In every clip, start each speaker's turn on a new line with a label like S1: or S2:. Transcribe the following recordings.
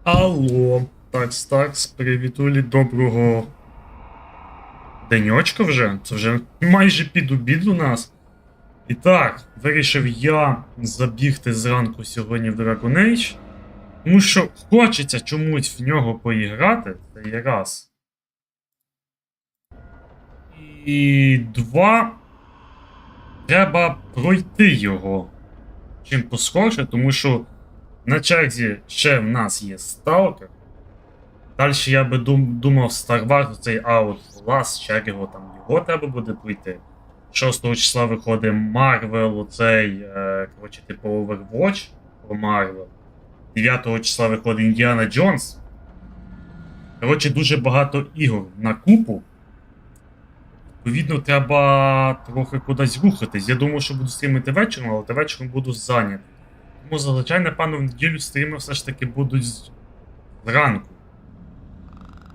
S1: Алло, такс, привітулі, доброго денечка вже. Це вже майже під обід у нас. І так, вирішив я забігти зранку сьогодні в Dragon Age. Тому що хочеться чомусь в нього поіграти, це є раз. І два, треба пройти його чим поскорше, тому що на черзі ще в нас є Сталкер. Далі я би думав Star Wars, цей Outlast, ще його треба буде пройти. 6 числа виходить Marvel, оцей, коротше, типу Overwatch про Marvel. 9 числа виходить Індіана Джонс. Коротше, дуже багато ігор на купу. Відповідно, треба трохи кудись рухатись. Я думав, що буду стрімити вечором, але вечором буду зайнятий. Тому зазвичай, напевно, в неділю стріми все ж таки будуть зранку.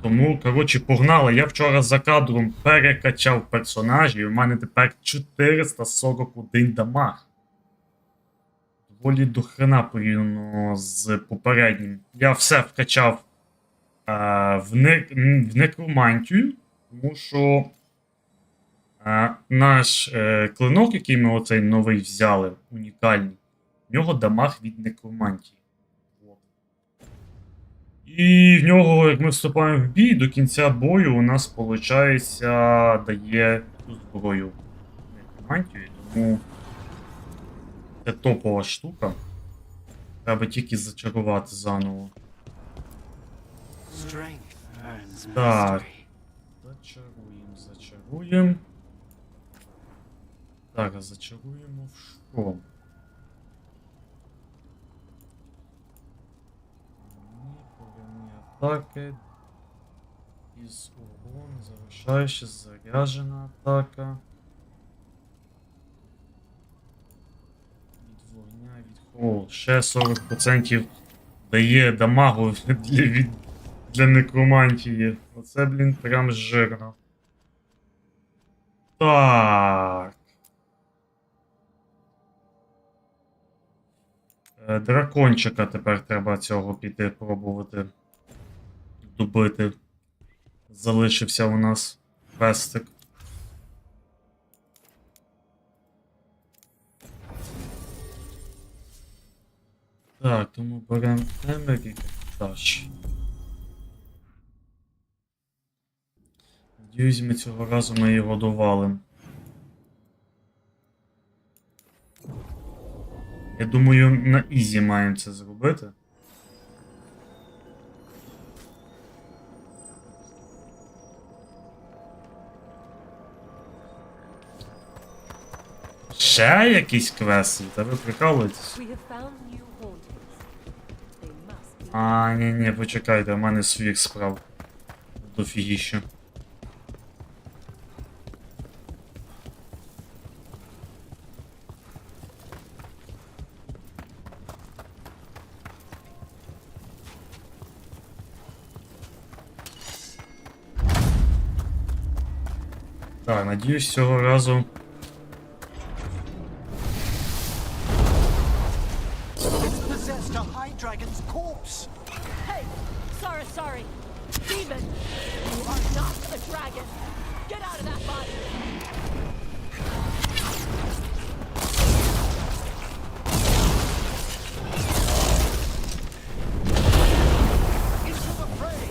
S1: Тому, коротше, погнали. Я вчора за кадром перекачав персонажів, і в мене тепер 441 дамаг. Доволі до хрена порівняно з попереднім. Я все вкачав в некромантію, тому що наш клинок, який ми оцей новий взяли, унікальний, в нього дамаг від некромантії. І в нього, як ми вступаємо в бій, до кінця бою у нас, виходить, дає цю зброю некромантію, тому це топова штука. Треба тільки зачарувати заново. Так. Зачаруємо. Зараз зачаруємо в що? Атаки. Із урон, завершаюча, заряджена атака. Від вогня, від холоду. Ще 40% дає дамагу для некромантії. Оце, блін, прям жирно. Так. Дракончика тепер треба цього піти пробувати добити. Залишився у нас Квестик. Так, тому беремо Емері Таш. Надіюсь, ми цього разу ми його довалимо. Я думаю, на ізі маємо це зробити. Ще якісь квести? Та ви прикалуєтесь? А, ні, почекайте, у мене своїх справ. Дофігіще. Так, надіюсь, цього разу.
S2: Sorry. Demon! You are not a dragon! Get out of that body! Into the fray!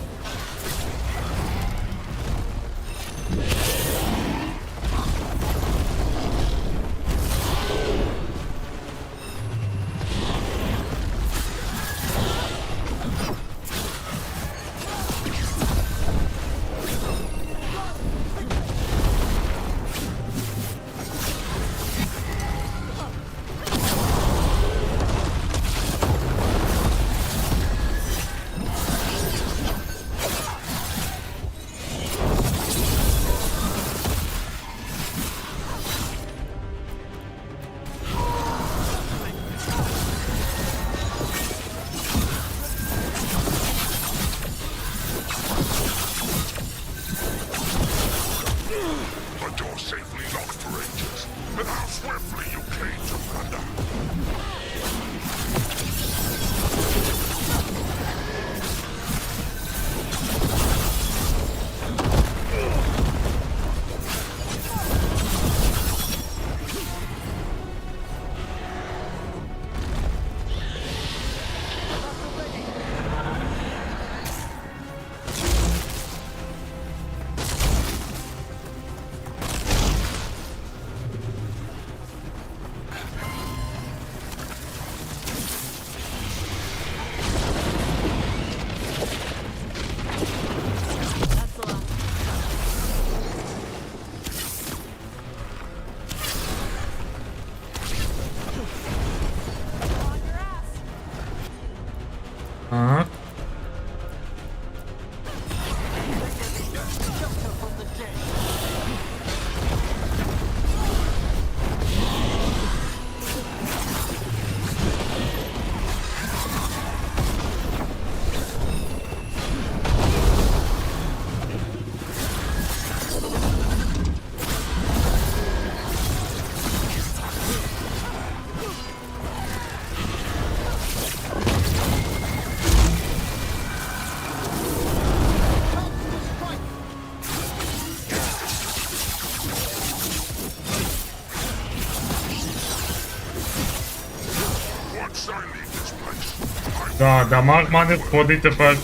S1: Да, дамаг в мене входить тепер.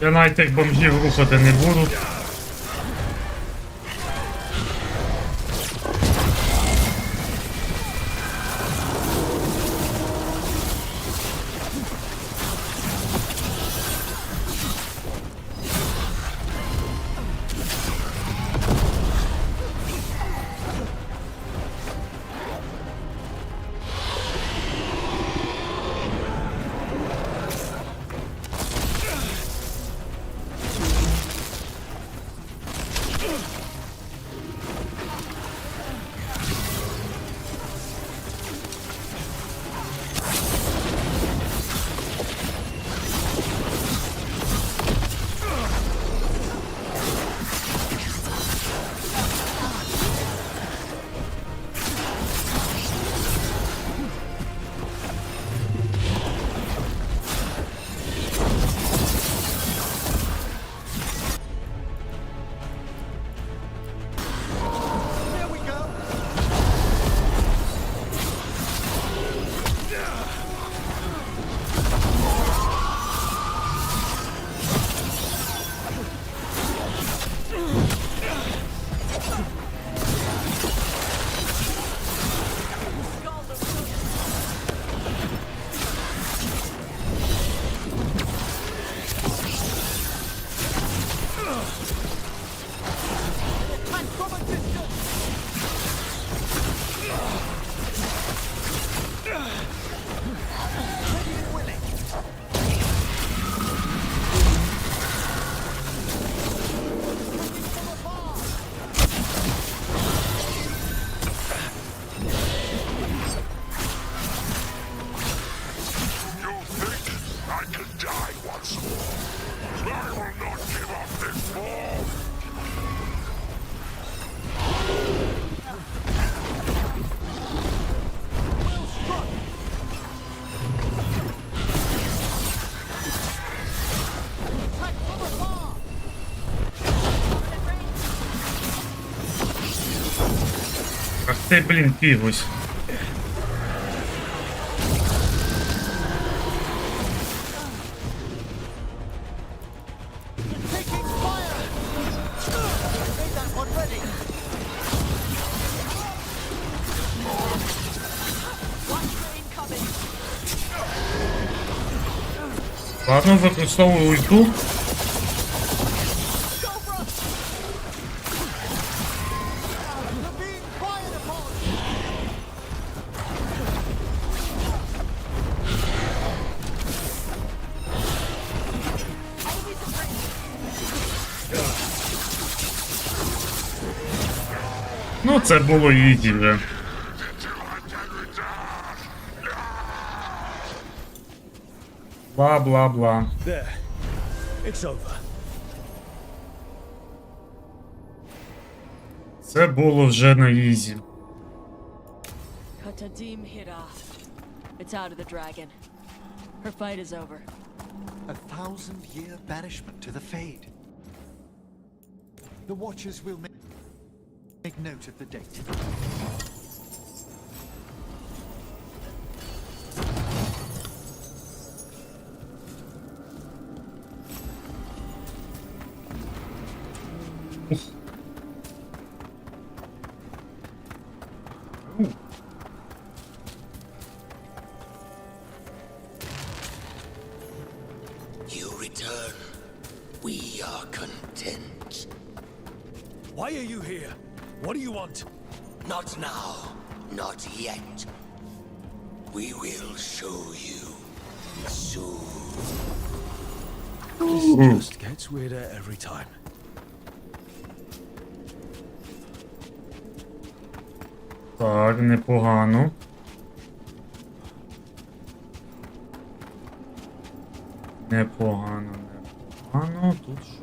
S1: Я навіть тих бомжів рухати не буду. Ах ти, блін, пігусь. Ладно, використовую ульту. Ну, це було ізі вже. Бла-бла-бла.
S3: There. It's over.
S1: Це було вже на ізі.
S2: Katadim Hira. It's out of the dragon. Her fight is over.
S4: 1,000-year banishment to the Fade. The Watchers will make note of the date.
S5: You return. We are content.
S3: Why are you here? What do you want?
S5: Not now. Not yet. We will show you soon.
S3: This just gets weirder every time.
S1: Так, непогано. Непогано, непогано. Тут що?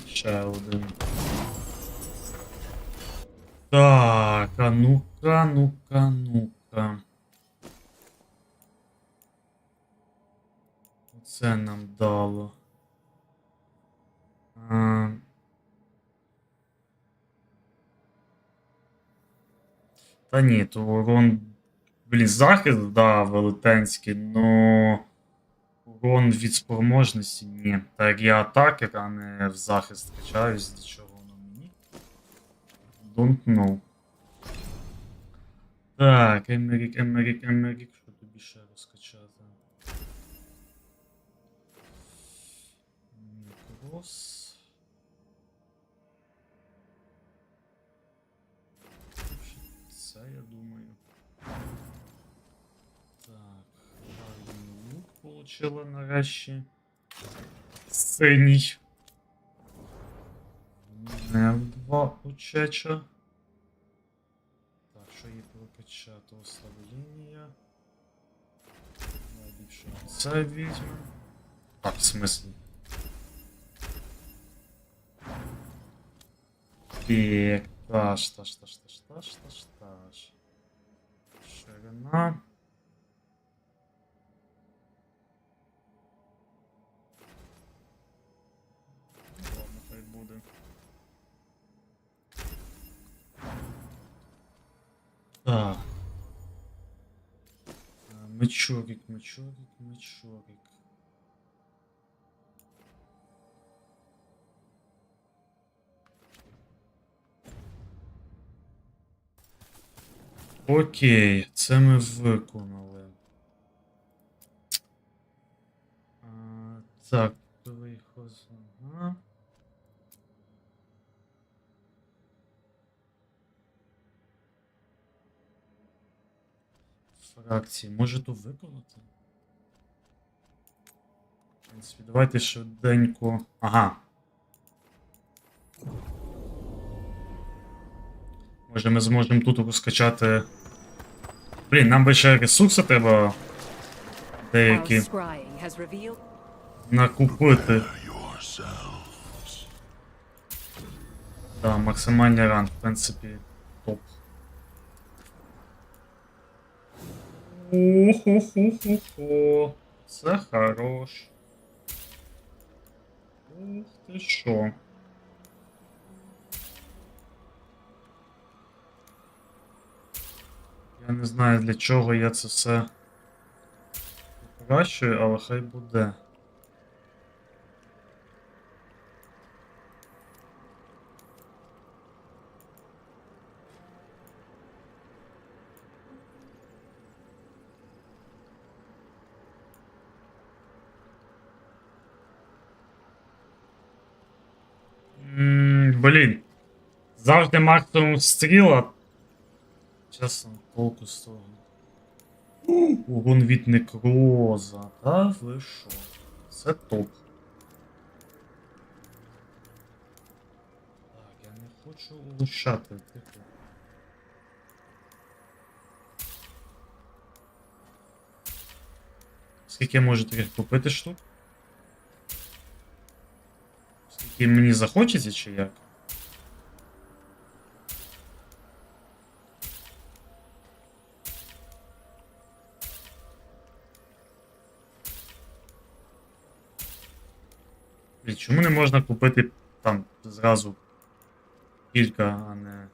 S1: Ще один. Так. Так, а ну-ка, ну-ка, ну-ка. Оце нам дало. Та ні, то урон. Блін, захист, да, велетенський, но урон від спроможності ні. Так я атакер, а не в захист качаюсь, для чого воно мені. Don't know. Так, Емерік, що тобі ще розкачати? Крос. Це, я думаю. Так, гарний лук получила нарешті. Синій. Не в 2 учеча. Так, що її прокачати? Ослаблення. Більше це візьмемо. Так, в смислі. Так, таш. Ширина. Ладно, хай буде. Так. Мечорик. Окей, це ми виконали. Так, виходить. Ага. Фракції. Може то виконати? В принципі, давайте швиденько. Ага. Може ми зможемо тут розкачати. Блін, нам би ще ресурси треба деякі накупити. Так, максимальний ранг, в принципі, топ. Хо-хо-хо-хо-хо. Це хорош. Ух ти що. Я не знаю, для чого я це все покращую, але хай буде. Блін. Завжди максимум стріла. Чесно, толку з того. Урон від некроза. Та ви що? Це топ. Так, я не хочу улучшати. Тихо. Скільки я можу таких купити штук? Скільки мені захочеться чи як? Чому не можна купити там зразу кілька, а не...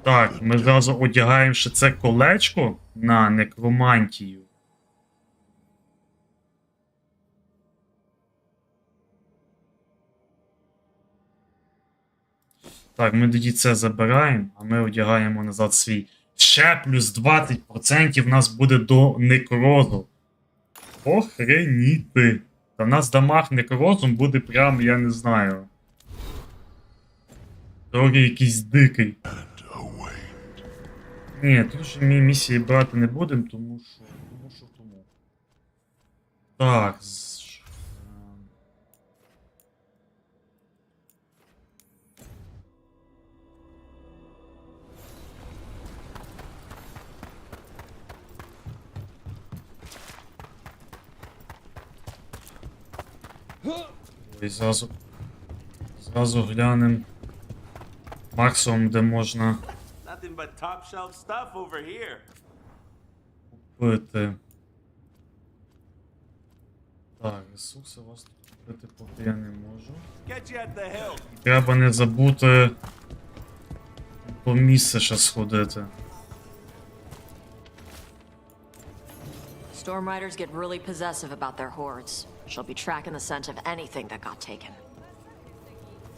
S1: Так, ми зразу одягаємо ще це колечко на некромантію. Так, ми тоді це забираємо, а ми одягаємо назад свій. Ще плюс 20% в нас буде до некрозу. Охреніти. Та в нас дамаг некрозом буде прям, я не знаю. Трохи якийсь дикий. Ні, тут же ми місії брати не будемо, тому що. Так. Ой, зразу глянем. максимум, де можна
S6: Nothing but top shelf stuff over here.
S1: купити. Так, ресурси у вас тут купити поки я не можу.
S6: Get you at the hill.
S1: Треба не забути по місце ще сходити.
S7: Storm riders get really possessive about their hordes. She'll be tracking the scent of anything that got taken.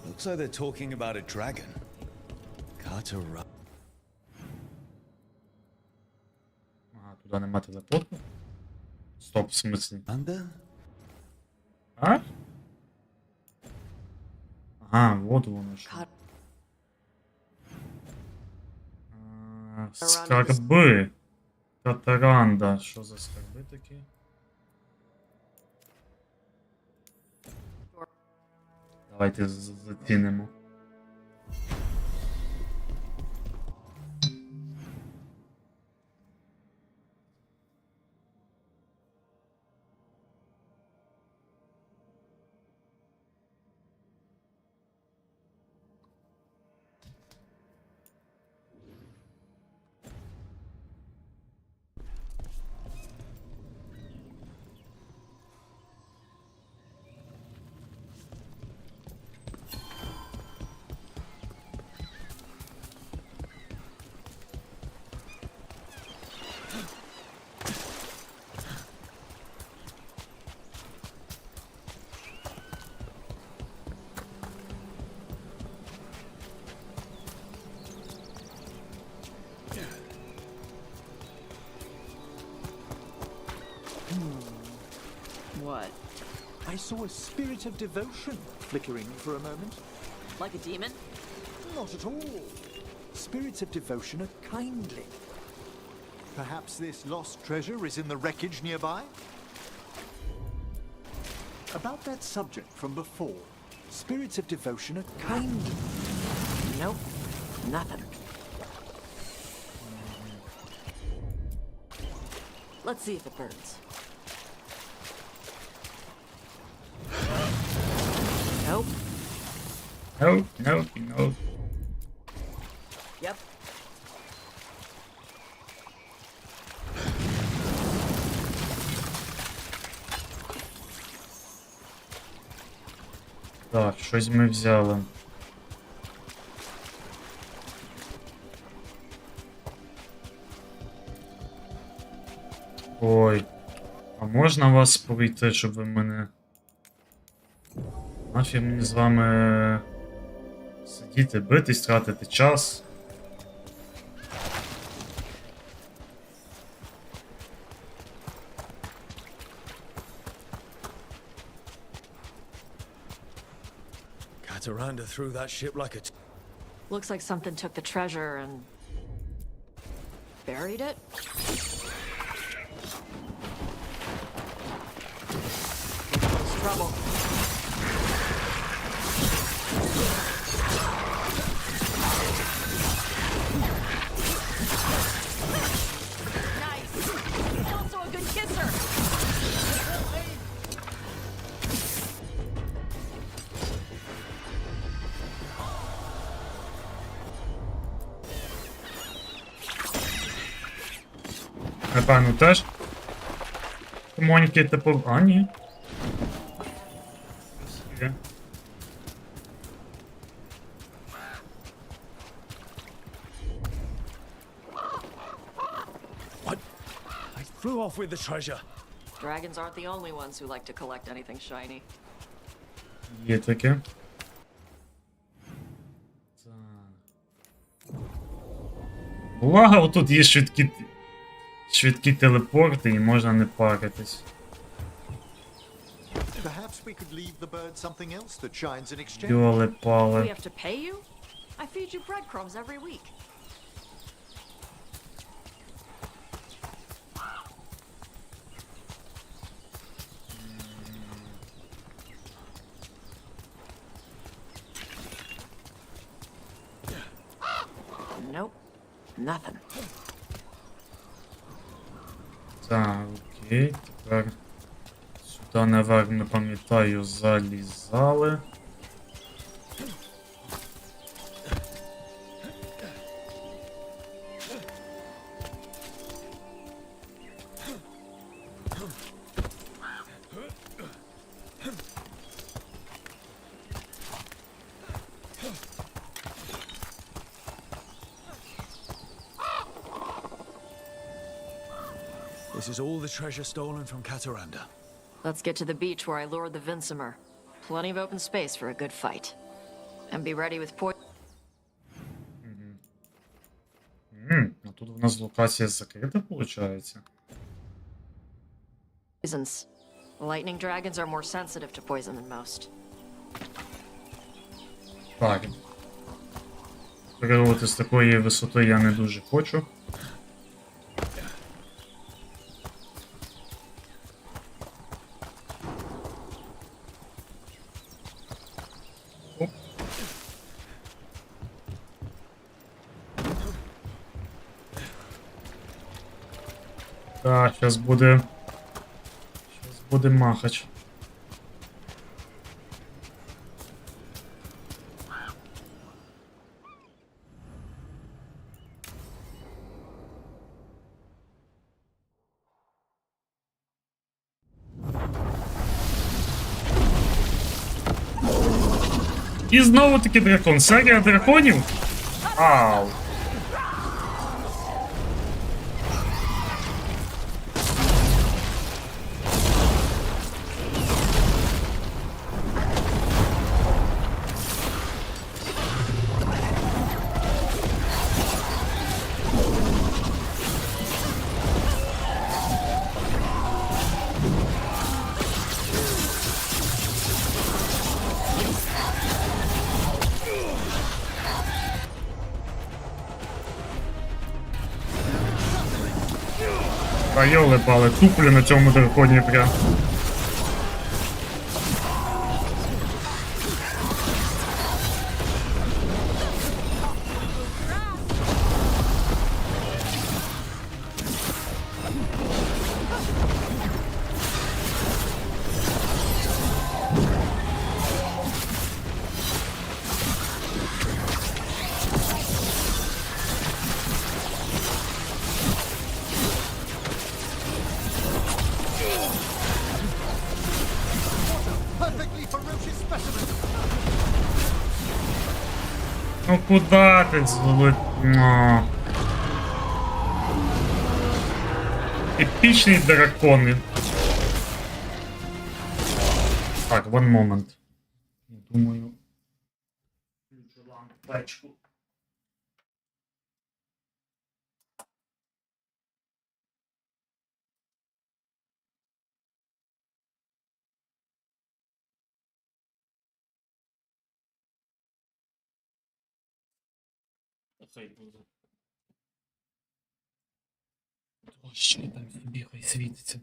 S3: Looks like they're talking about a dragon. Carter.
S1: Ага, туди нема телепорту. Стоп, в смислі.
S3: Under?
S1: А? Ага, от воно що.
S7: Cut.
S1: Скарби. Катаранда. Що за скарби такі? Давайте зацінимо.
S7: What?
S4: I saw a spirit of devotion flickering for a moment.
S7: Like a demon?
S4: Not at all. Spirits of devotion are kindly. Perhaps this lost treasure is in the wreckage nearby? About that subject from before, spirits of devotion are kindly.
S7: Nope. Nothing. Let's see if it burns. Nope.
S1: Nope, nope, nope.
S7: Yep.
S1: Так, щось ми взяли. Ой. А можна вас пройти, щоб ви мене... Нафіг мені з вами сидіти, битись, тратити час.
S3: Cataranda threw that ship like a...
S7: Looks like something took the treasure and buried it. It's trouble.
S2: Nice. And also a good kisser.
S1: Напевно, теж. Моніки, типу... А, ні. Є.
S3: What? I flew off with the treasure.
S7: Dragons aren't the only ones who like to collect anything shiny.
S1: Є таке. Благо, отут є швидкі телепорти і можна не паритись.
S4: Perhaps we could leave the bird something else that shines in exchange.
S1: Йоли
S7: Do we
S1: пали.
S7: have to pay you? I feed you breadcrumbs every week. Nope. Nothing.
S1: Так, окей, тепер сюди наверх, не пам'ятаю, залізали.
S3: This is all the treasure stolen from Cataranda.
S7: Let's get to the beach where I lured the Vinsomer. Plenty of open space for a good fight. And be ready with
S1: А тут у нас локація закрита, виходить?
S7: poisons. Lightning dragons are more sensitive to poison than most.
S1: Так. Переводити з такої висоти я не дуже хочу. Оп. Так, зараз буде... Зараз буде махач. І знову таки дракон. Серія драконів? Ау. А йоли пали, туплю на цьому драконі прям.
S4: Perfectly ferocious specimen.
S1: Ну куда ти зловив? Епічний дракони. Так, one moment. Я думаю... Включу лампочку. Хай буде. Ще там собі хай світиться.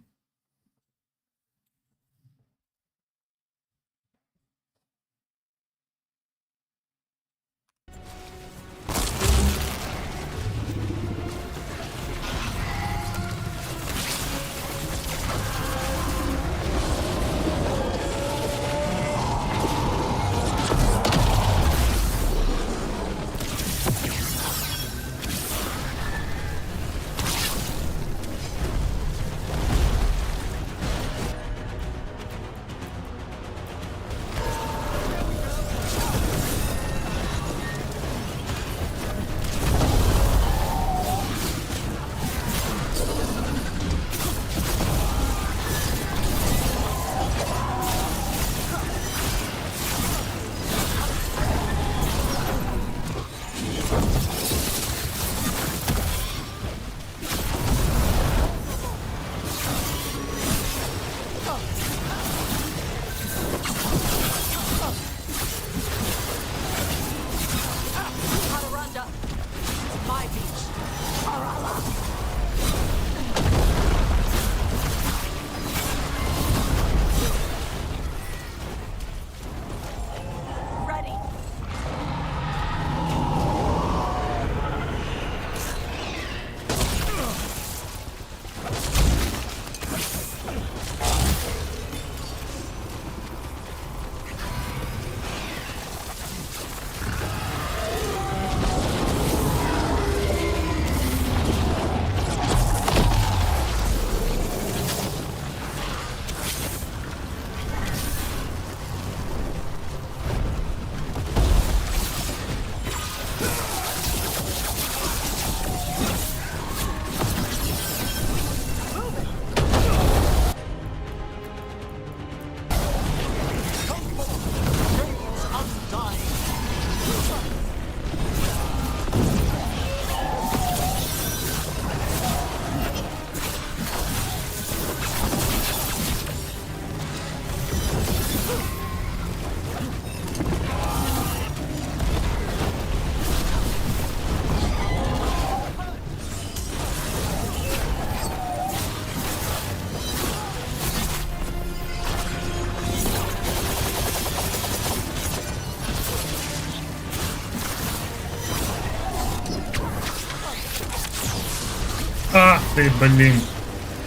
S1: ти, блін.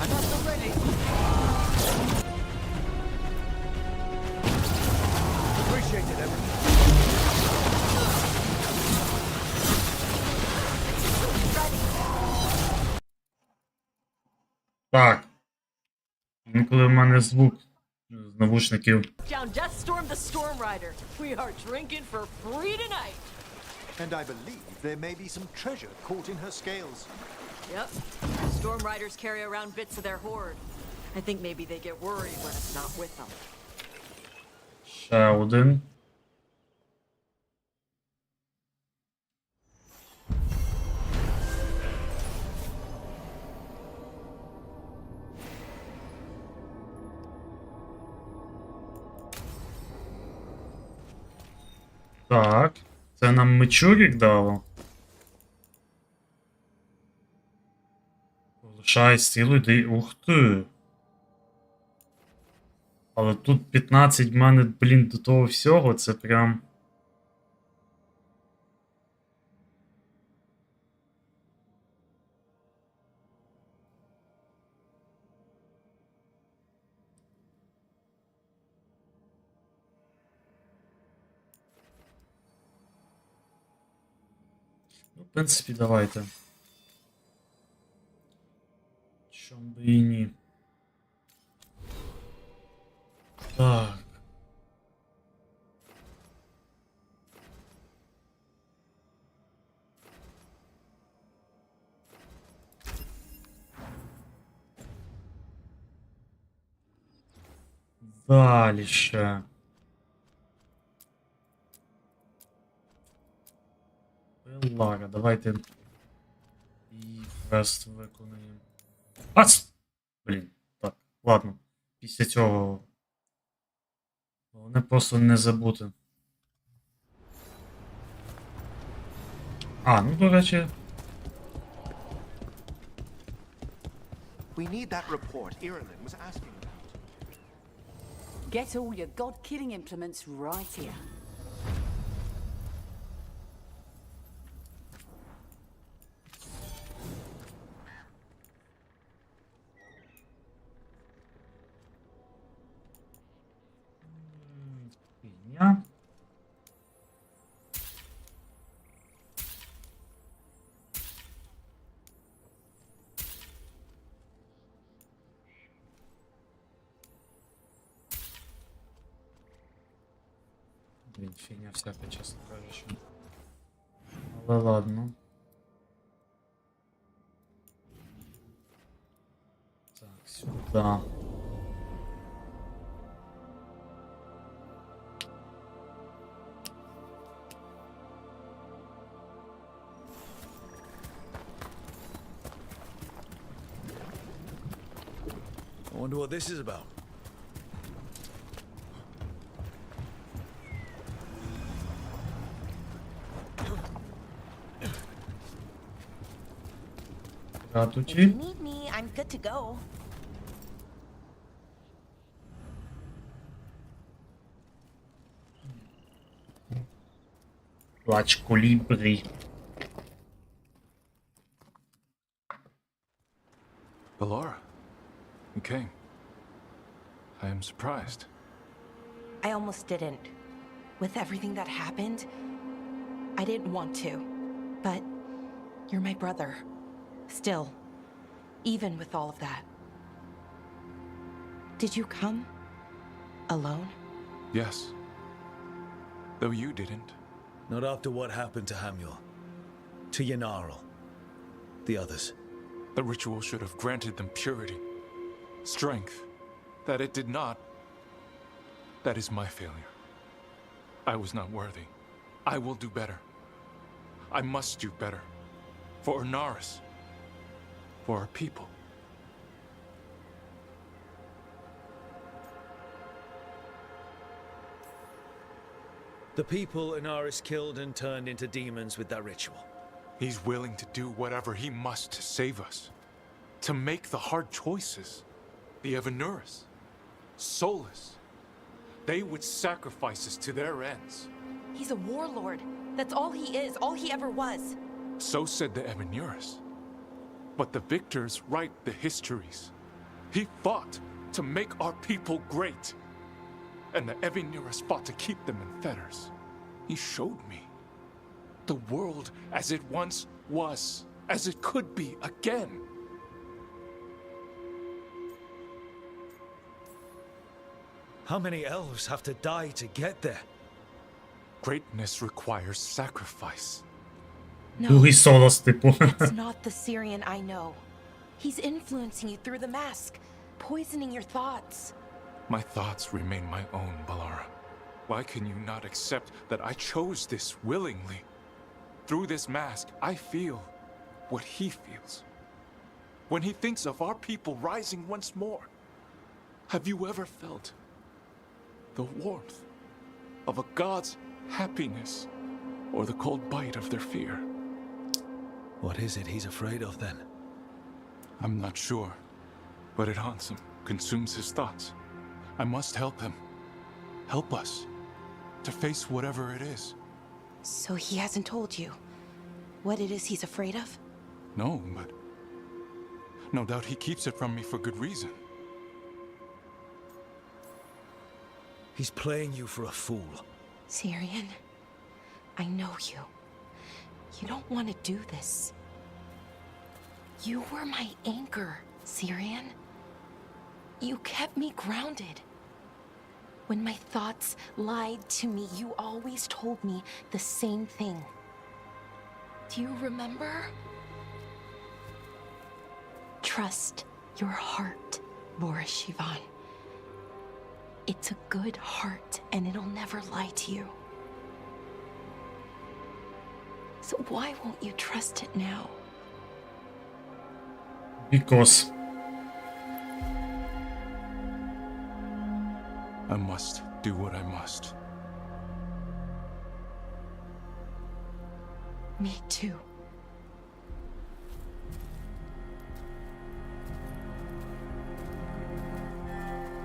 S4: I'm not so ready. Appreciate it, everyone.
S1: Так. Інколи в мене звук з навушників.
S2: Down Death Storm the Storm Rider. We are drinking for free tonight.
S4: And I believe there may be some treasure caught in her scales.
S2: Yep. Storm Riders carry around bits of their hoard. I think maybe they get worried when it's not with them.
S1: Ще один. Так, це нам мечурік дало. Полишай силу, йди. Ух ти. Але тут 15 в мене, блін, до того всього, це прям. Ну, в принципі, давайте. Чом би і ні. Так. Дальше. Лара, давайте і квест виконаємо. Ац! Блін, так, ладно. Після цього головне просто не забути. А, ну, до речі.
S4: We need that report Ireland was asking about.
S8: Get all your god-killing implements right here.
S1: Фігня. Блін, фігня всяка, чесно кажучи. Але ладно. Так, сюди.
S3: I wonder what this is about.
S1: Гратучі.
S9: Need me, I'm good to go.
S1: Плач колібрі.
S10: Ballora, you came. I am surprised.
S9: I almost didn't. With everything that happened, I didn't want to. But you're my brother. Still, even with all of that. Did you come alone?
S10: Yes. Though you didn't.
S3: Not after what happened to Hamuel. To Yanarl. The others.
S10: The ritual should have granted them purity, strength. That it did not. That is my failure. I was not worthy. I will do better. I must do better. For Ornaris. For our people.
S3: The people Inaris killed and turned into demons with that ritual.
S10: He's willing to do whatever he must to save us. To make the hard choices. The Evanuris. Soulless. They would sacrifice us to their ends.
S9: He's a warlord. That's all he is, all he ever was.
S10: So said the Evanuris. but the victors write the histories. He fought to make our people great, and the Evineras fought to keep them in fetters. He showed me the world as it once was, as it could be again.
S3: How many elves have to die to get there?
S10: Greatness requires sacrifice.
S9: No,
S1: Другий Солос, типу.
S9: it's not the Syrian I know. He's influencing you through the mask, poisoning your thoughts.
S10: My thoughts remain my own, Balara. Why can you not accept that I chose this willingly? Through this mask, I feel what he feels. When he thinks of our people rising once more, have you ever felt the warmth of a god's happiness or the cold bite of their fear?
S3: What is it he's afraid of then?
S10: I'm not sure, but it haunts him, consumes his thoughts. I must help him. Help us to face whatever it is.
S9: So he hasn't told you what it is he's afraid of?
S10: No, but no doubt he keeps it from me for good reason.
S3: He's playing you for a fool.
S9: Syrian, I know you. You don't want to do this. You were my anchor, Syrian. You kept me grounded. When my thoughts lied to me, you always told me the same thing. Do you remember? Trust your heart, Boris Shivan. It's a good heart, and it'll never lie to you. So why won't you trust it now?
S1: Because.
S10: I must do what I must.
S9: Me too.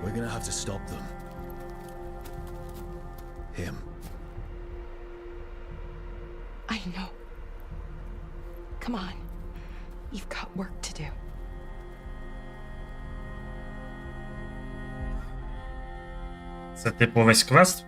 S3: We're gonna have to stop them. Him.
S9: I know. Come on. You've got work to do.
S1: Це типу весь квест?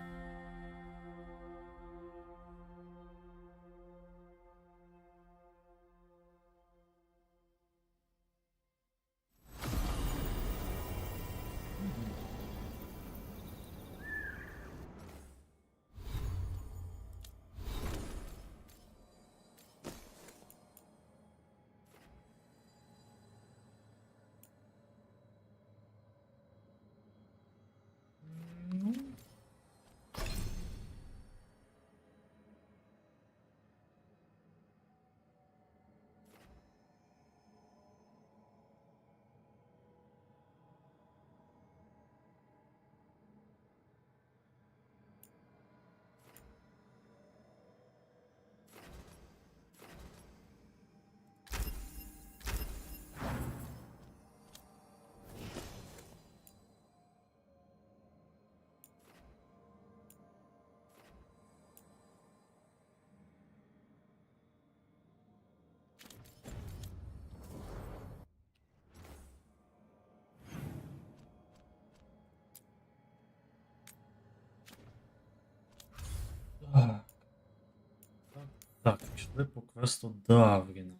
S1: Так, пішли по квесту Давріна.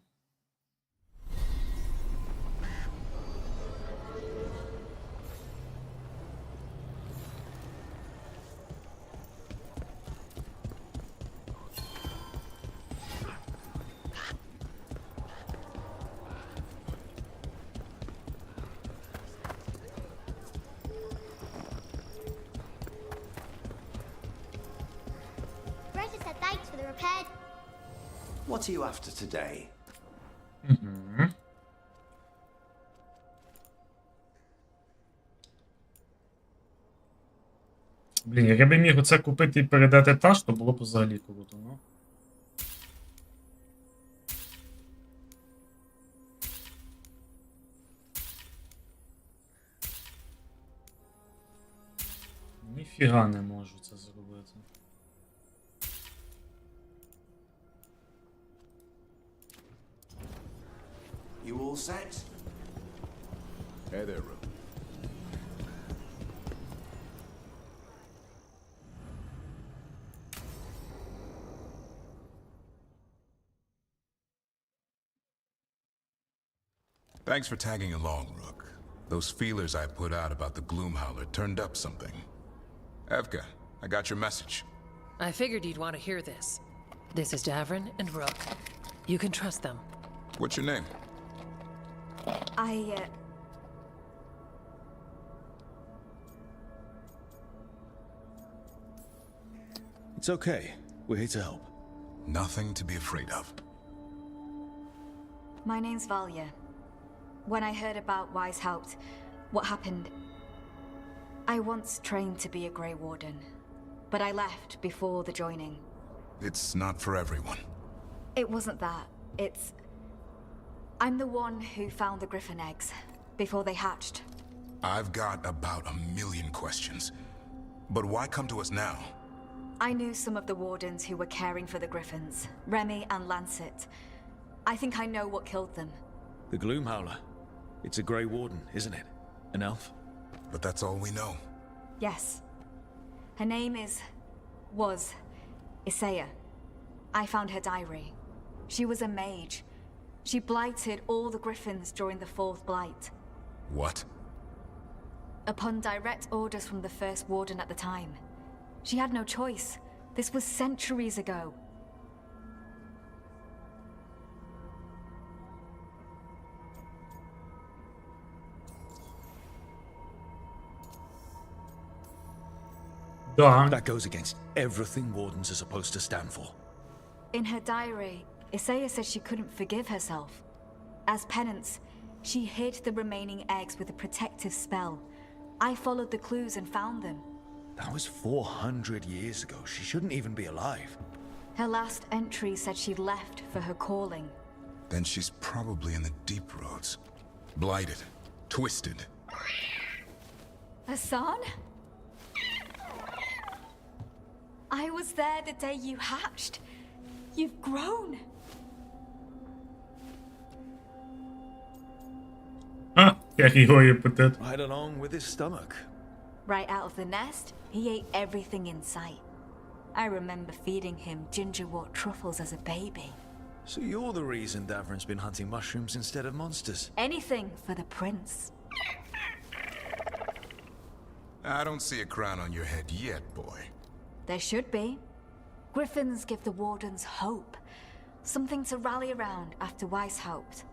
S11: Greta said thanks for the repair.
S5: What are you after today?
S1: Блін, як я би міг оце купити і передати таж, то було б взагалі круто, ну. Ніфіга не можу це зробити.
S5: You all set?
S11: Hey there, Rook. Thanks for tagging along, Rook. Those feelers I put out about the Gloomhowler turned up something. Evka, I got your message.
S12: I figured you'd want to hear this. This is Davrin and Rook. You can trust them.
S11: What's your name?
S3: It's okay. We're here to help.
S11: Nothing to be afraid of.
S13: My name's Valya. When I heard about Weishaupt, what happened, I once trained to be a Grey Warden, but I left before the joining.
S11: It's not for everyone.
S13: It wasn't that. I'm the one who found the griffin eggs before they hatched.
S11: I've got about 1,000,000 questions. But why come to us now?
S13: I knew some of the wardens who were caring for the griffins, Remy and Lancet. I think I know what killed them.
S3: The Gloomhowler. It's a Grey Warden, isn't it? An elf?
S11: But that's all we know.
S13: Yes. Her name was Isaiah. I found her diary. She was a mage. She blighted all the griffins during the fourth blight.
S11: What?
S13: Upon direct orders from the first warden at the time. She had no choice. This was centuries ago.
S3: That goes against everything wardens are supposed to stand for.
S13: In her diary, Isaiah said she couldn't forgive herself. As penance, she hid the remaining eggs with a protective spell. I followed the clues and found them.
S3: That was 400 years ago. She shouldn't even be alive.
S13: Her last entry said she'd left for her calling.
S11: Then she's probably in the deep roads. Blighted. Twisted.
S13: Hassan? I was there the day you hatched. You've grown.
S1: Як його епітет.
S3: Right along with his stomach.
S13: Right out of the nest, he ate everything in sight. I remember feeding him gingerwort truffles as a baby.
S3: So you're the reason Davrin's been hunting mushrooms instead of monsters.
S13: Anything for the prince.
S11: I don't see a crown on your head yet, boy.
S13: There should be. Griffins give the wardens hope. Something to rally around after Weishaupt.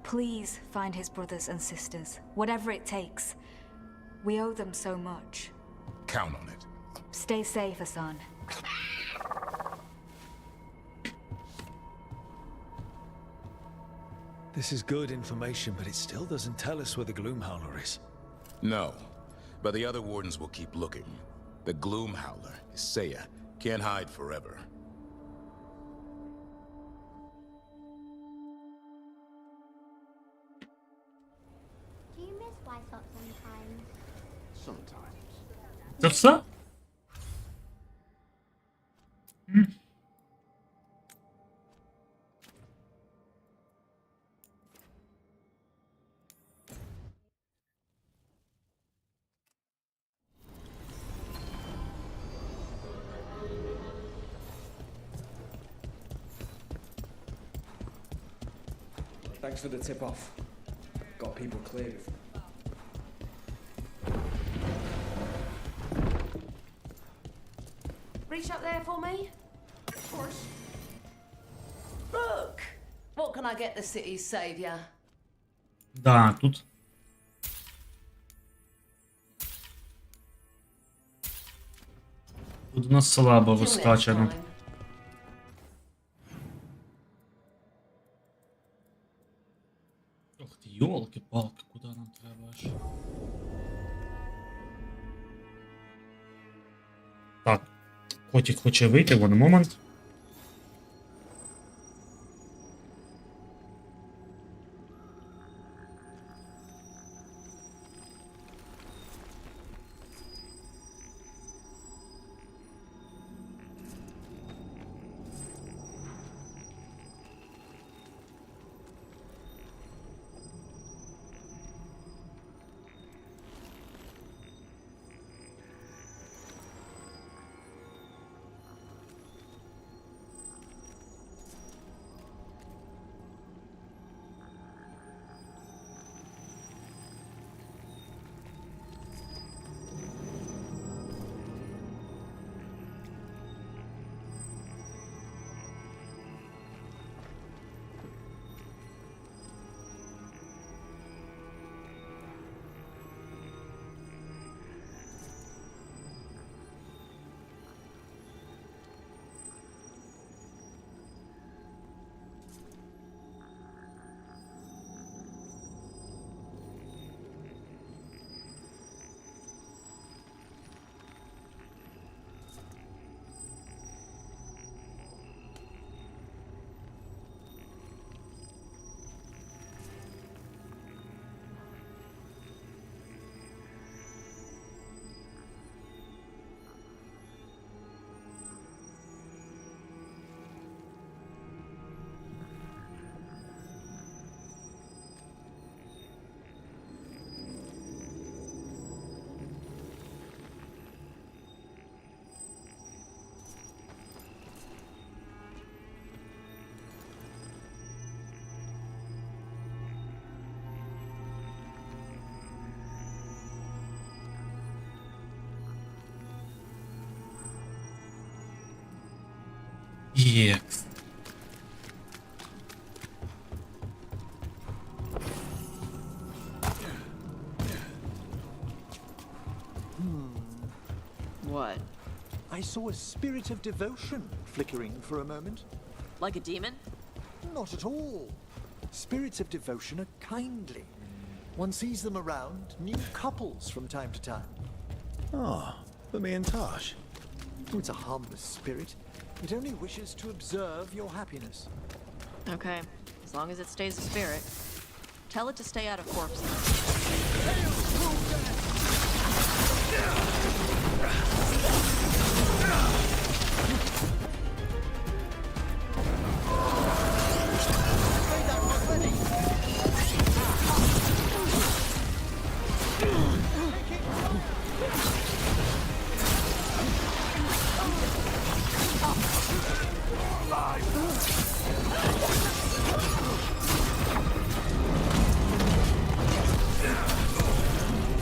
S13: Please find his brothers and sisters, whatever it takes. We owe them so much.
S11: Count on it.
S13: Stay safe, Hassan.
S3: This is good information, but it still doesn't tell us where the Gloomhowler is.
S11: No, but the other wardens will keep looking. The Gloomhowler, Isaiah, can't hide forever.
S14: Do you miss Weishaupt sometimes?
S5: Sometimes.
S1: Це все?
S15: Thanks for the tip-off. Got people cleared.
S8: Reach up there for me? Of course. Look! What can I get the city's saviour?
S1: Да, тут. Тут у нас слабо розкачано. Ох ти, ёлки-палки, куди нам треба аж? Так, котик хоче вийти, вон момент. Єкс.
S2: What?
S4: I saw a spirit of devotion flickering for a moment.
S2: Like a demon?
S4: Not at all. Spirits of devotion are kindly. One sees them around new couples from time to time.
S3: Ah, for me and Tosh.
S4: Oh, it's a harmless spirit. It only wishes to observe your happiness.
S2: Okay, as long as it stays a spirit. Tell it to stay out of corpses.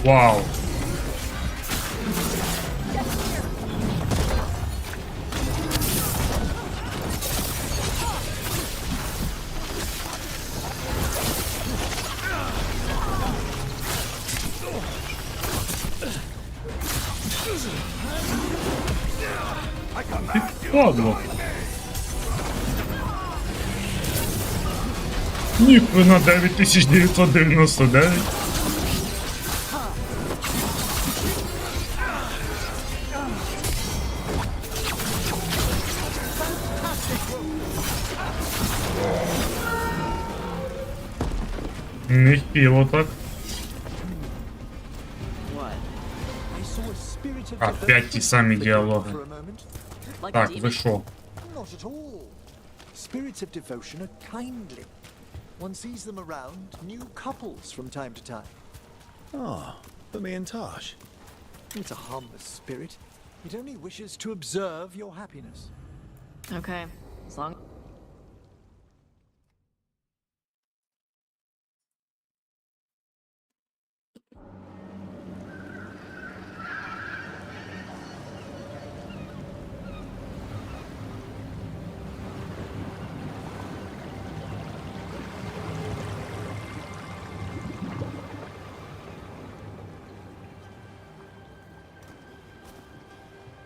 S1: Вау. Ти падло. Ніхрена 9999. Не впіло так. Опять ті самі діалоги. Так, ви що?
S4: Not at all. Spirits of devotion are kindly. One sees them around new couples from time to time.
S3: Ah, for me and Tosh.
S4: It's a harmless spirit. It only wishes to observe your happiness.
S2: Okay, as long...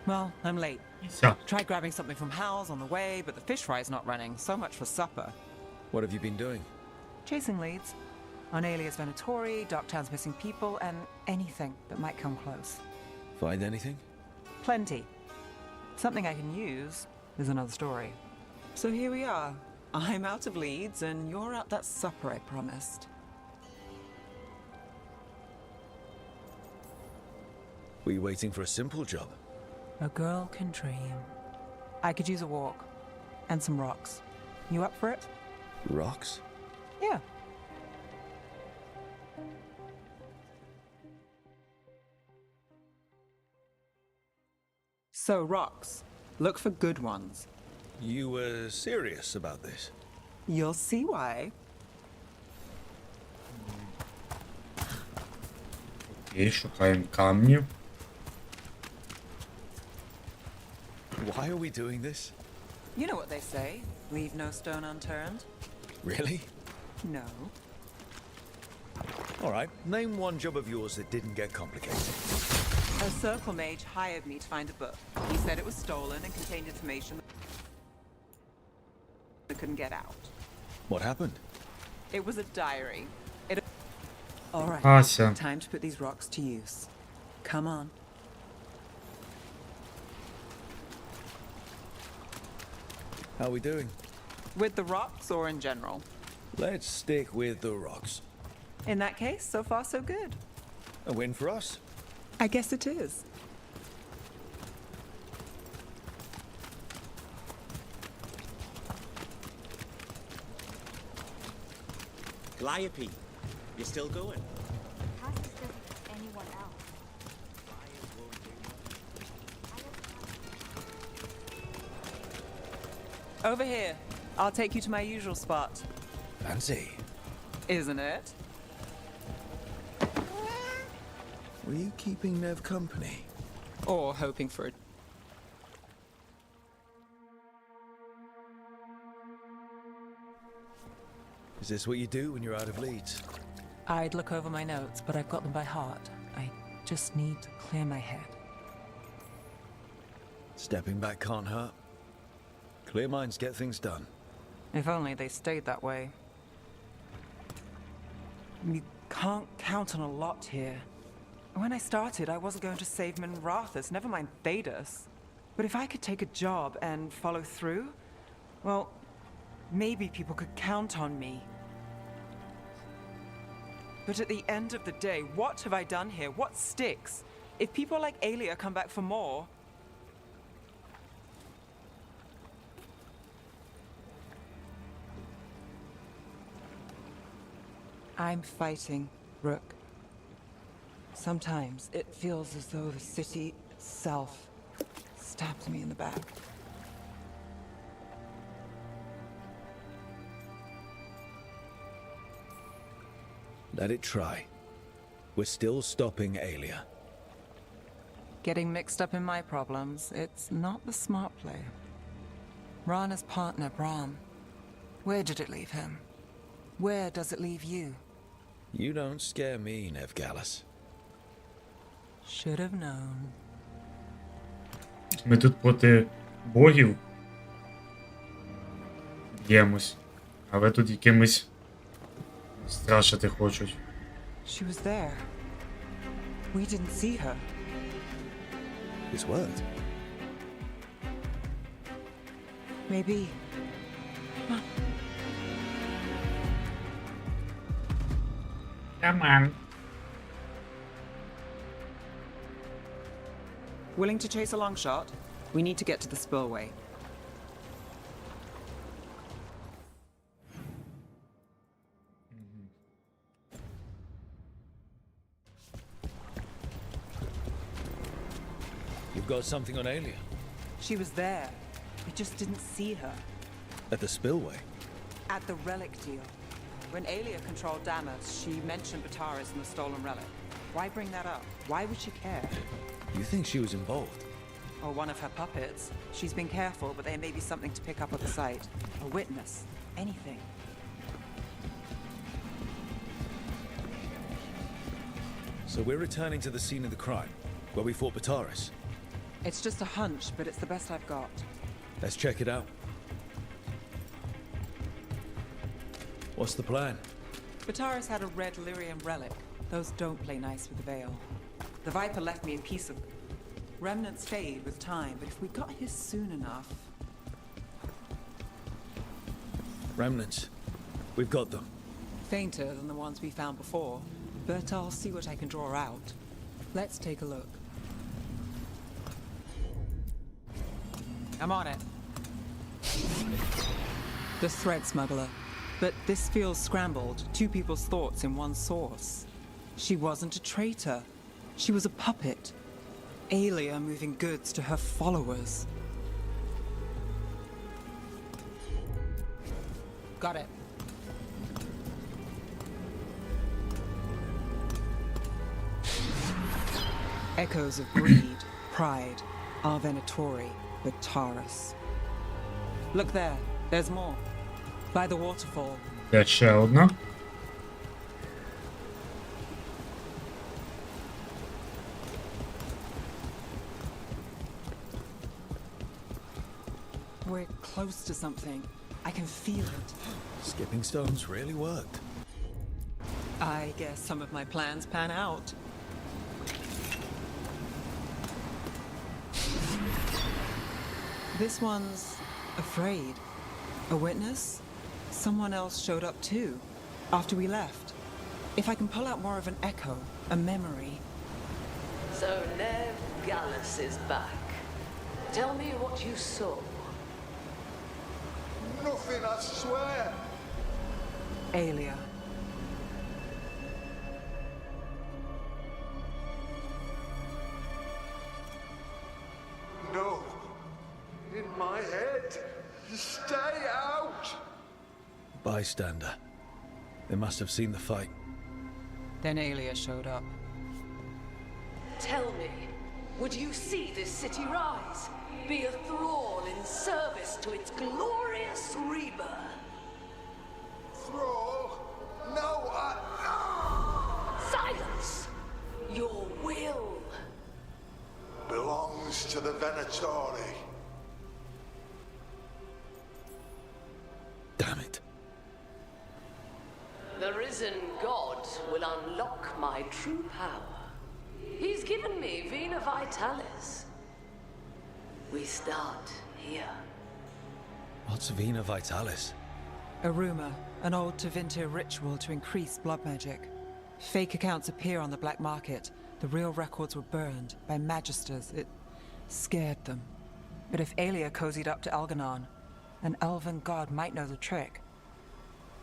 S16: Well, I'm late.
S1: So.
S16: Tried grabbing something from Hal's on the way, but the fish fry's not running. So much for supper.
S3: What have you been doing?
S16: Chasing leads. On alias Venatori, Darktown's missing people, and anything that might come close.
S3: Find anything?
S16: Plenty. Something I can use is another story. So here we are. I'm out of leads, and you're out that supper I promised.
S3: Were you waiting for a simple job?
S16: A girl can dream. I could use a walk. And some rocks. You up for it?
S3: Rocks?
S16: Yeah. So, rocks. Look for good ones.
S3: You were serious about this?
S16: You'll see why.
S1: Окей, шукаємо камні.
S3: Why are we doing this?
S16: You know what they say. Leave no stone unturned.
S3: Really?
S16: No.
S3: All right, name one job of yours that didn't get complicated.
S16: A circle mage hired me to find a book. He said it was stolen and contained information that couldn't get out.
S3: What happened?
S16: It was a diary. All right.
S1: Ася.
S16: Time to put these rocks to use. Come on.
S3: How are we doing?
S16: With the rocks or in general?
S3: Let's stick with the rocks.
S16: In that case, so far so good.
S3: A win for us?
S16: I guess it is.
S17: Calliope, you're still going?
S13: Cassis doesn't have anyone else.
S16: Over here. I'll take you to my usual spot.
S3: Fancy.
S16: Isn't it?
S3: Were you keeping Nev company?
S16: Or hoping for it.
S3: Is this what you do when you're out of leads?
S16: I'd look over my notes, but I've got them by heart. I just need to clear my head.
S3: Stepping back can't hurt. Clear minds get things done.
S16: If only they stayed that way. You can't count on a lot here. When I started, I wasn't going to save Minrathous, never mind Thedas. But if I could take a job and follow through, well, maybe people could count on me. But at the end of the day, what have I done here? What sticks? If people like Aelia come back for more... I'm fighting, Rook. Sometimes it feels as though the city itself stabbed me in the back.
S3: Let it try. We're still stopping Aelia.
S16: Getting mixed up in my problems, it's not the smart play. Rana's partner, Brahm. Where did it leave him? Where does it leave you?
S3: You don't scare me, Nevgalis.
S16: Should have known.
S1: Ми тут проти богів б'ємось, а ви тут якимось страшити хочуть.
S16: She was there. We didn't see her.
S3: It's worked.
S16: Maybe.
S1: Come on.
S16: Willing to chase a long shot? We need to get to the spillway.
S3: You've got something on Aelia?
S16: She was there. We just didn't see her.
S3: At the spillway?
S16: At the relic deal. When Aelia controlled Damas, she mentioned Bataris and the stolen relic. Why bring that up? Why would she care?
S3: You think she was involved?
S16: Or one of her puppets. She's been careful, but there may be something to pick up at the site. A witness. Anything.
S3: So we're returning to the scene of the crime, where we fought Bataris.
S16: It's just a hunch, but it's the best I've got.
S3: Let's check it out. What's the plan?
S16: Bataris had a red lyrium relic. Those don't play nice with the Veil. The Viper left me a piece of... Remnants fade with time, but if we got here soon enough...
S3: Remnants. We've got them.
S16: Fainter than the ones we found before, but I'll see what I can draw out. Let's take a look. I'm on it. The thread smuggler. But this feels scrambled. Two people's thoughts in one source. She wasn't a traitor. She was a puppet. Aelia moving goods to her followers. Got it. Echoes of greed, pride, our Venatori, Bataris. Look there, there's more. By the waterfall.
S1: Де ще одна?
S16: We're close to something. I can feel it.
S3: Skipping stones really worked.
S16: I guess some of my plans pan out. This one's afraid. A witness? Someone else showed up too, after we left. If I can pull out more of an echo, a memory.
S18: So Nev Gallus is back. Tell me what you saw.
S4: Nothing, I swear.
S16: Aelia.
S4: No. In my head. Stay out.
S3: Bystander. They must have seen the fight.
S16: Then Aelia showed up.
S18: Tell me, would you see this city rise? Be a thrall in service to its glorious rebirth?
S4: Thrall?
S18: Silence! Your will
S5: belongs to the Venatori.
S3: Damn it.
S18: The risen god will unlock my true power. He's given me Vena Vitalis. We start here.
S3: What's Vena Vitalis?
S16: A rumor, an old Tevinter ritual to increase blood magic. Fake accounts appear on the black market. The real records were burned by magisters. It scared them. But if Aelia cozied up to Algernon, an elven god might know the trick.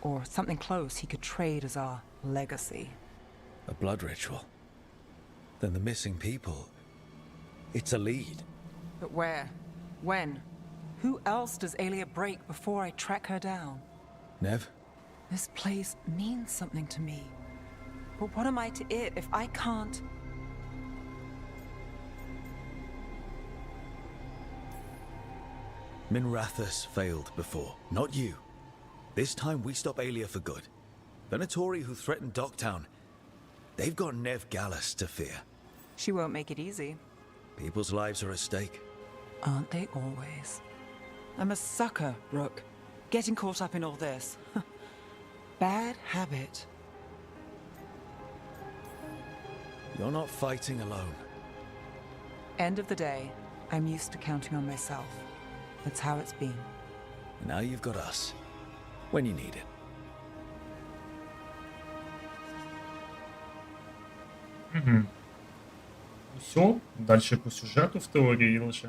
S16: Or something close he could trade as our legacy.
S3: A blood ritual? Then the missing people... It's a lead.
S16: But where? When? Who else does Aelia break before I track her down?
S3: Nev?
S16: This place means something to me. But what am I to it if I can't...
S3: Minrathous failed before, not you. This time we stop Aelia for good. Venatori who threatened Docktown, they've got Nev Gallus to fear.
S16: She won't make it easy.
S3: People's lives are at stake.
S16: Aren't they always? I'm a sucker, Rook. Getting caught up in all this. Bad habit.
S3: You're not fighting alone.
S16: End of the day, I'm used to counting on myself. That's how it's been.
S3: Now you've got us. When you need it.
S1: Угу. Все, дальше по сюжету в теорії лише.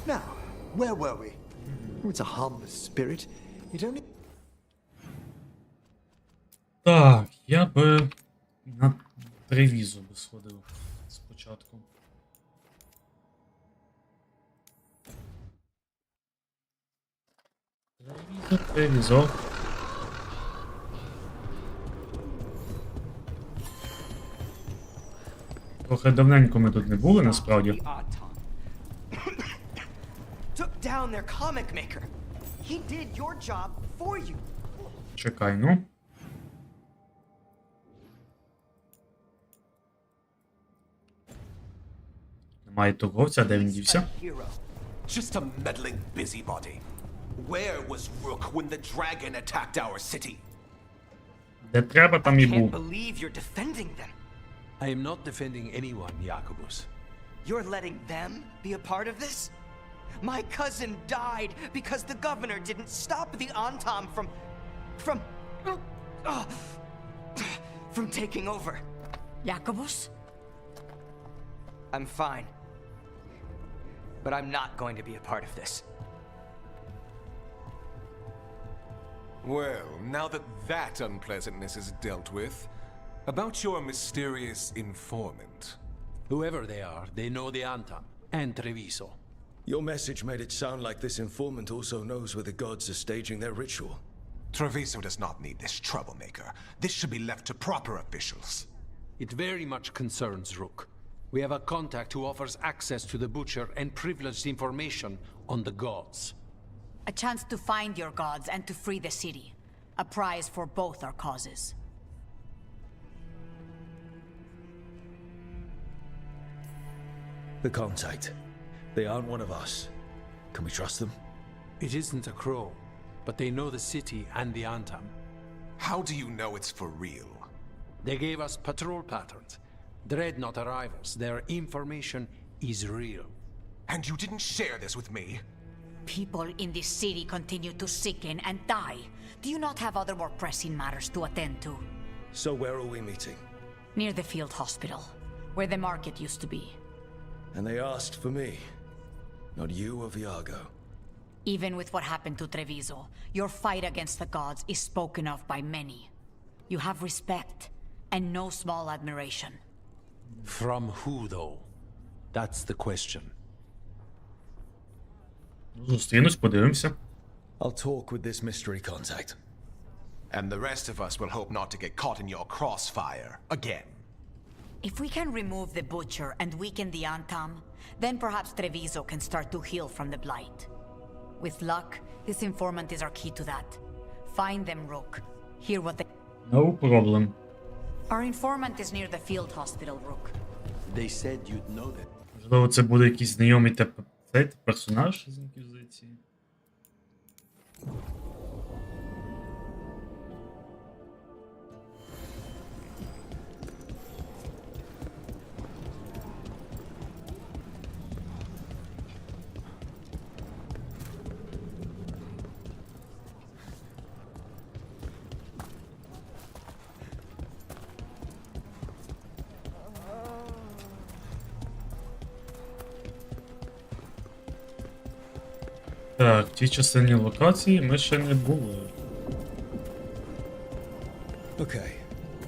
S4: Now, where were we? Oh, it's a harmless spirit. It only...
S1: Так, я би на Тревізу би сходив спочатку. Тревізо. Трохи давненько ми тут не були, насправді.
S19: Took down their comic maker. He did your job for you.
S1: Чекай, ну. Немає торговця, де він дівся?
S20: Just a meddling busybody. Where was Rook when the dragon attacked our city?
S1: Де треба, там і
S19: Can't
S1: був.
S19: believe you're defending them.
S21: I am not defending anyone, Jacobus.
S19: You're letting them be a part of this? My cousin died because the governor didn't stop the Antam from taking over.
S2: Jacobus?
S19: I'm fine. But I'm not going to be a part of this.
S20: Well, now that that unpleasantness is dealt with, about your mysterious informant.
S21: Whoever they are, they know the Antam and Treviso.
S3: Your message made it sound like this informant also knows where the gods are staging their ritual.
S20: Treviso does not need this troublemaker. This should be left to proper officials.
S21: It very much concerns Rook. We have a contact who offers access to the Butcher and privileged information on the gods.
S22: A chance to find your gods and to free the city. A prize for both our causes.
S3: The contact. They aren't one of us. Can we trust them?
S21: It isn't a crow, but they know the city and the Antam.
S20: How do you know it's for real?
S21: They gave us patrol patterns. Dreadnought arrivals. Their information is real.
S20: And you didn't share this with me?
S22: People in this city continue to sicken and die. Do you not have other more pressing matters to attend to?
S3: So where are we meeting?
S22: Near the field hospital, where the market used to be.
S3: And they asked for me. Not you or Viago.
S22: Even with what happened to Treviso, your fight against the gods is spoken of by many. You have respect, and no small admiration.
S21: From who, though? That's the question.
S1: Зустрінусь, подивимося.
S3: I'll talk with this mystery contact.
S20: And the rest of us will hope not to get caught in your crossfire again.
S22: If we can remove the Butcher and weaken the Antam, then perhaps Treviso can start to heal from the Blight. With luck, this informant is our key to that. Find them, Rook. Hear what they...
S1: No problem.
S22: Our informant is near the field hospital, Rook.
S4: They said you'd know them.
S1: Можливо, це буде якийсь знайомий цей персонаж з Інквізиції. Так, в тій частині локації ми ще не були.
S3: Okay,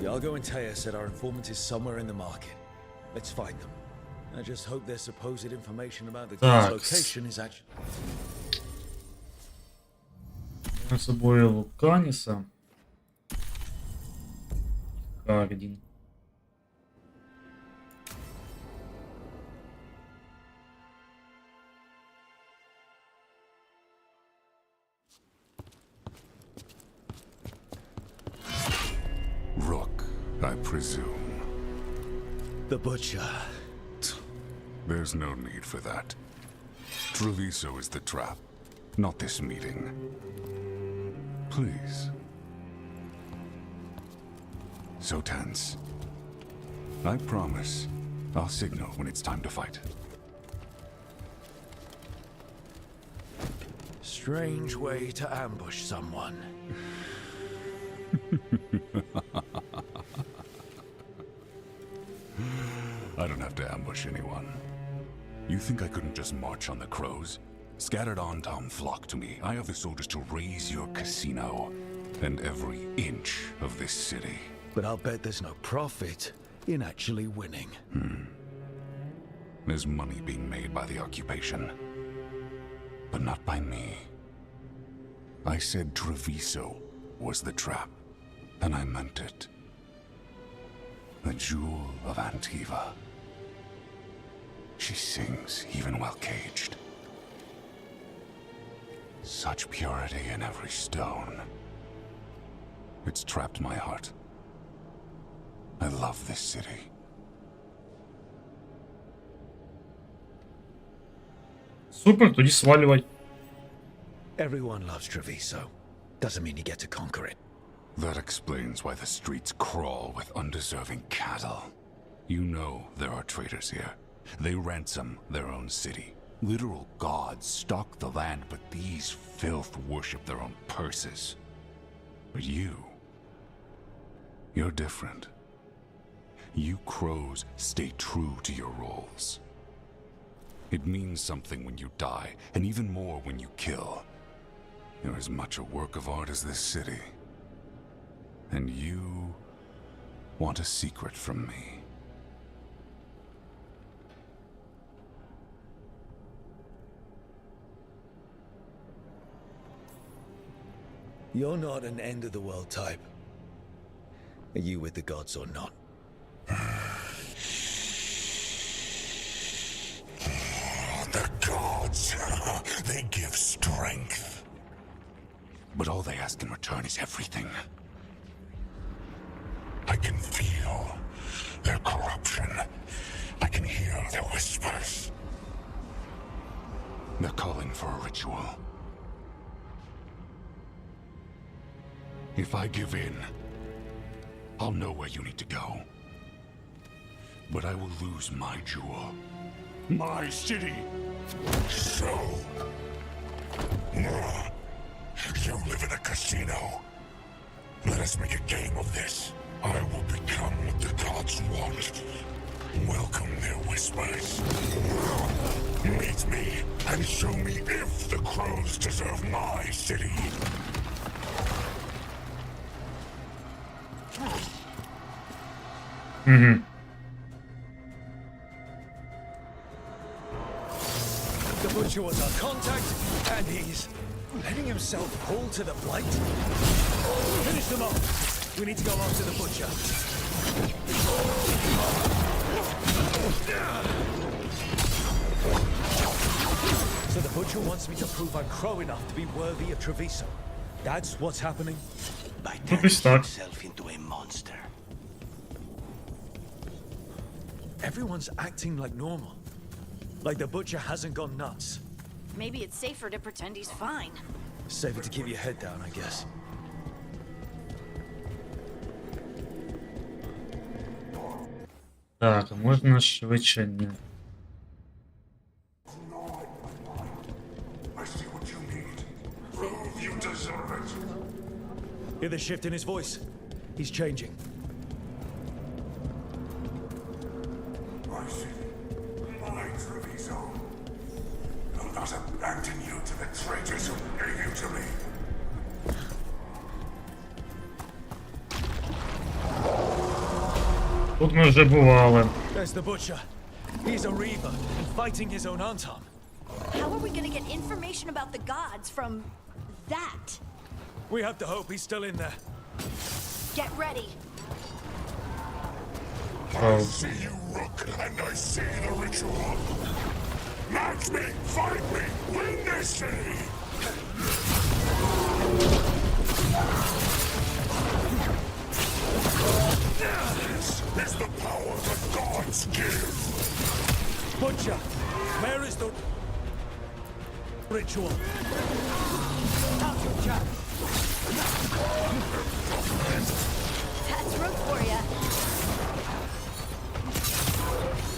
S3: Iago and Taya said our informant is somewhere in the market. Let's find them. I just hope their supposed information about the kid's location is actually...
S1: Ми з собою Луканіса. Кардін.
S11: Rook, I presume.
S3: The Butcher.
S11: There's no need for that. Treviso is the trap, not this meeting. Please. So tense. I promise I'll signal when it's time to fight.
S3: Strange way to ambush someone.
S11: I don't have to ambush anyone. You think I couldn't just march on the crows? Scattered on Tom flock to me. I have the soldiers to raise your casino and every inch of this city.
S3: But I'll bet there's no profit in actually winning.
S11: There's money being made by the occupation, but not by me. I said Treviso was the trap, and I meant it. The jewel of Antiva. She sings even while caged. Such purity in every stone. It's trapped my heart. I love this city.
S1: Супер, тоді свалювай.
S3: Everyone loves Treviso. Doesn't mean you get to conquer it.
S11: That explains why the streets crawl with undeserving cattle. You know there are traitors here. They ransom their own city. Literal gods stalk the land, but these filth worship their own purses. But you're different. You crows stay true to your roles. It means something when you die, and even more when you kill. You're as much a work of art as this city. And you want a secret from me.
S3: You're not an end-of-the-world type. Are you with the gods or not?
S11: The gods, they give strength. But all they ask in return is everything. I can feel their corruption. I can hear their whispers. They're calling for a ritual. If I give in, I'll know where you need to go. But I will lose my jewel. My city! So... you live in a casino. Let us make a game of this. I will become what the gods want. Welcome their whispers. Meet me and show me if the crows deserve my city.
S3: The Butcher was our contact, and he's letting himself fall to the Blight? Finish them off. We need to go after the butcher. So the butcher wants me to prove I'm crow enough to be worthy of Treviso. That's what's happening?
S1: By turning
S3: himself into a monster. Everyone's acting like normal. Like the butcher hasn't gone nuts.
S6: Maybe it's safer to pretend he's fine.
S3: Safer to keep your head down, I guess.
S1: Так, можна швидше, ні.
S3: Hear the shift in his voice? He's changing.
S5: I see. My Treviso. I'm not abandoning you to the traitors who gave you to me.
S1: Тут ми вже бували.
S3: There's the butcher. He's a reaver and fighting his own Anton.
S6: How are we gonna get information about the gods from that?
S3: We have to hope he's still in there.
S6: Get ready.
S5: I see you, Rook, and I see the ritual. Match me, fight me, win this city! This is the power the gods give!
S3: Butcher, where is the ritual?
S6: That's root for ya.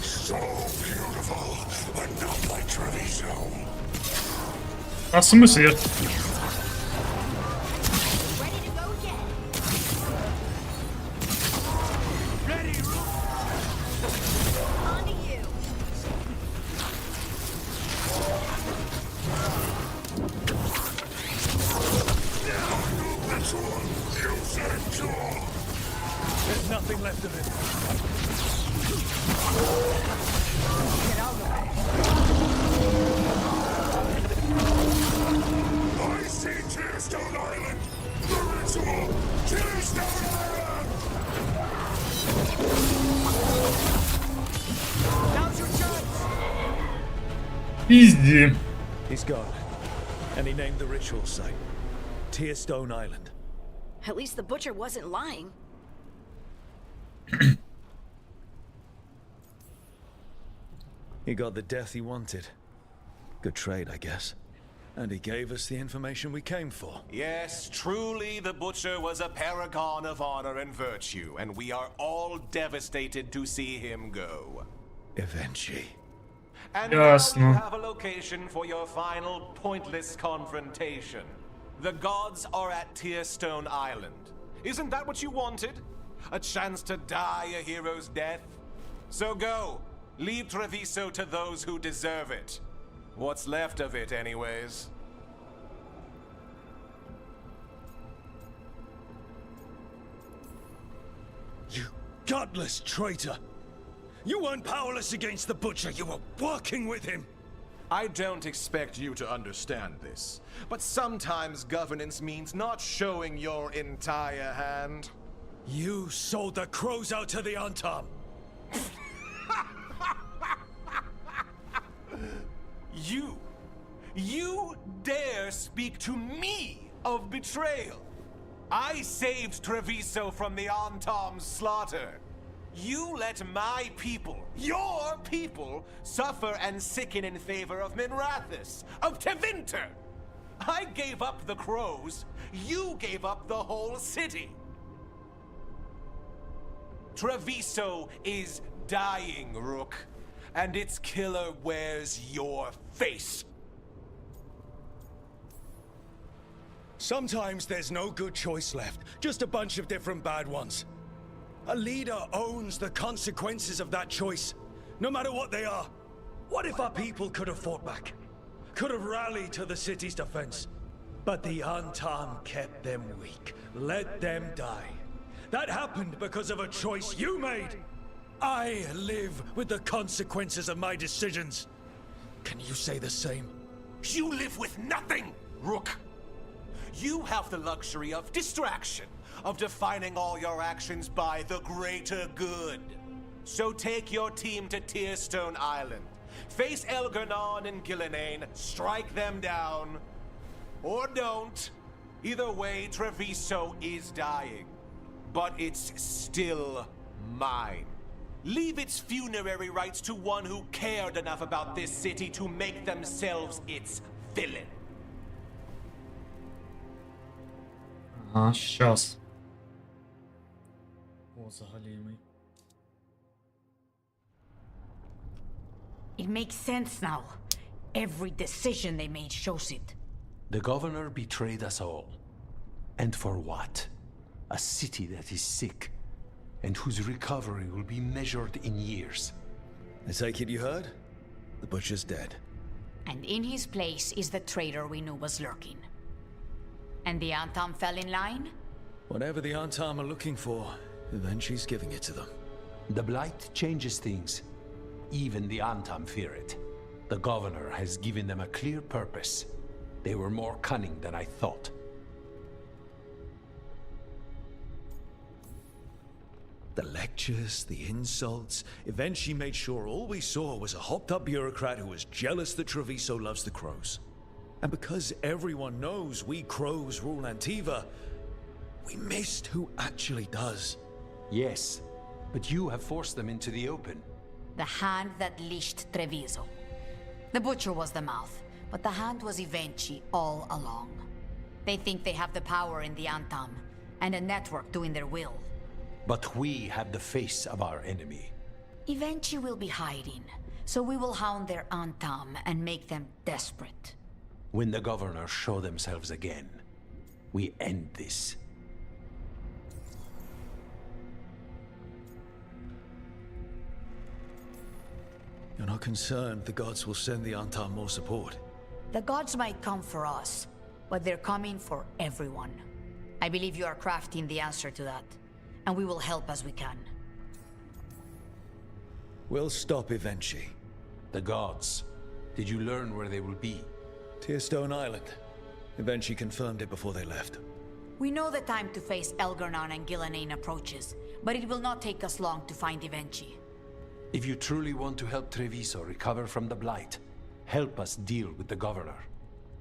S5: So beautiful, but not like Treviso.
S1: А в смысле?
S6: Ready to go again.
S3: Ready, Rook.
S6: On to you.
S3: There's nothing left of him.
S5: I see Tearstone Island! The ritual! Tearstone Island!
S19: Now's your chance!
S1: Пизди.
S3: He's gone. And he named the ritual site Tearstone Island.
S6: At least the butcher wasn't lying.
S3: He got the death he wanted. Good trade, I guess. And he gave us the information we came for.
S20: Yes, truly the Butcher was a paragon of honor and virtue, and we are all devastated to see him go.
S3: Eventually.
S20: And
S1: Yes,
S20: now you
S1: no.
S20: have a location for your final pointless confrontation. The gods are at Tearstone Island. Isn't that what you wanted? A chance to die a hero's death? So go. Leave Treviso to those who deserve it. What's left of it, anyways.
S3: You godless traitor! You weren't powerless against the Butcher, you were working with him!
S20: I don't expect you to understand this, but sometimes governance means not showing your entire hand.
S3: You sold the crows out to the Antam!
S20: You dare speak to me of betrayal? I saved Treviso from the Antam's slaughter. You let my people, your people, suffer and sicken in favor of Minrathous, of Tevinter. I gave up the crows, you gave up the whole city. Treviso is dying, Rook, and its killer wears your face.
S3: Sometimes there's no good choice left, just a bunch of different bad ones. A leader owns the consequences of that choice, no matter what they are. What if our people could have fought back? Could have rallied to the city's defense? But the Antam kept them weak, let them die. That happened because of a choice you made. I live with the consequences of my decisions. Can you say the same?
S20: You live with nothing, Rook. You have the luxury of distraction, of defining all your actions by the greater good. So take your team to Tearstone Island. Face Elgarnon and Gillenane, strike them down. Or don't. Either way, Treviso is dying. But it's still mine. Leave its funerary rites to one who cared enough about this city to make themselves its villain.
S1: Ага, щас. О, загалімий.
S22: It makes sense now. Every decision they made shows it.
S21: The governor betrayed us all. And for what? A city that is sick, and whose recovery will be measured in years.
S3: I take it you heard? The butcher's dead.
S22: And in his place is the traitor we knew was lurking. And the Antam fell in line?
S3: Whatever the Antam are looking for, then she's giving it to them.
S21: The Blight changes things. Even the Antam fear it. The governor has given them a clear purpose. They were more cunning than I thought.
S3: The lectures, the insults, eventually made sure all we saw was a hopped-up bureaucrat who was jealous that Treviso loves the crows. And because everyone knows we crows rule Antiva, we missed who actually does.
S21: Yes, but you have forced them into the open.
S22: The hand that leashed Treviso. The butcher was the mouth, but the hand was Ivenchi all along. They think they have the power in the Antam, and a network doing their will.
S21: But we have the face of our enemy.
S22: Ivenchi will be hiding, so we will hound their Antam and make them desperate.
S21: When the governors show themselves again, we end this.
S3: You're not concerned the gods will send the Antam more support?
S22: The gods might come for us, but they're coming for everyone. I believe you are crafting the answer to that, and we will help as we can.
S3: We'll stop Ivenchi.
S21: The gods. Did you learn where they will be?
S3: Tearstone Island. Ivenchi confirmed it before they left.
S22: We know the time to face Elgarnon and Gillenane approaches, but it will not take us long to find Ivenchi.
S21: If you truly want to help Treviso recover from the Blight, help us deal with the governor.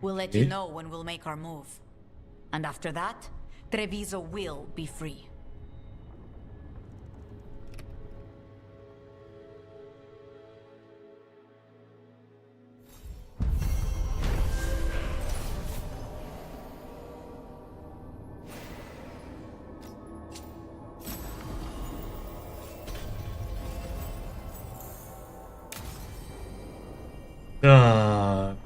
S22: We'll let you know when we'll make our move. And after that, Treviso will be free.
S1: Так.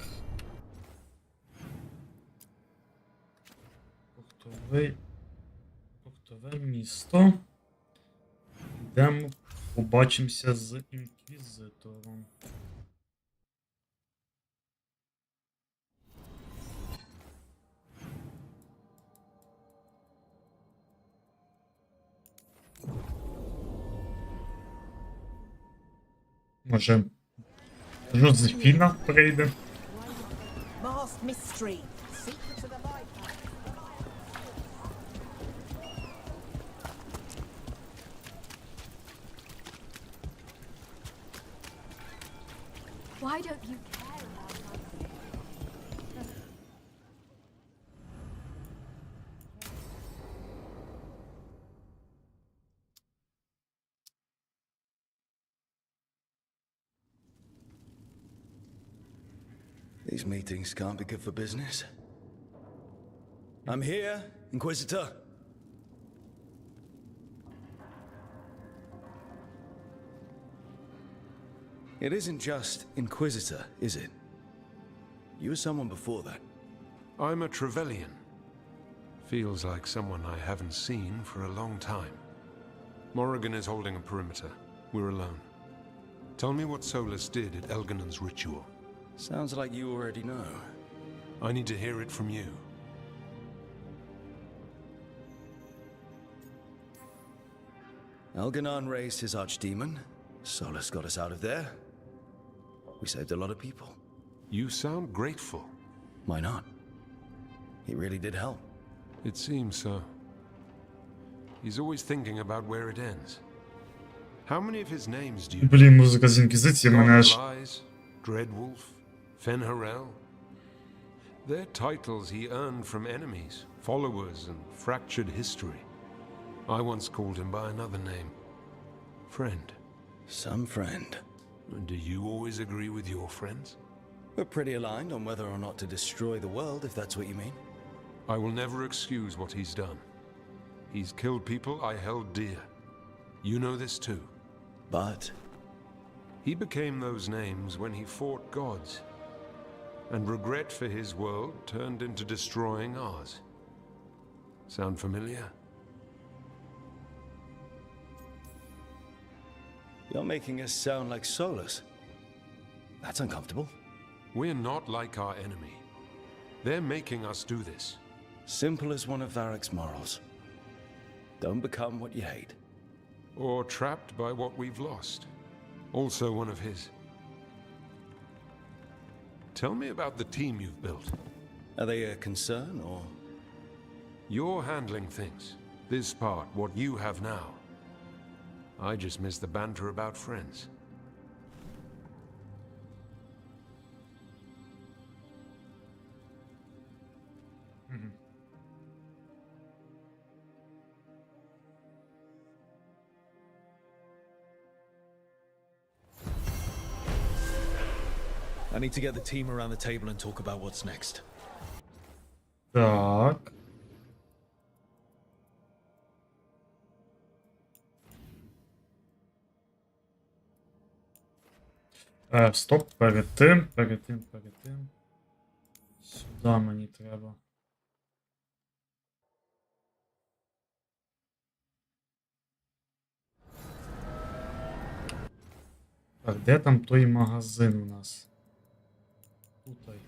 S1: Портове місто. Йдемо, побачимося з інквізитором. Може, Жозефіна прийде.
S22: Masked mystery. Secret to the light.
S13: Why don't you care about us?
S3: These meetings can't be good for business. I'm here, Inquisitor. It isn't just Inquisitor, is it? You were someone before that.
S11: I'm a Trevelyan. Feels like someone I haven't seen for a long time. Morrigan is holding a perimeter. We're alone. Tell me what Solus did at Elganon's ritual.
S3: Sounds like you already know.
S11: I need to hear it from you.
S3: Elganon raised his archdemon. Solus got us out of there. We saved a lot of people.
S11: You sound grateful.
S3: Why not? He really did help.
S21: It seems so. He's always thinking about where it ends. How many of his names do you
S1: Блін, музика з Інквізиції мене аж...
S21: Lies, Dreadwolf, Fenharel. They're titles he earned from enemies, followers, and fractured history. I once called him by another name. Friend.
S3: Some friend.
S21: And do you always agree with your friends?
S3: We're pretty aligned on whether or not to destroy the world, if that's what you mean.
S21: I will never excuse what he's done. He's killed people I held dear. You know this too.
S3: But
S21: he became those names when he fought gods. And regret for his world turned into destroying ours. Sound familiar?
S3: You're making us sound like soulless. That's uncomfortable.
S21: We're not like our enemy. They're making us do this.
S3: Simple as one of Varric's morals. Don't become what you hate.
S21: Or trapped by what we've lost. Also one of his. Tell me about the team you've built.
S3: Are they a concern, or...?
S21: You're handling things. This part, what you have now. I just miss the banter about friends.
S3: I need to get the team around the table and talk about what's next.
S1: Так. Стоп, перед тим. Сюди мені треба. Так, де там той магазин у нас? Тутай.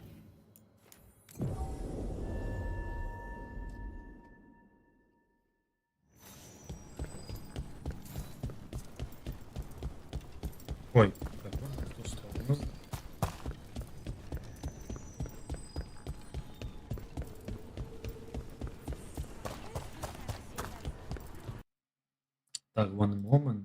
S1: Ой, так, в ту сторону. Так, one moment.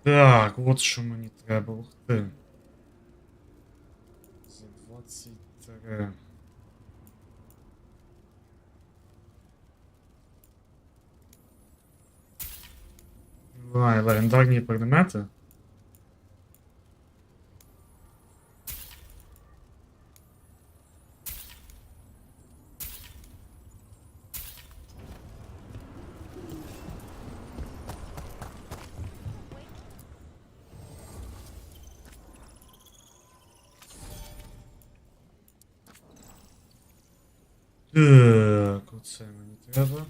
S1: Так, от що мені треба. Ух ти. За 23. Давай, легендарні предмети. Так, оце мені треба.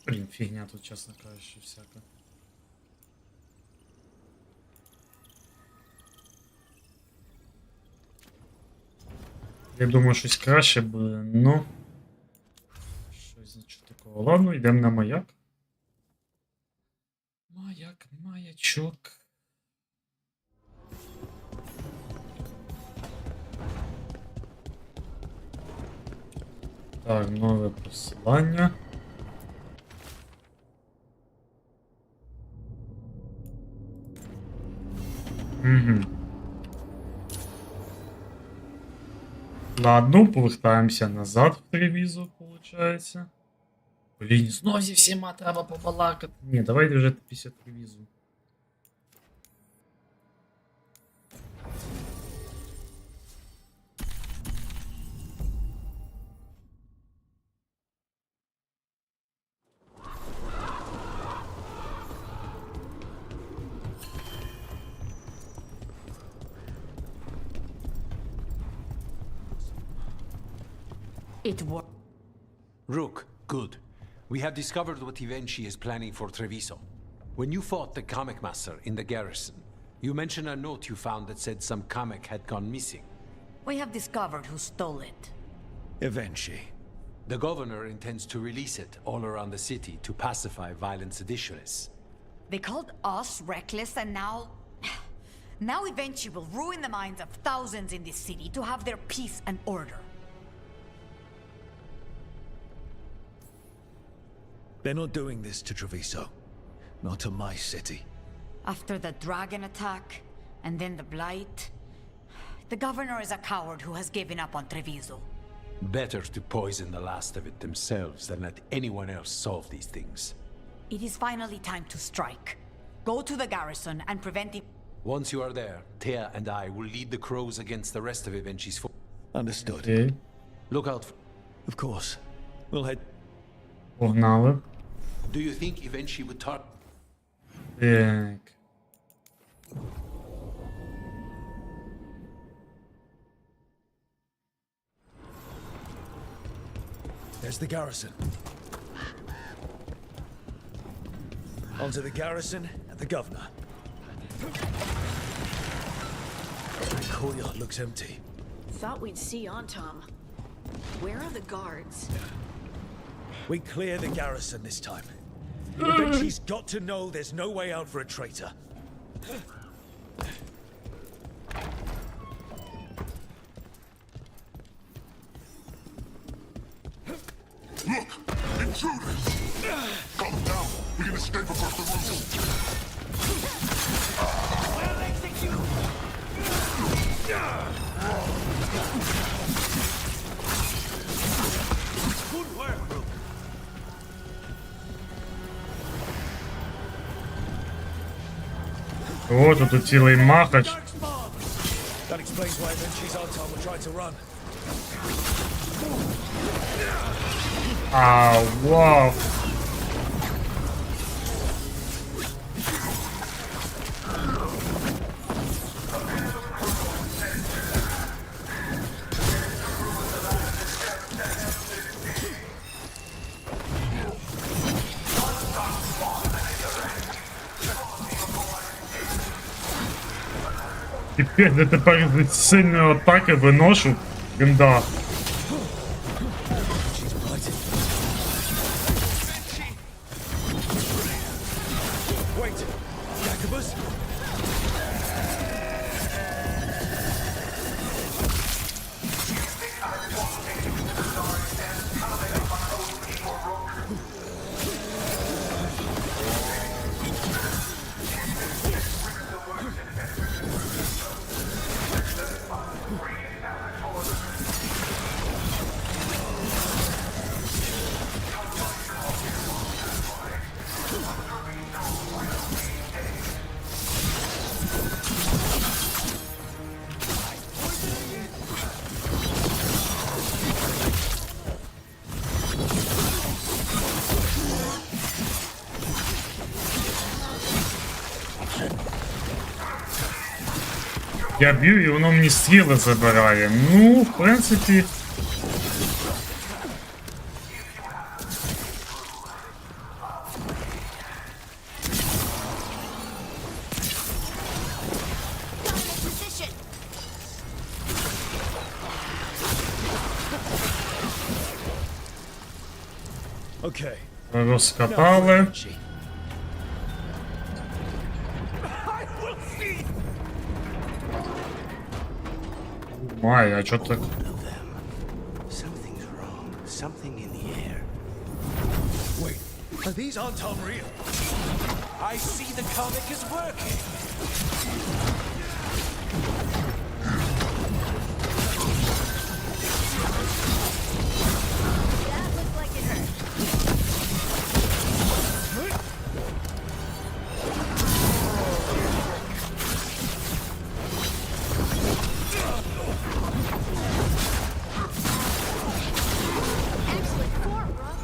S1: Блін, фігня тут, чесно кажучи, всяка. Я думаю, щось краще буде, ну. Щось нічого такого. Ладно, йдемо на маяк. Маячок. Так, нове посилання. Угу. Ладно, повертаємося назад в телевізор, виходить. Блін, знов зі всіма треба побалакати. Ні, давайте вже після телевізору.
S22: It worked.
S7: Rook, good. We have discovered what Ivenchi is planning for Treviso. When you fought the comic master in the garrison, you mentioned a note you found that said some comic had gone missing.
S22: We have discovered who stole it.
S3: Ivenchi.
S7: The governor intends to release it all around the city to pacify violent seditionists.
S22: They called us reckless, and now... Now Ivenchi will ruin the minds of thousands in this city to have their peace and order.
S3: They're not doing this to Treviso. Not to my city.
S22: After the dragon attack, and then the blight... The governor is a coward who has given up on Treviso.
S7: Better to poison the last of it themselves than let anyone else solve these things.
S22: It is finally time to strike. Go to the garrison and prevent it.
S7: Once you are there, Thea and I will lead the crows against the rest of Ivenchi's force.
S3: Understood.
S1: Окей.
S7: Look out for...
S3: Of course. We'll head...
S1: Погнали.
S7: Do you think Ivenchi would target...
S1: Так.
S3: There's the garrison. Onto the garrison and the governor. The courtyard looks empty.
S6: Thought we'd see Antom. Where are the guards?
S3: We clear the garrison this time. Ivenchi's got to know there's no way out for a traitor.
S5: Look! Intruders! Calm down! We can escape across the roof!
S19: We'll execute!
S3: Good work, Rook.
S1: О, тут цілий махач.
S3: That explains why Ivenchi's Anton were trying to run.
S1: А, вау. Тепер, де тепер від сильної атаки виношу. Генда. Я б'ю, і воно мені стріли забирає. Ну, в принципі...
S3: Okay.
S1: Розкатали. Май, а чо так?
S19: Something's wrong. Something in the air.
S3: Wait, are these Anton real?
S20: I see the comic is working.
S6: That looks like it hurt. Excellent form, Rook.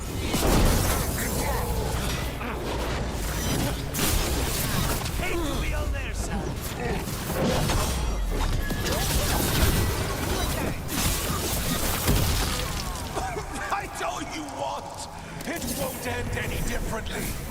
S19: Hey, be on their side.
S5: quietly.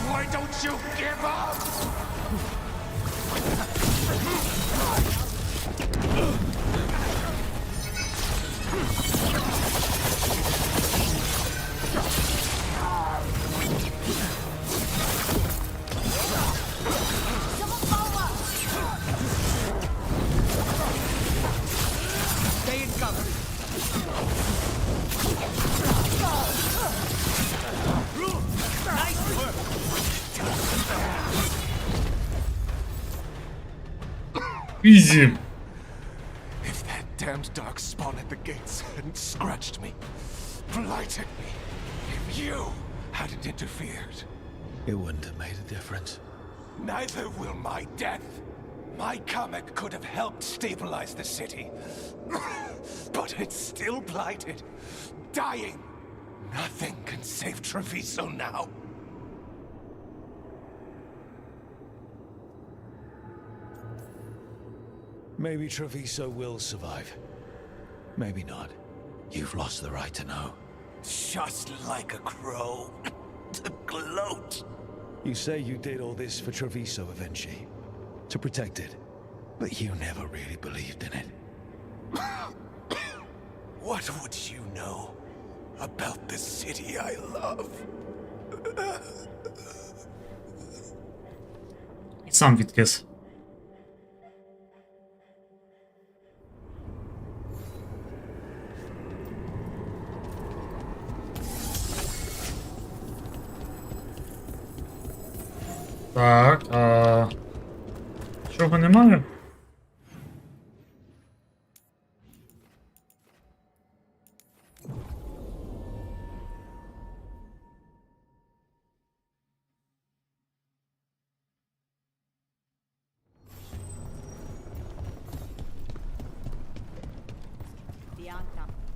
S5: Why don't you give up?
S19: Stay in cover. Nice work.
S1: Easy.
S5: If that damned dark spawn at the gates hadn't scratched me, blighted me, if you hadn't interfered,
S3: it wouldn't have made a difference.
S5: Neither will my death. My comet could have helped stabilize the city. But it's still blighted, dying. Nothing can save Treviso now.
S3: Maybe Treviso will survive. Maybe not. You've lost the right to know.
S5: Just like a crow. To gloat.
S3: You say you did all this for Treviso, Avenchi. To protect it. But you never really believed in it.
S5: What would you know about the city I love?
S1: Сам відкис. Так, чого немає?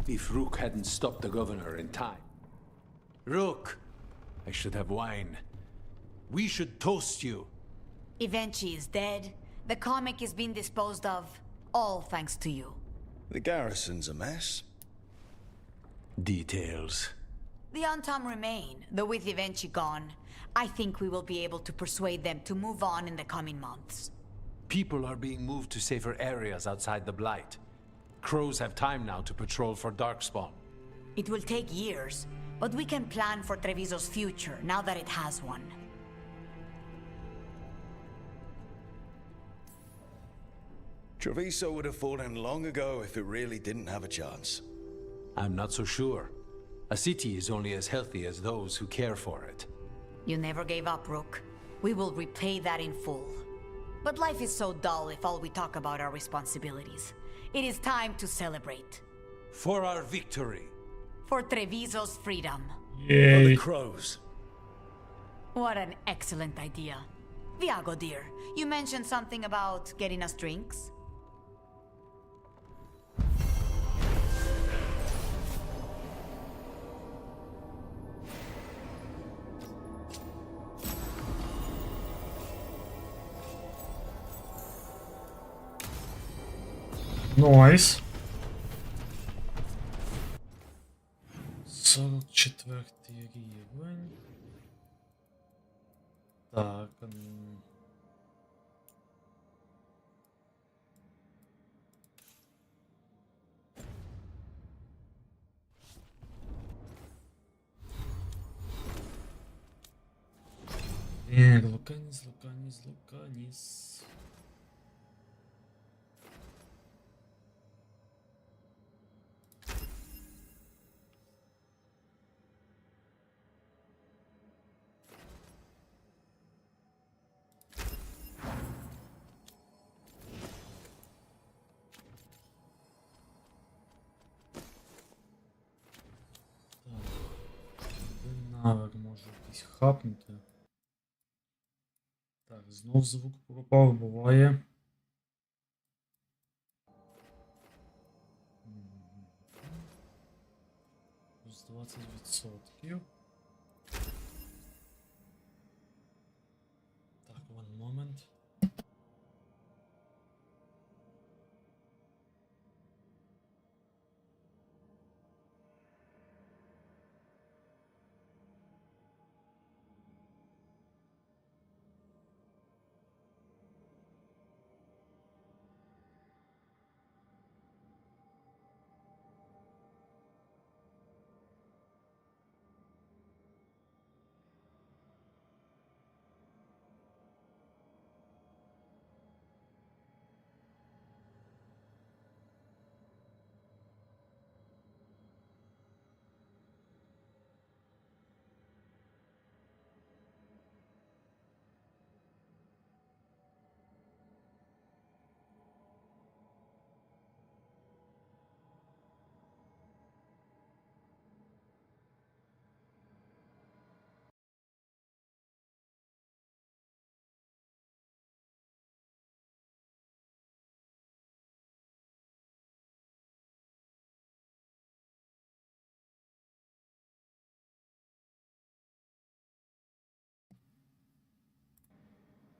S7: If Rook hadn't stopped the governor in time. Rook! I should have wine. We should toast you.
S22: Evenchi is dead. The comic is being disposed of. All thanks to you.
S3: The garrison's a mess.
S7: Details.
S22: The Antam remain, though with Evenchi gone, I think we will be able to persuade them to move on in the coming months.
S7: People are being moved to safer areas outside the Blight. Crows have time now to patrol for Darkspawn.
S22: It will take years, but we can plan for Treviso's future now that it has one.
S3: Treviso would have fallen long ago if it really didn't have a chance.
S7: I'm not so sure. A city is only as healthy as those who care for it.
S22: You never gave up, Rook. We will repay that in full. But life is so dull if all we talk about are responsibilities. It is time to celebrate.
S7: For our victory.
S22: For Treviso's freedom.
S3: For the crows.
S22: What an excellent idea. Viago, dear, you mentioned something about getting us drinks?
S1: Найс. 44 рівень. Так. Луканіс. Навик можу якийсь хапнути. Так, знов звук пропав, буває. Плюс 20%. Так, one moment.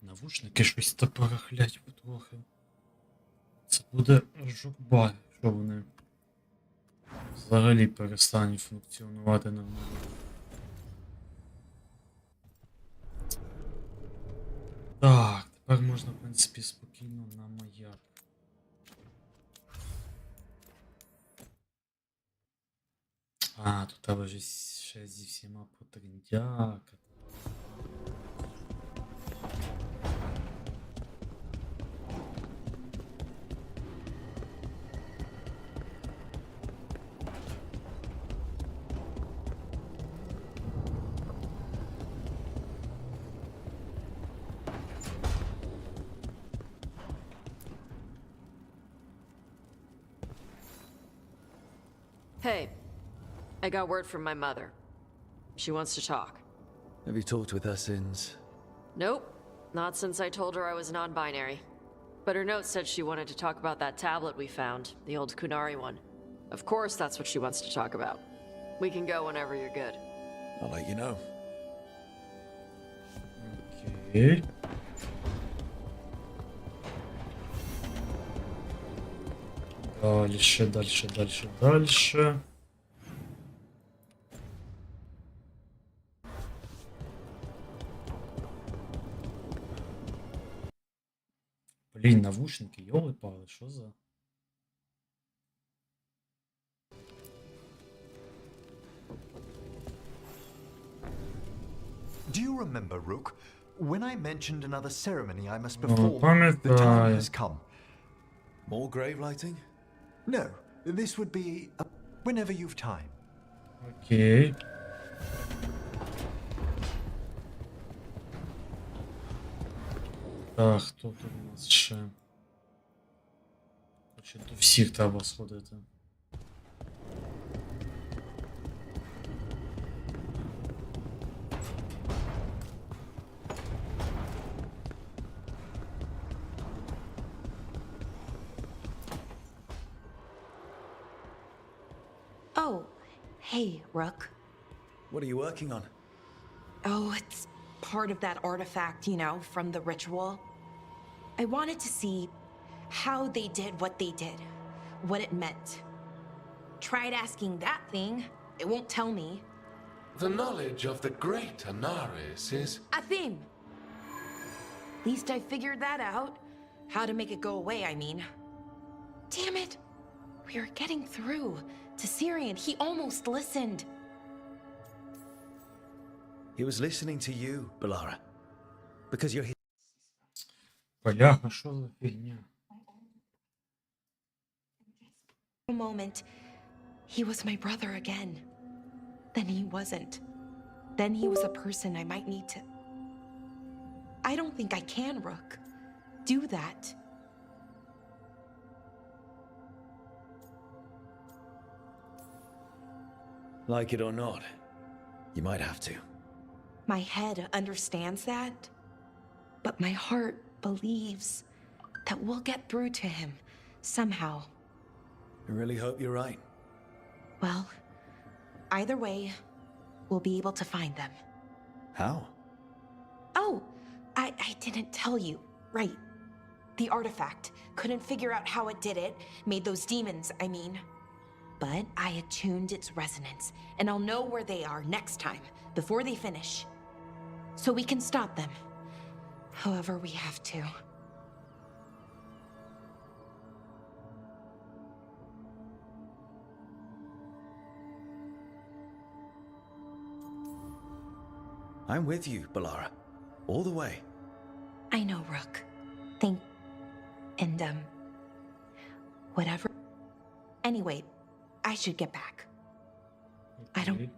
S1: Навушники щось топорохлять потрохи. Це буде журба, що вони взагалі перестануть функціонувати нормально. Так, тепер можна, в принципі, спокійно на маяк. А, тут треба ж ще зі всіма потріндякати.
S2: Hey, I got word from my mother. She wants to talk.
S9: Have you talked with her since?
S2: Nope, not since I told her I was non-binary. But her note said she wanted to talk about that tablet we found, the old Kunari one. Of course that's what she wants to talk about. We can go whenever you're good.
S9: I'll let you know.
S1: Okay. Дальше. Блін, навушники, йоли-пали, що за?
S4: Do you remember, Rook, when I mentioned another ceremony I must perform? The time has come.
S9: More grave lighting?
S4: No, this would be whenever you've time.
S1: Окей. Так, хто тут у нас ще? Короче, до всіх треба сходити.
S10: Oh, hey, Rook.
S9: What are you working on?
S10: Oh, it's part of that artifact, you know, from the ritual. I wanted to see how they did what they did, what it meant. Tried asking that thing, it won't tell me.
S21: The knowledge of the great Anaris is...
S10: A theme! At least I figured that out. How to make it go away, I mean. Damn it! We were getting through to Syrian. He almost listened.
S9: He was listening to you, Balara. Because you're his...
S1: Бляха, що за фігня?
S10: For a moment, he was my brother again. Then he wasn't. Then he was a person I might need to... I don't think I can, Rook. Do that.
S9: Like it or not, You might have to.
S10: My head understands that, but my heart believes that we'll get through to him somehow.
S9: I really hope you're right.
S10: Well, either way, we'll be able to find them.
S9: How?
S10: Oh, I didn't tell you. Right. The artifact. Couldn't figure out how it did it. Made those demons, I mean. But I attuned its resonance, and I'll know where they are next time, before they finish. So we can stop them. However we have to.
S9: I'm with you, Balara. All the way.
S10: I know, Rook. And, whatever. Anyway, I should get back. I don't...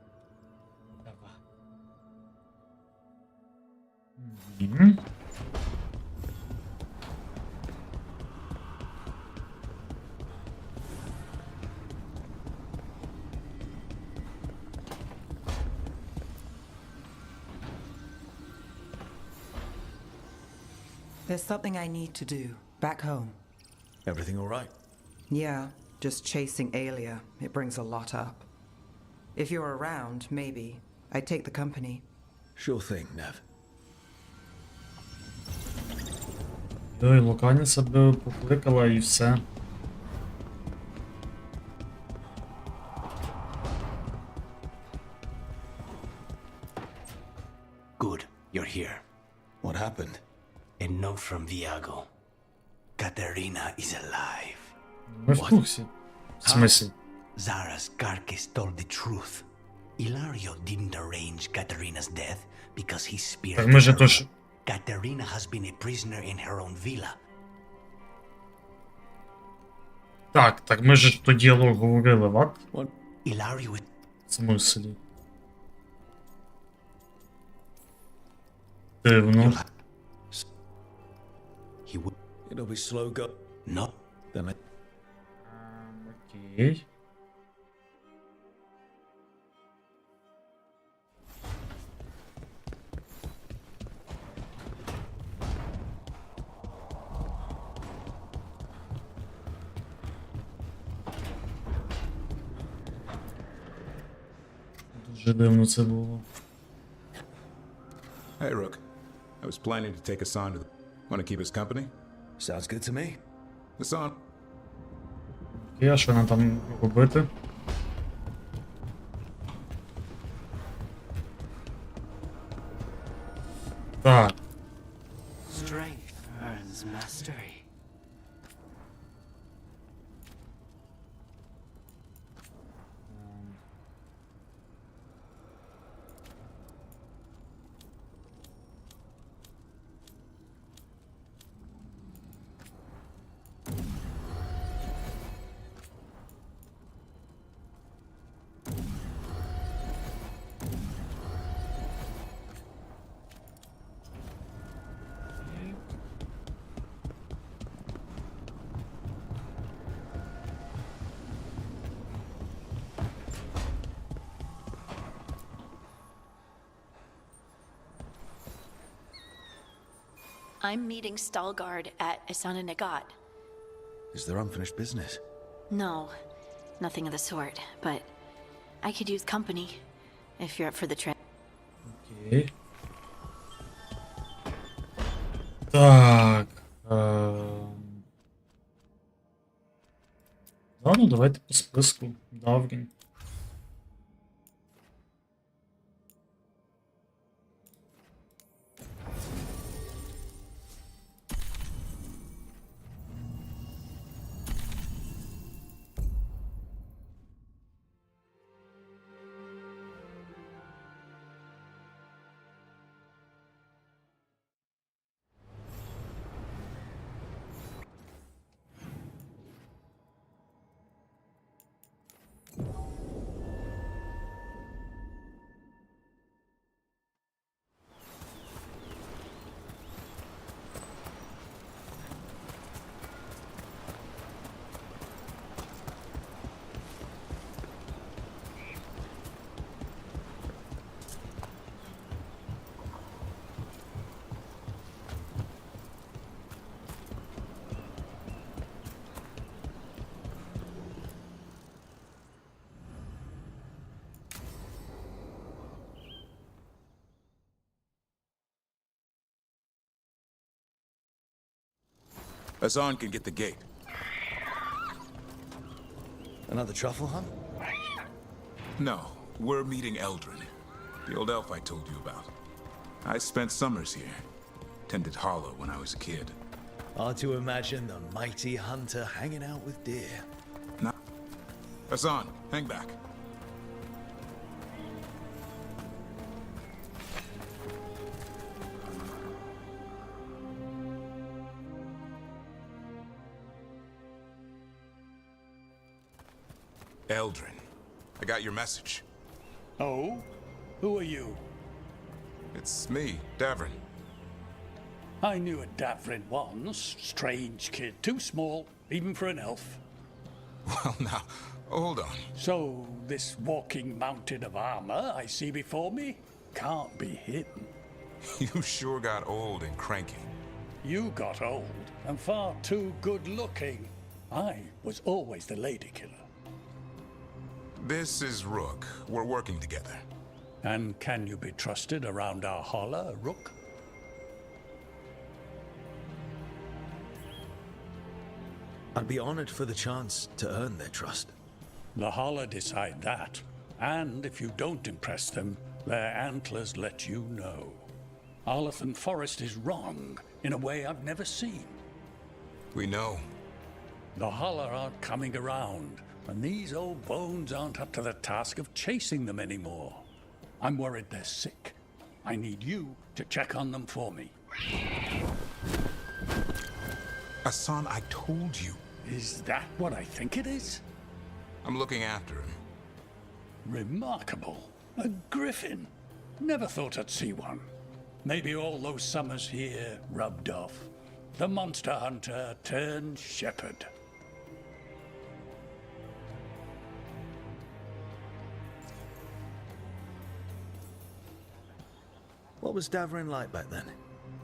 S16: There's something I need to do, back home.
S9: Everything all right?
S16: Yeah, just chasing Alia. It brings a lot up. If you're around, maybe. I'd take the company.
S9: Sure thing, Nev.
S1: Ой, Луканя себе покликала і все.
S12: Good, you're here.
S9: What happened?
S12: A note from Viago. Katerina is alive.
S1: Ми в курсі. В смислі?
S12: Zara's carcass told the truth. Ilario didn't arrange Katerina's death because he speared
S1: Так ми же
S12: her.
S1: тож...
S12: Katerina has been a prisoner in her own villa.
S1: Так ми же то діалог говорили, ват?
S12: Ilario...
S1: В смислі? Дивно.
S9: It'll be slow go.
S12: No.
S9: Then I...
S1: Окей. Дуже дивно це було.
S14: Hey, Rook. I was planning to take Hassan to the... Want to keep us company?
S9: Sounds good to me.
S14: Hassan.
S1: Окей, а що нам там робити? Так.
S12: Strength earns mastery.
S6: I'm meeting Stalgard at Asana Nagat.
S9: Is there unfinished business?
S6: No, nothing of the sort, but I could use company if you're up for the trip.
S1: Окей. Так. Ладно, давайте по списку. Давгін.
S14: Hassan can get the gate.
S9: Another truffle hunt?
S14: No, we're meeting Eldrin, the old elf I told you about. I spent summers here. Tended Hollow when I was a kid.
S9: Hard to imagine the mighty hunter hanging out with deer.
S14: Nah. Hassan, hang back. Eldrin, I got your message.
S8: Oh? Who are you?
S14: It's me, Davrin.
S8: I knew a Davrin once. Strange kid. Too small, even for an elf.
S14: Well, now, hold on.
S8: So, this walking mountain of armor I see before me can't be him.
S14: You sure got old and cranky.
S8: You got old and far too good looking. I was always the lady killer.
S14: This is Rook. We're working together.
S8: And can you be trusted around our holler, Rook?
S9: I'd be honored for the chance to earn their trust.
S8: The holler decide that. And if you don't impress them, their antlers let you know. Arlathan Forest is wrong in a way I've never seen.
S14: We know.
S8: The holler aren't coming around, and these old bones aren't up to the task of chasing them anymore. I'm worried they're sick. I need you to check on them for me.
S14: Hassan, I told you.
S8: Is that what I think it is?
S14: I'm looking after him.
S8: Remarkable. A griffin. Never thought I'd see one. Maybe all those summers here rubbed off. The monster hunter turned shepherd.
S9: What was Davrin like back then?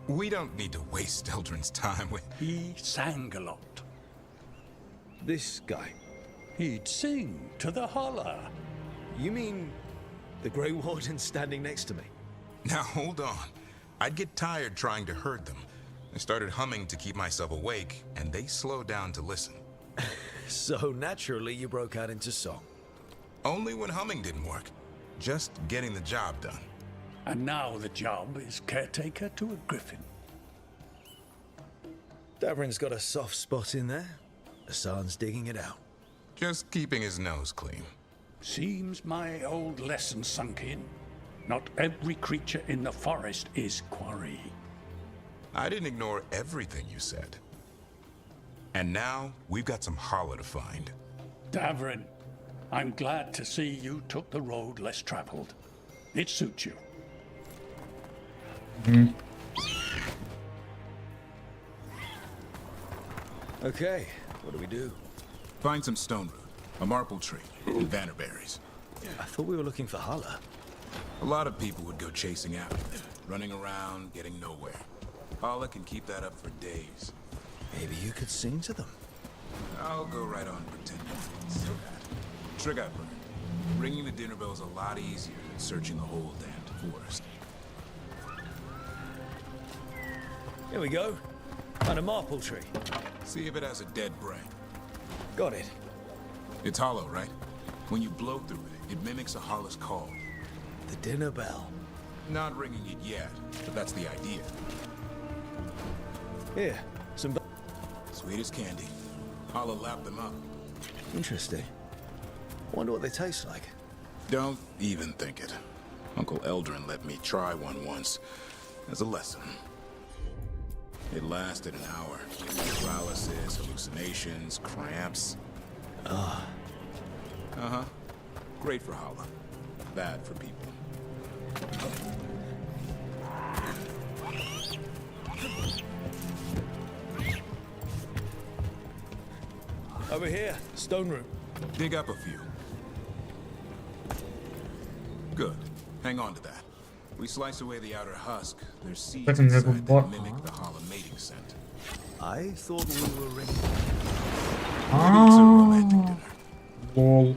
S14: We don't need to waste Eldrin's time with...
S8: He sang a lot.
S9: This guy?
S8: He'd sing to the holler.
S9: You mean the Grey Warden standing next to me?
S14: Now hold on. I'd get tired trying to herd them. I started humming to keep myself awake, and they slowed down to listen.
S9: So naturally you broke out into song.
S14: Only when humming didn't work. Just getting the job done.
S8: And now the job is caretaker to a griffin.
S9: Davrin's got a soft spot in there. Hassan's digging it out.
S14: Just keeping his nose clean.
S8: Seems my old lesson sunk in. Not every creature in the forest is quarry.
S14: I didn't ignore everything you said. And now, we've got some holler to find.
S8: Davrin, I'm glad to see you took the road less traveled. It suits you.
S9: Okay, what do we do?
S14: Find some stone root, a marple tree, and bannerberries.
S9: I thought we were looking for holler.
S14: A lot of people would go chasing after them, running around, getting nowhere. Holler can keep that up for days.
S9: Maybe you could sing to them.
S14: I'll go right on pretending. So that. Trick I've learned. Ringing the dinner bell's a lot easier than searching the whole damned forest.
S9: Here we go. Find a marple tree.
S14: See if it has a dead brain.
S9: Got it.
S14: It's hollow, right? When you blow through it, it mimics a holler's call.
S9: The dinner bell.
S14: Not ringing it yet, but that's the idea.
S9: Here, some...
S14: Sweet as candy. Holler lapped them up.
S9: Interesting. Wonder what they taste like.
S14: Don't even think it. Uncle Eldrin let me try one once as a lesson. It lasted an hour. Paralysis, hallucinations, cramps.
S9: Ah.
S14: Uh-huh. Great for holler. Bad for people.
S9: Over here, stone root.
S14: Dig up a few. Good. Hang on to that. We slice away the outer husk. There's seeds inside that mimic the holler mating scent.
S9: I thought we were ringing.
S14: Maybe it's a romantic dinner.
S1: Lol.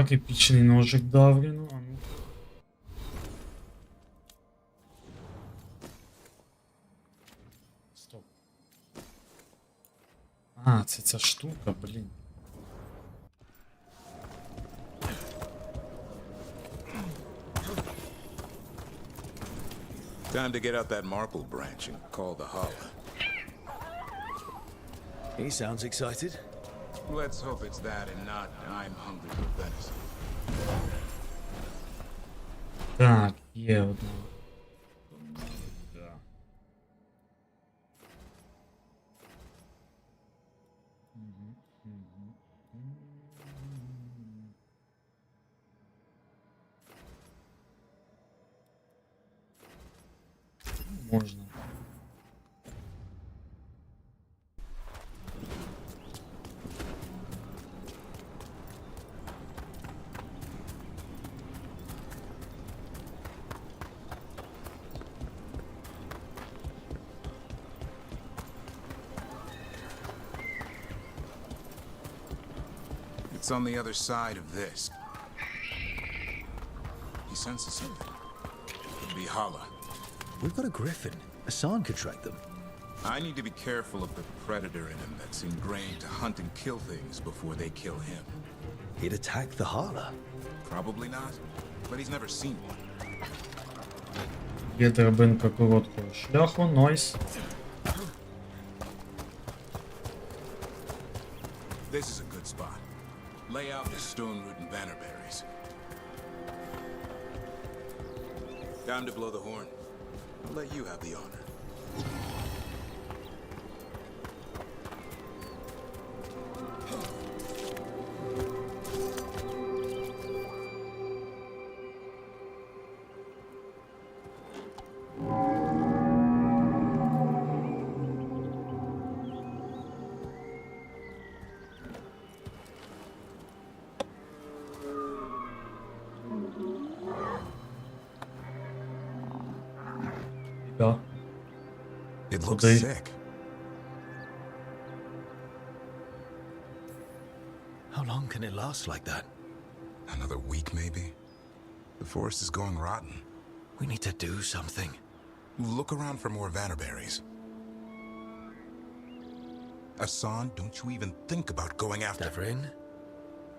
S1: Так, епічний ножик Давріну, а ну. Стоп. А, це ця штука, блін.
S14: Time to get out that marble branch and call the holla.
S9: He sounds excited.
S14: Let's hope it's that and not I'm hungry for venison.
S1: Так, є одна. Да. Можна.
S14: It's on the other side of this. He senses something. Could be holla.
S9: We've got a griffin. Hassan could track them.
S14: I need to be careful of the predator in him that's ingrained to hunt and kill things before they kill him.
S9: He'd attack the holla.
S14: Probably not, but he's never seen one.
S1: Є драбинка короткого шляху, нойс.
S14: This is a good spot. Lay out the stone root and bannerberries. Time to blow the horn. I'll let you have the honor.
S1: Да.
S14: It looks
S1: Куди?
S14: sick.
S9: How long can it last like that?
S14: Another week, maybe? The forest is going rotten.
S9: We need to do something.
S14: Look around for more vannerberries. Hassan, don't you even think about going after...
S9: Davrin,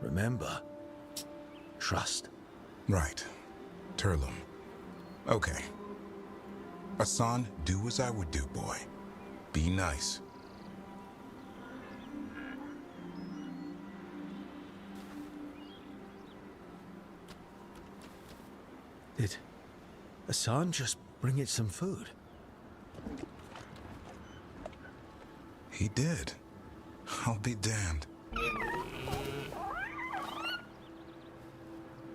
S9: remember, trust.
S14: Right. Turlum. Okay. Hassan, do as I would do, boy. Be nice.
S9: Did Hassan just bring it some food?
S14: He did. I'll be damned.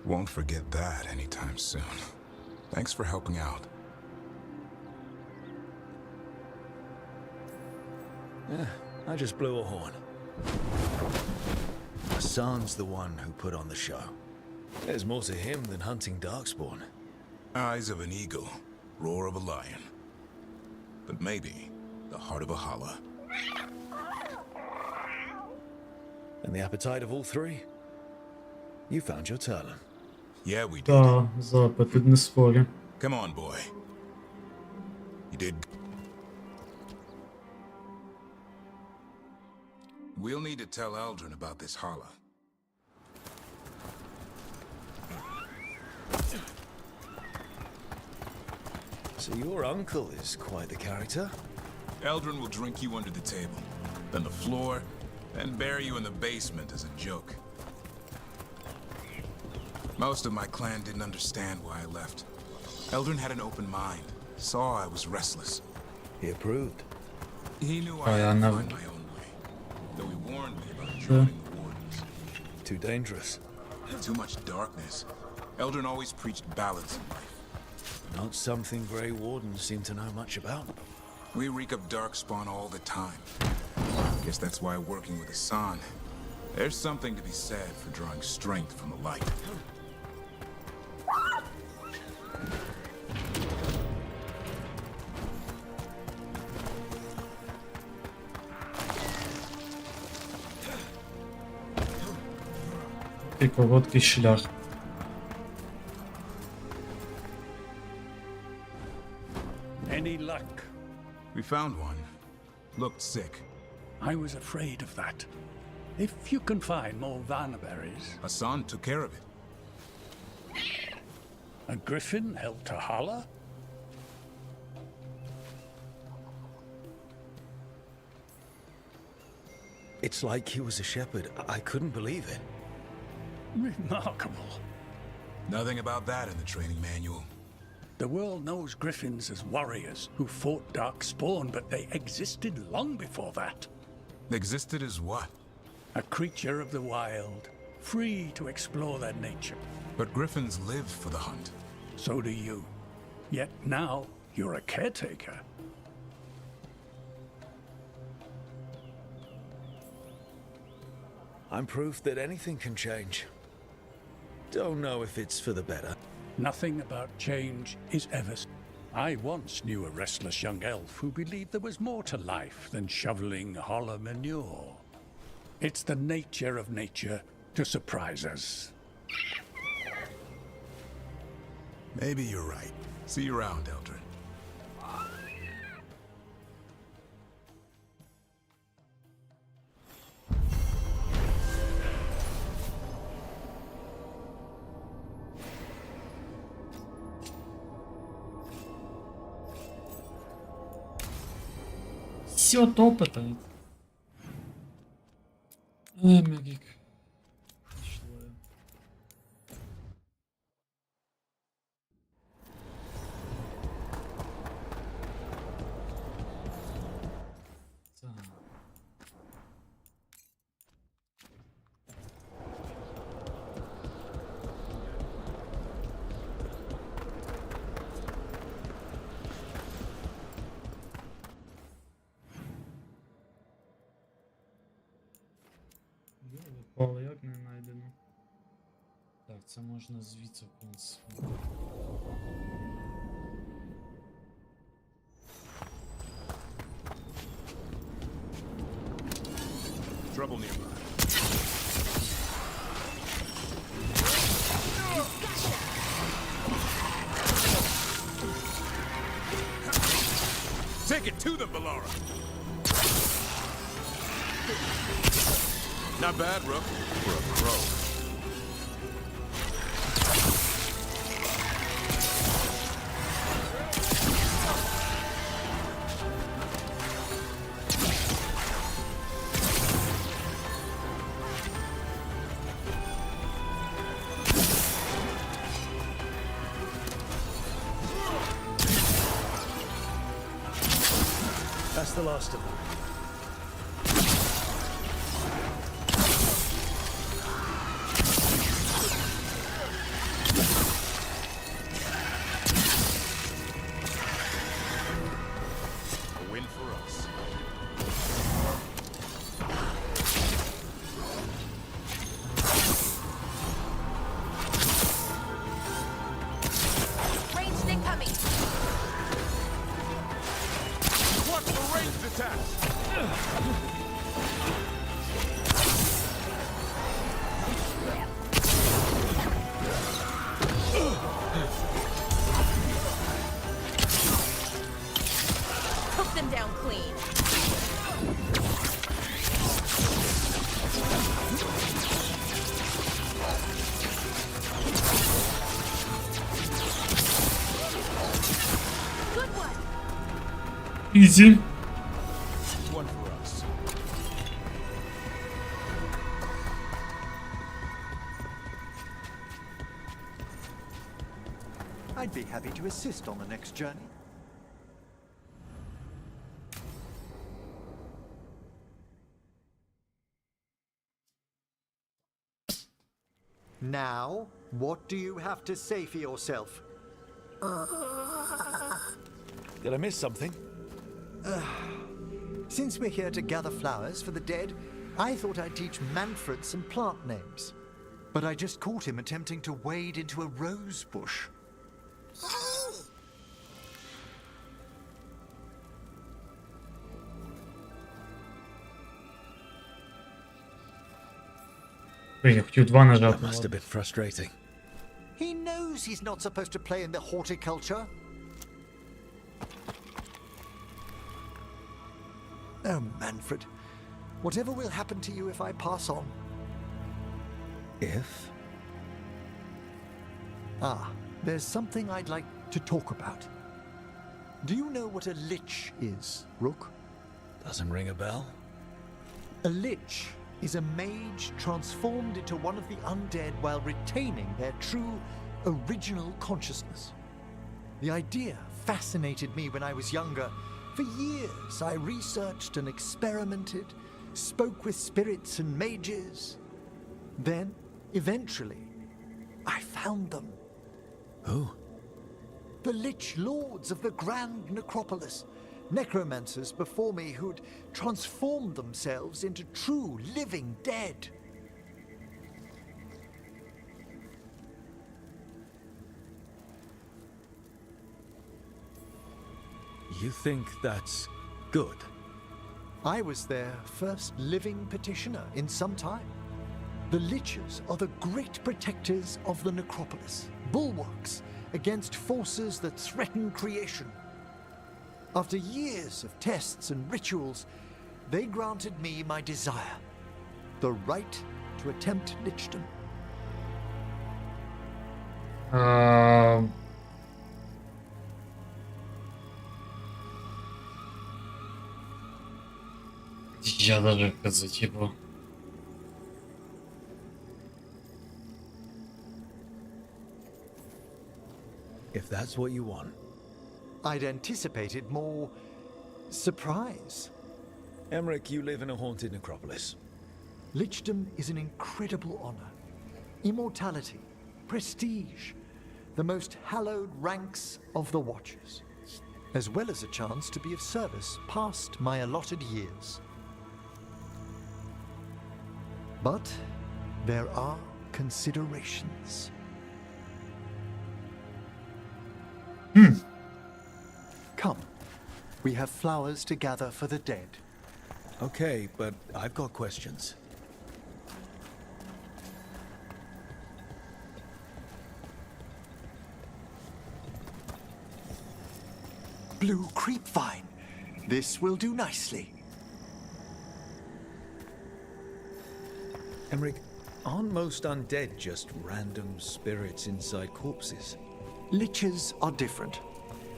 S14: Won't forget that anytime soon. Thanks for helping out.
S9: Yeah, I just blew a horn. Hassan's the one who put on the show. There's more to him than hunting darkspawn.
S14: Eyes of an eagle, roar of a lion. But maybe the heart of a holla.
S9: And the appetite of all three? You found your Turlum.
S14: Yeah, we did.
S1: Та, запит, не спорю.
S14: Come on, boy. You did. We'll need to tell Eldrin about this holla.
S9: So your uncle is quite the character?
S14: Eldrin will drink you under the table, then the floor, then bury you in the basement as a joke. Most of my clan didn't understand why I left. Eldrin had an open mind, saw I was restless.
S9: He approved.
S14: He knew I had to find my own way, though he warned me about joining the Wardens.
S9: Too dangerous.
S14: Too much darkness. Eldrin always preached balance in life.
S9: Not something Grey Wardens seem to know much about.
S14: We reek of darkspawn all the time. Guess that's why working with Hassan, there's something to be said for drawing strength from the light.
S1: пройти короткий шлях.
S8: Any luck?
S14: We found one. Looked sick.
S8: I was afraid of that. If you can find more Vanaberries.
S14: Hassan took care of it.
S8: A griffin helped to holler?
S9: It's like he was a shepherd. I couldn't believe it.
S8: Remarkable.
S14: Nothing about that in the training manual.
S8: The world knows griffins as warriors who fought Darkspawn, but they existed long before that.
S14: Existed as what?
S8: A creature of the wild, free to explore their nature.
S14: But griffins live for the hunt.
S8: So do you. Yet now, you're a caretaker.
S9: I'm proof that anything can change. Don't know if it's for the better.
S8: Nothing about change is ever. I once knew a restless young elf who believed there was more to life than shoveling holler manure. It's the nature of nature to surprise us.
S14: Maybe you're right. See you around, Eldrin.
S1: Все топотает. Эмерик. Але як не знайдено. Так, це можна звідси, в принципі.
S14: Trouble nearby. Take it to them, Balara. Not bad, Rook, for a crow.
S9: That's the last of them.
S1: Easy.
S14: One for us.
S4: I'd be happy to assist on the next journey. Now, what do you have to say for yourself?
S9: Did I miss something?
S4: Since we're here to gather flowers for the dead, I thought I'd teach Manfred some plant names. But I just caught him attempting to wade into a rose bush.
S1: Я хотів 2
S9: That
S1: нажати.
S9: must have been frustrating.
S4: He knows he's not supposed to play in the horticulture. Oh, Manfred. Whatever will happen to you if I pass on?
S9: If?
S4: Ah, there's something I'd like to talk about. Do you know what a lich is, Rook?
S9: Doesn't ring a bell?
S4: A lich is a mage transformed into one of the undead while retaining their true, original consciousness. The idea fascinated me when I was younger. For years, I researched and experimented, spoke with spirits and mages. Then, eventually, I found them.
S9: Who?
S4: The Lich Lords of the Grand Necropolis. Necromancers before me who'd transformed themselves into true living dead.
S9: You think that's good?
S4: I was their first living petitioner in some time. The Liches are the great protectors of the necropolis, bulwarks against forces that threaten creation. After years of tests and rituals, they granted me my desire, the right to attempt lichdom.
S1: Я даже типа.
S9: If that's what you want.
S4: I'd anticipated more surprise.
S9: Emmerich, you live in a haunted necropolis.
S4: Lichdom is an incredible honor. Immortality, prestige, the most hallowed ranks of the Watchers, as well as a chance to be of service past my allotted years. But there are considerations. Come, we have flowers to gather for the dead.
S9: Okay, but I've got questions.
S4: Blue creepvine. This will do nicely.
S9: Emmerich, aren't most undead just random spirits inside corpses?
S4: Liches are different.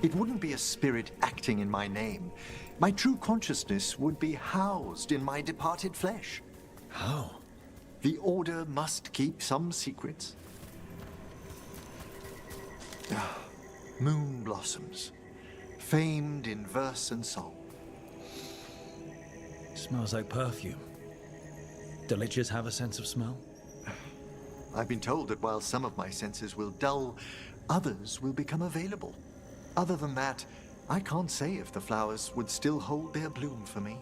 S4: It wouldn't be a spirit acting in my name. My true consciousness would be housed in my departed flesh.
S9: How?
S4: The Order must keep some secrets. Moon blossoms, famed in verse and song.
S9: Smells like perfume. Do liches have a sense of smell?
S4: I've been told that while some of my senses will dull, others will become available. Other than that, I can't say if the flowers would still hold their bloom for me.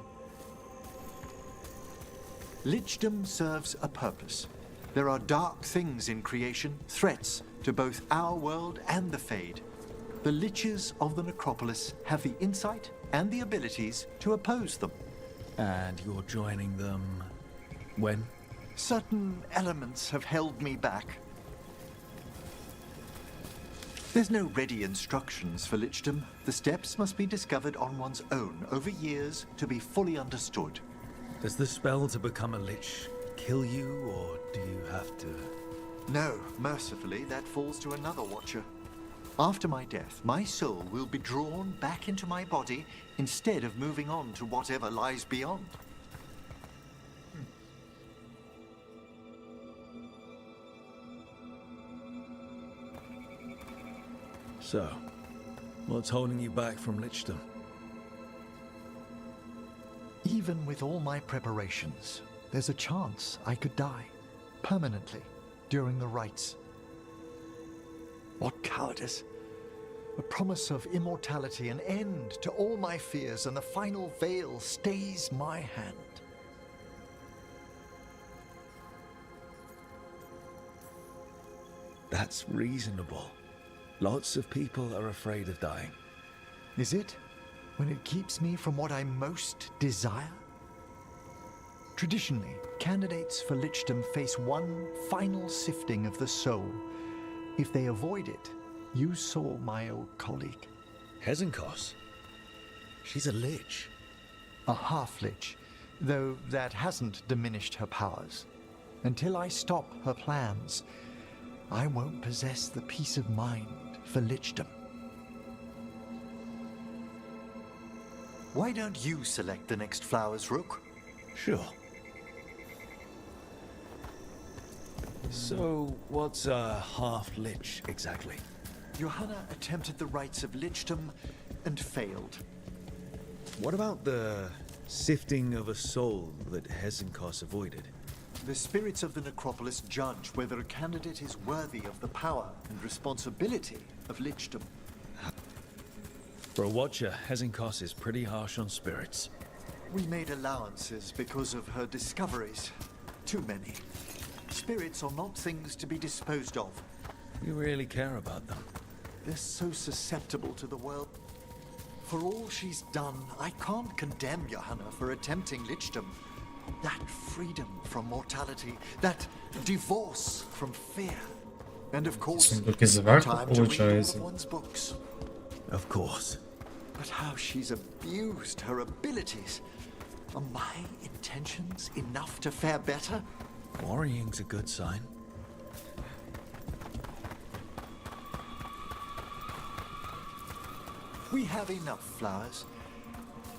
S4: Lichdom serves a purpose. There are dark things in creation, threats to both our world and the Fade. The Liches of the Necropolis have the insight and the abilities to oppose them.
S9: And you're joining them when?
S4: Certain elements have held me back. There's no ready instructions for lichdom. The steps must be discovered on one's own over years to be fully understood.
S9: Does the spell to become a lich kill you, or do you have to?
S4: No, mercifully, that falls to another watcher. After my death, my soul will be drawn back into my body instead of moving on to whatever lies beyond.
S9: So, what's holding you back from lichdom?
S4: Even with all my preparations, there's a chance I could die permanently during the rites. What cowardice! A promise of immortality, an end to all my fears, and the final veil stays my hand.
S9: That's reasonable. Lots of people are afraid of dying.
S4: Is it? When it keeps me from what I most desire? Traditionally, candidates for lichdom face one final sifting of the soul. If they avoid it, you saw my old colleague.
S9: Hezenkos? She's a lich.
S4: A half-lich, though that hasn't diminished her powers. Until I stop her plans, I won't possess the peace of mind for lichdom. Why don't you select the next flowers, Rook?
S9: Sure. So, what's a half-lich exactly?
S4: Johanna attempted the rites of lichdom and failed.
S9: What about the sifting of a soul that Hezenkos avoided?
S4: The spirits of the necropolis judge whether a candidate is worthy of the power and responsibility of lichdom.
S9: For a watcher, Hezenkos is pretty harsh on spirits.
S4: We made allowances because of her discoveries. Too many. Spirits are not things to be disposed of.
S9: You really care about them.
S4: They're so susceptible to the world. For all she's done, I can't condemn Johanna for attempting lichdom. That freedom from mortality, that divorce from fear. And of course, time to read all of one's books.
S9: Of course.
S4: But how she's abused her abilities. Are my intentions enough to fare better?
S9: Worrying's a good sign.
S4: We have enough flowers.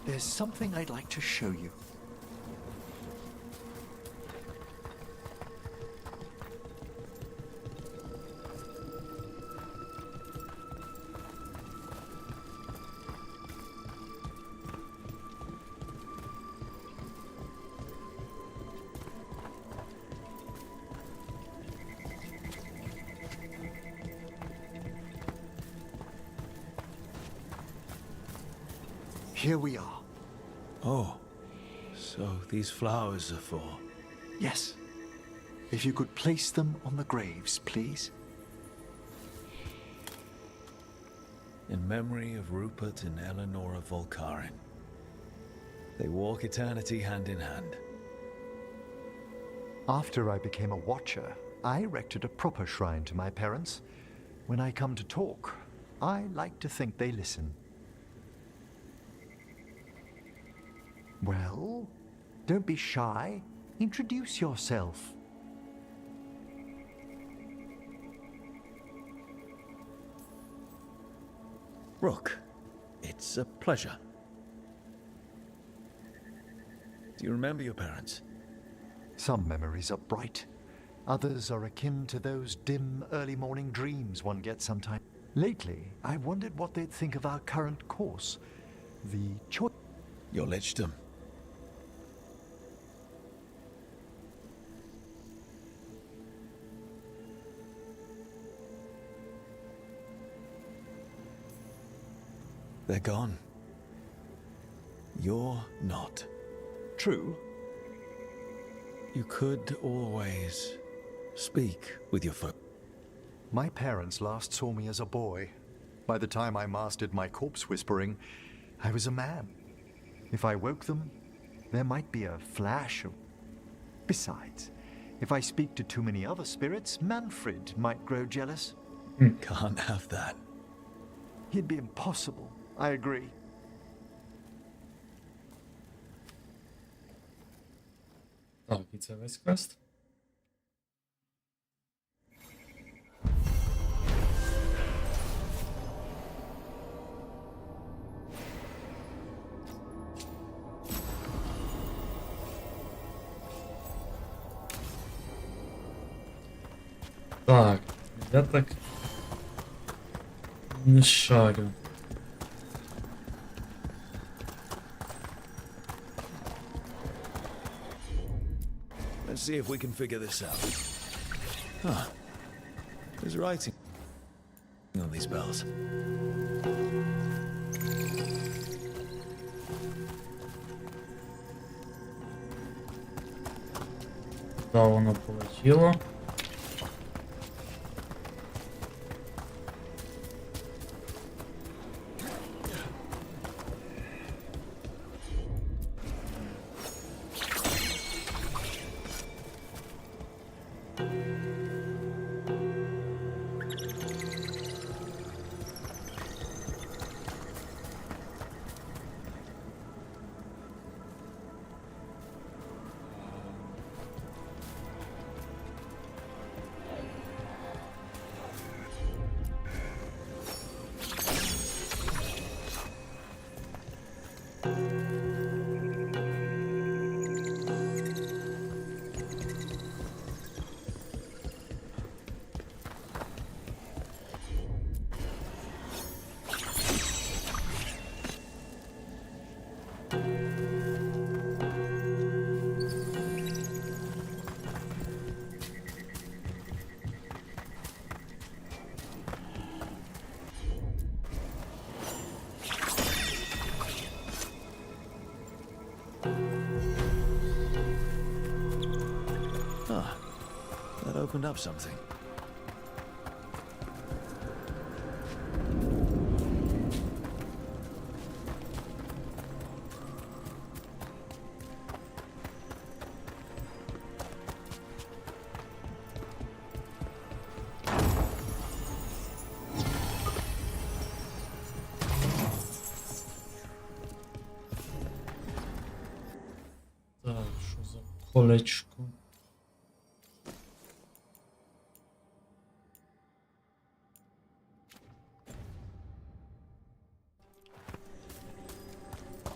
S4: There's something I'd like to show you. Here we are.
S9: Oh, so these flowers are for...
S4: Yes. If you could place them on the graves, please.
S9: In memory of Rupert and Eleanor of Volkaren. They walk eternity hand in hand.
S4: After I became a watcher, I erected a proper shrine to my parents. When I come to talk, I like to think they listen. Well, don't be shy. Introduce yourself.
S9: Rook, it's a pleasure. Do you remember your parents?
S4: Some memories are bright. Others are akin to those dim early morning dreams one gets sometimes. Lately, I wondered what they'd think of our current course. The choice...
S9: Your lichdom. They're gone. You're not.
S4: True.
S9: You could always speak with your folk.
S4: My parents last saw me as a boy. By the time I mastered my corpse whispering, I was a man. If I woke them, there might be a flash of... Besides, if I speak to too many other spirits, Manfred might grow jealous.
S9: Can't have that.
S4: He'd be impossible. I agree.
S1: Так, і це весь квест. Так, я так не шарю.
S9: Let's see if we can figure this out. Huh. There's writing on these bells.
S1: Да, воно полетіло.
S9: opened up something.
S1: Так, що за колечко?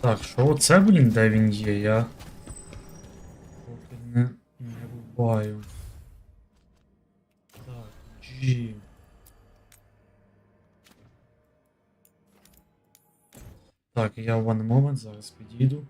S1: Так, що оце, блін, де він є, я поки не рубаю. Так, G. Так, я в one moment, зараз підійду.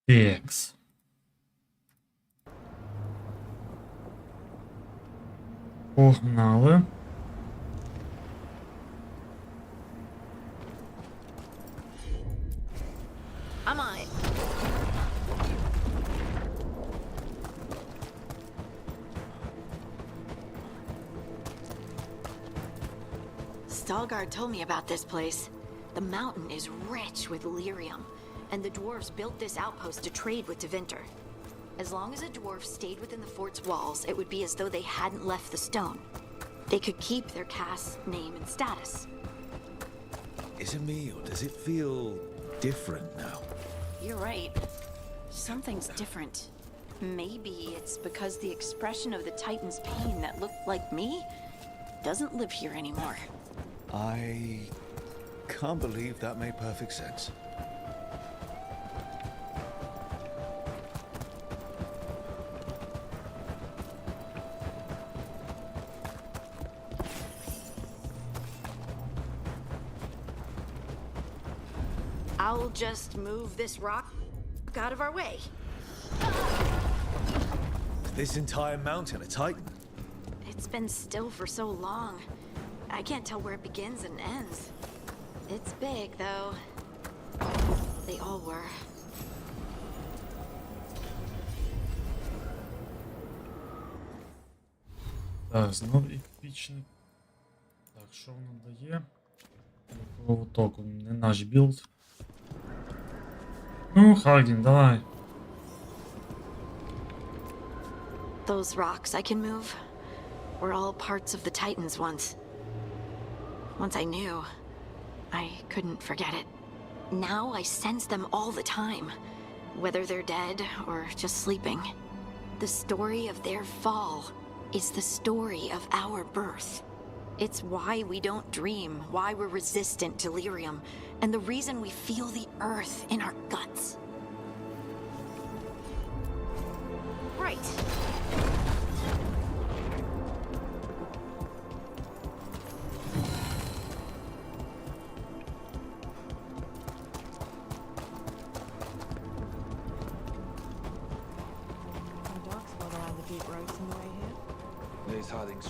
S1: Текс. Погнали.
S6: I'm on it. Stalgard told me about this place. The mountain is rich with lyrium, and the dwarves built this outpost to trade with Tevinter. As long as the dwarves stayed within the fort's walls, it would be as though they hadn't left the stone. They could keep their caste, name, and status.
S9: Is it me, or does it feel different now?
S6: You're right. Something's different. Maybe it's because the expression of the Titan's pain that looked like me doesn't live here anymore.
S9: I can't believe that made perfect sense.
S6: I'll just move this rock out of our way.
S9: Is this entire mountain a Titan?
S6: It's been still for so long. I can't tell where it begins and ends. It's big, though. They all were.
S1: Так, знов епічний. Так, що воно дає? Кровотоку, не наш білд. Ну, Хагін, давай.
S6: Those rocks I can move were all parts of the Titans once. Once I knew, I couldn't forget it. Now I sense them all the time, whether they're dead or just sleeping. The story of their fall is the story of our birth. It's why we don't dream, why we're resistant to lyrium, and the reason we feel the earth in our guts. Right.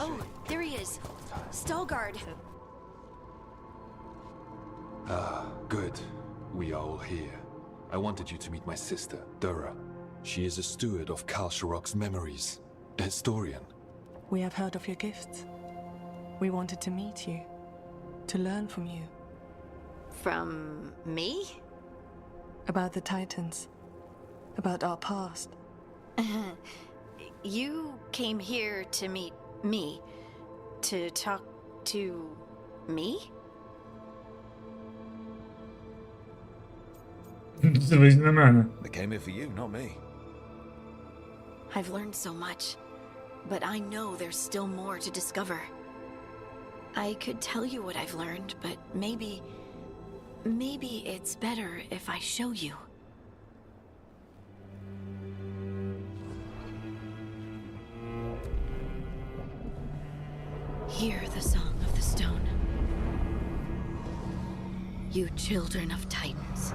S6: Oh, there he is. Stalgard.
S11: Ah, good. We are all here. I wanted you to meet my sister, Dura. She is a steward of Kalsharok's memories, a historian.
S15: We have heard of your gifts. We wanted to meet you, to learn from you.
S6: From me?
S15: About the Titans, about our past.
S6: You came here to meet me, to talk to me?
S1: Дивись на мене.
S9: They came here for you, not me.
S6: I've learned so much, but I know there's still more to discover. I could tell you what I've learned, but maybe it's better if I show you. Hear the song of the stone. You children of Titans.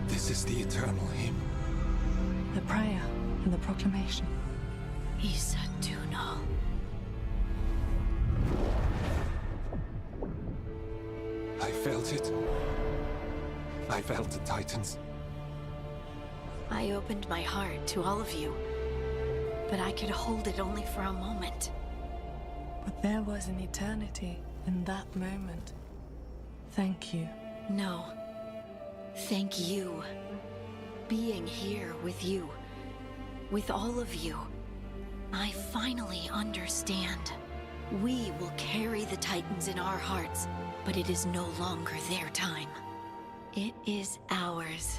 S11: This is the eternal hymn.
S15: The prayer and the proclamation.
S6: Isa Tunal.
S11: I felt it. I felt the Titans.
S6: I opened my heart to all of you, but I could hold it only for a moment.
S15: But there was an eternity in that moment. Thank you.
S6: No. Thank you. Being here with you, with all of you, I finally understand. We will carry the Titans in our hearts, but it is no longer their time. It is ours.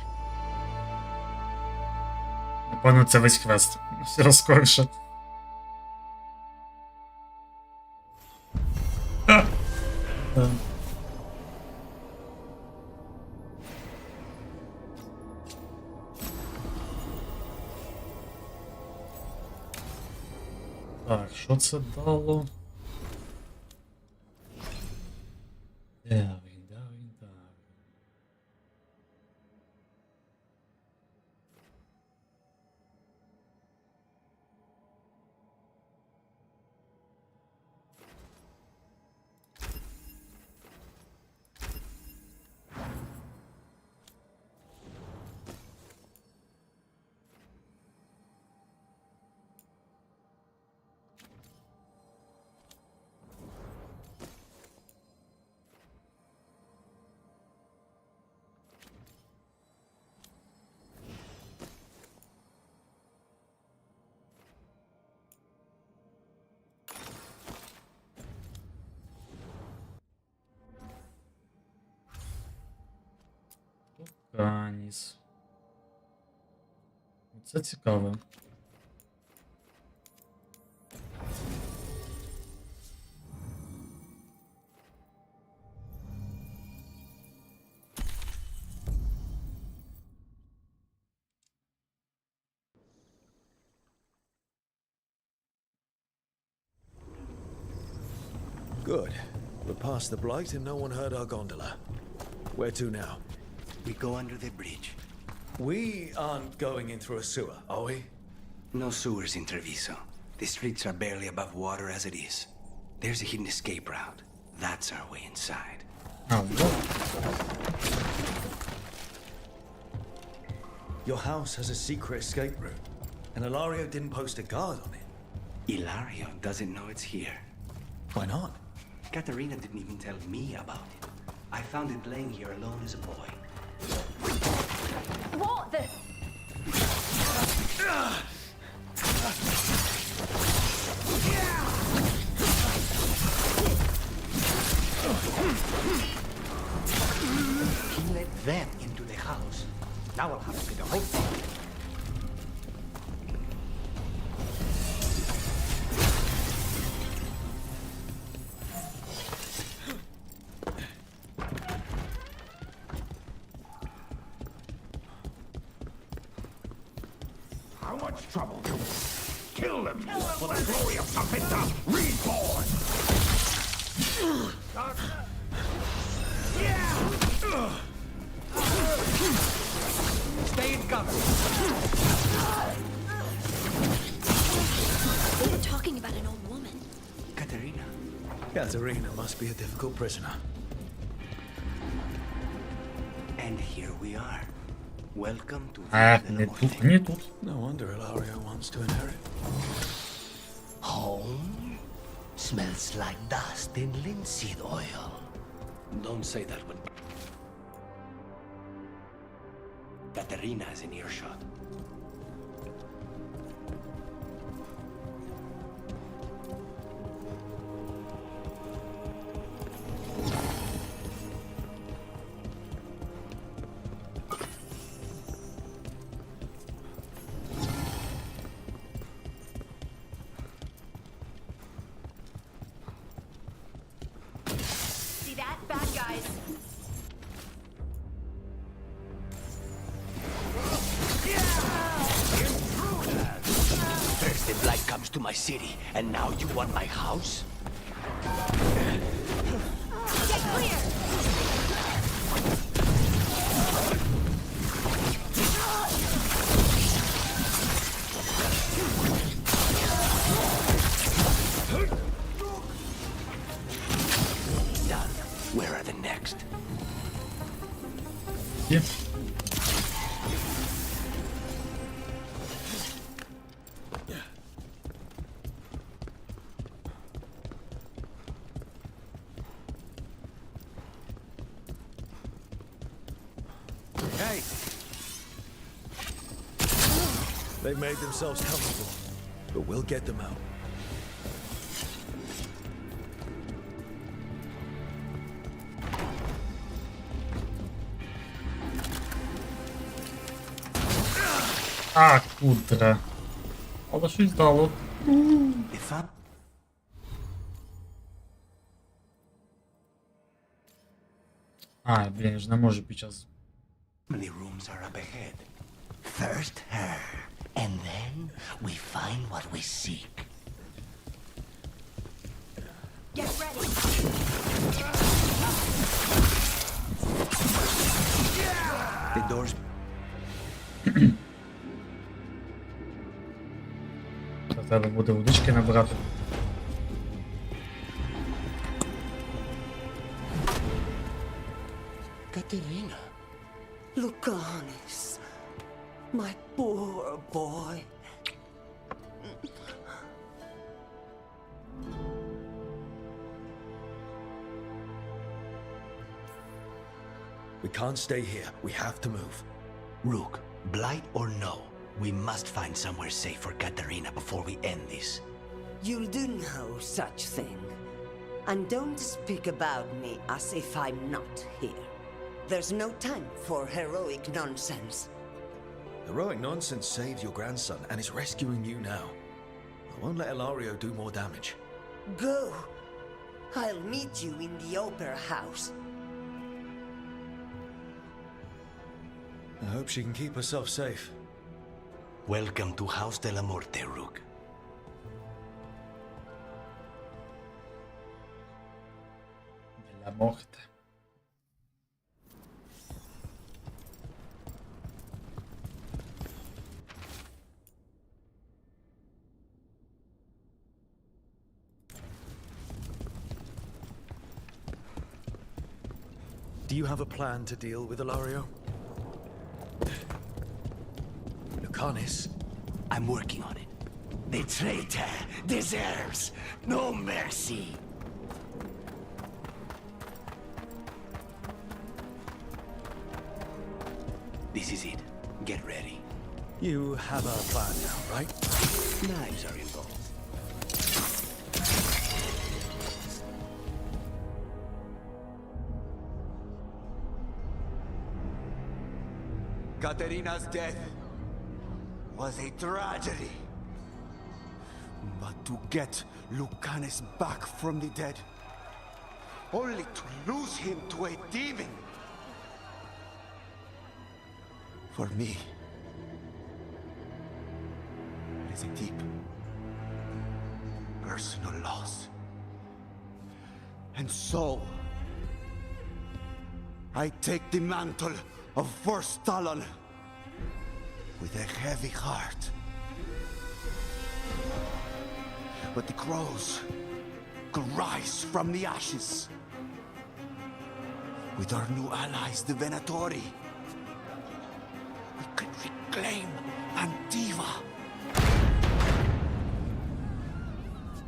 S1: Напевно, це весь квест. Все скорше. Так, що це дало? Каніс. Це цікаво.
S9: Good. We're past the blight and no one heard our gondola. Where to now?
S12: We go under the bridge.
S9: We aren't going in through a sewer, are we?
S12: No sewers in Treviso. The streets are barely above water as it is. There's a hidden escape route. That's our way inside.
S1: Oh,
S9: Your house has a secret escape route, and Ilario didn't post a guard on it.
S12: Ilario doesn't know it's here.
S9: Why not?
S12: Katerina didn't even tell me about it. I found it laying here alone as a boy.
S13: What the?
S12: He let them into the house. Now I'll have to pay the whole thing.
S5: How much trouble? Kill them for the glory of Tapeta reborn!
S19: Stay in cover.
S6: They were talking about an old woman.
S12: Katerina.
S9: Katerina must be a difficult prisoner.
S12: And here we are. Welcome to
S1: не тут, не тут.
S9: No wonder Ilario wants to inherit.
S12: Home? Smells like dust and linseed oil. Don't say that when Katerina is in earshot.
S6: See that? Bad guys.
S12: First the blight comes to my city, and now you want my house?
S6: Get clear!
S12: Done. Where are the next?
S1: Yep.
S9: Hey! They've made themselves comfortable, but we'll get them out.
S1: А, кудра. Але щось дало. А, блін, я ж не можу під час.
S12: Many rooms are up ahead. First her, and then we find what we seek.
S6: Get ready!
S12: The doors.
S1: Треба буде водички набрати.
S19: Katerina, Lucanis, my poor boy.
S9: We can't stay here. We have to move.
S12: Rook, blight or no, we must find somewhere safe for Katerina before we end this.
S17: You'll do no such thing. And don't speak about me as if I'm not here. There's no time for heroic nonsense.
S9: Heroic nonsense saved your grandson and is rescuing you now. I won't let Ilario do more damage.
S17: Go. I'll meet you in the opera house.
S9: I hope she can keep herself safe.
S12: Welcome to House de la Morte, Rook.
S1: De la Morte.
S9: Do you have a plan to deal with Ilario? Lucanis?
S12: I'm working on it. The traitor deserves no mercy. This is it. Get ready.
S9: You have a plan now, right?
S12: Knives are involved.
S5: Katerina's death was a tragedy. But to get Lucanis back from the dead, only to lose him to a demon, for me, it is a deep, personal loss. And so, I take the mantle of First Talon with a heavy heart. But the crows could rise from the ashes. With our new allies, the Venatori, we could reclaim Antiva.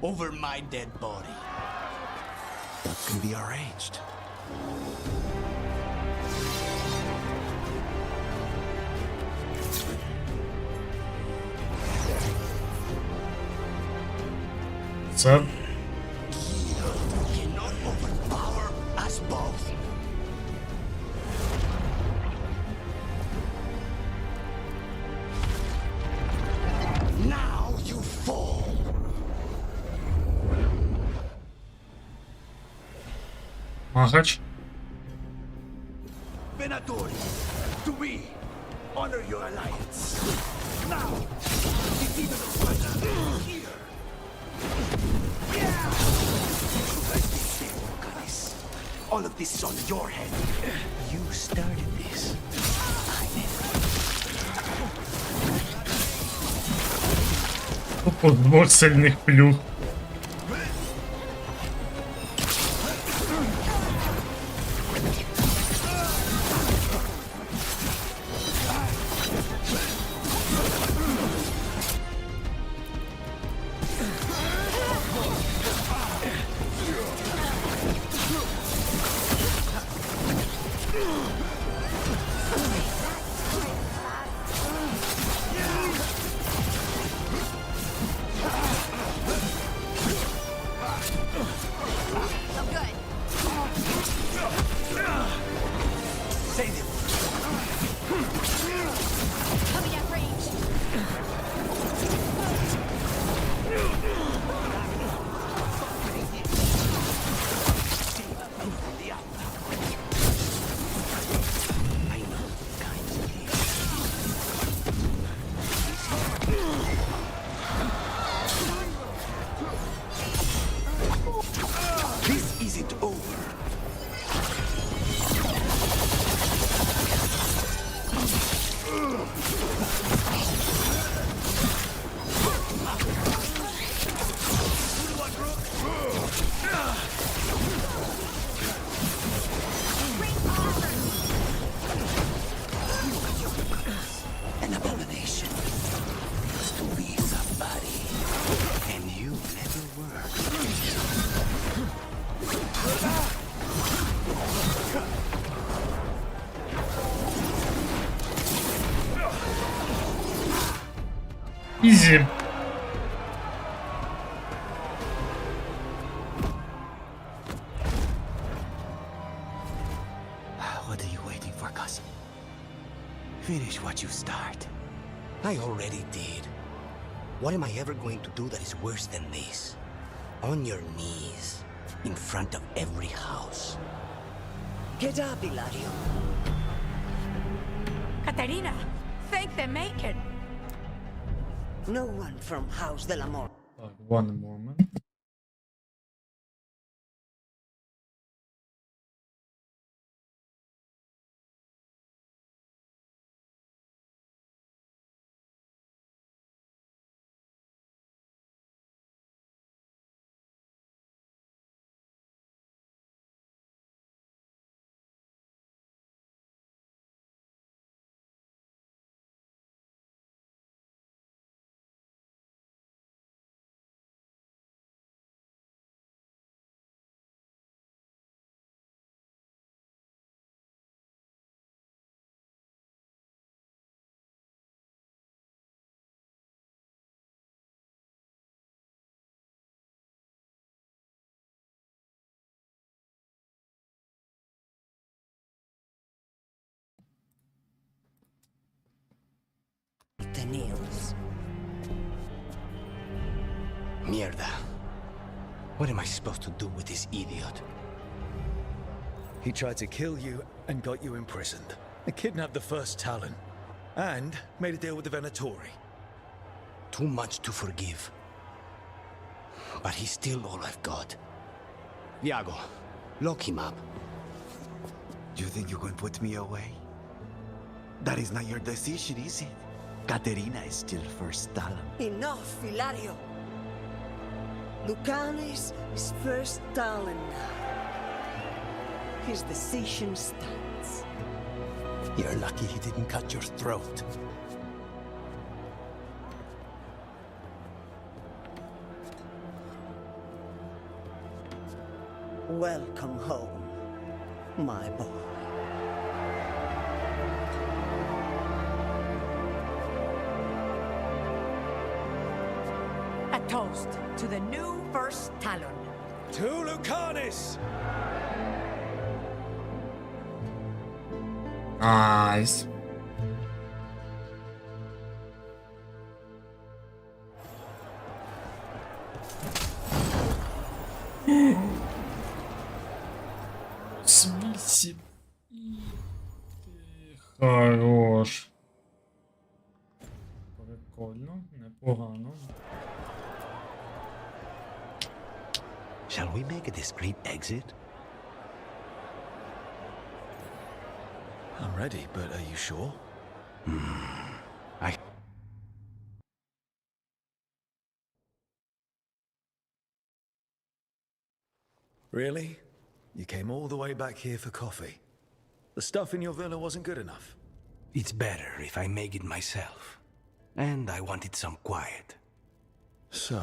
S12: Over my dead body.
S5: That can be arranged.
S1: Це
S12: Cannot overpower us both. Now you fall.
S1: Магач.
S5: Venatori, to me, honor your alliance. Now, the demon of Russia is here. All of this is on your head.
S12: You started this.
S1: Тупо двох сильних плюх. Ізі.
S12: What are you waiting Finish what you start. I already did. What am I ever going to do that is worse than this? On your knees, in front of every house.
S17: Get up, Ilario.
S22: Katerina, thank the maker.
S17: No one from House del Amor.
S1: One moment.
S17: The nails.
S12: Mierda. What am I supposed to do with this idiot?
S9: He tried to kill you and got you imprisoned. He kidnapped the first Talon. And made a deal with the Venatori.
S12: Too much to forgive. But he's still all I've got. Iago, lock him up.
S18: You think you can put me away? That is not your decision, is it? Caterina is still first Talon.
S17: Enough, Ilario. Lucanes is first Talon now. His decision stands.
S12: You're lucky he didn't cut your throat.
S17: Welcome home, my boy.
S22: A toast to the new first Talon.
S9: To Lucanis!
S1: Nice. Свісі. Хорош. Прикольно, непогано.
S12: Shall we make a discreet exit?
S9: I'm ready, but are you sure? Really? You came all the way back here for coffee? The stuff in your villa wasn't good enough?
S12: It's better if I make it myself. And I wanted some quiet.
S9: So,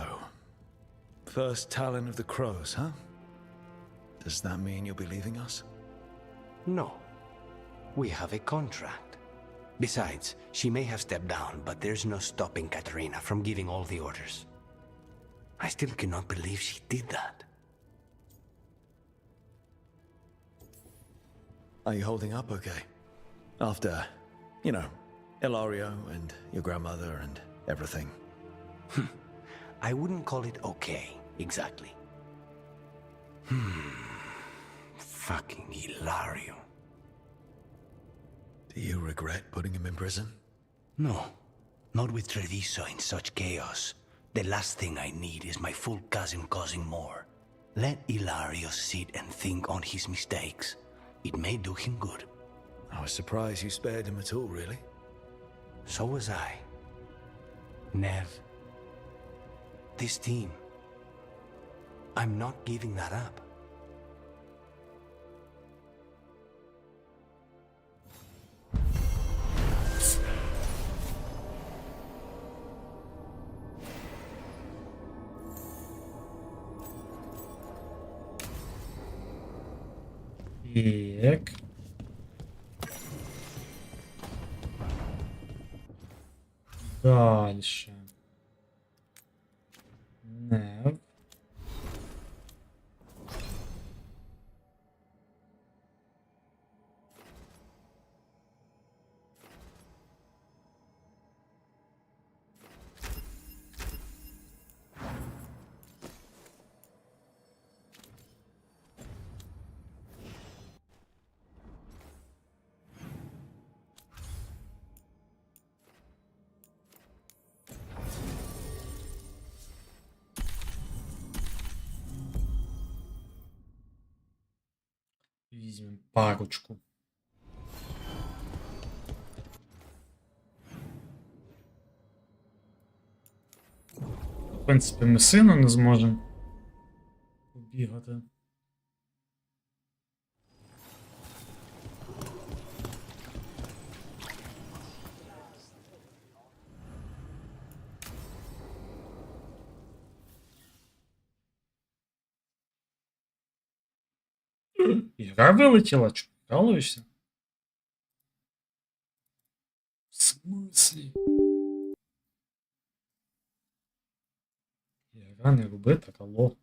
S9: first Talon of the Crows, huh? Does that mean you'll be leaving us?
S12: No. We have a contract. Besides, she may have stepped down, but there's no stopping Katerina from giving all the orders. I still cannot believe she did that.
S9: Are you holding up okay? After, you know, Ilario and your grandmother and everything.
S12: I wouldn't call it okay, exactly. Fucking Ilario.
S9: Do you regret putting him in prison?
S12: No, not with Treviso in such chaos. The last thing I need is my full cousin causing more. Let Ilario sit and think on his mistakes. It may do him good.
S9: I was surprised you spared him at all, really.
S12: So was I. Nev. This team. I'm not giving that up.
S1: Так. Дальше. Нев. Візьмемо парочку. В принципі, ми сильно не зможемо побігати. Ігра вилетіла, чого прикалуєшся? В смислі? Ігра не роби так, алло.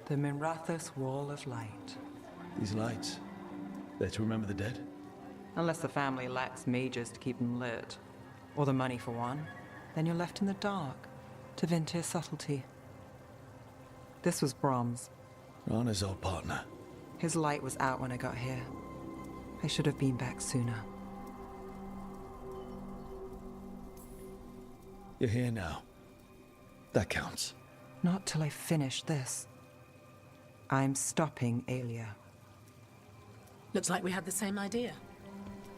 S16: The Mirathos Wall of Light.
S9: These lights, they're to remember the dead?
S16: Unless the family lacks mages to keep them lit, or the money for one, then you're left in the dark to vent his subtlety. This was Brahms.
S9: Rana's old partner.
S16: His light was out when I got here. I should have been back sooner.
S9: You're here now. That counts.
S16: Not till I finish this. I'm stopping Alia.
S7: Looks like we had the same idea.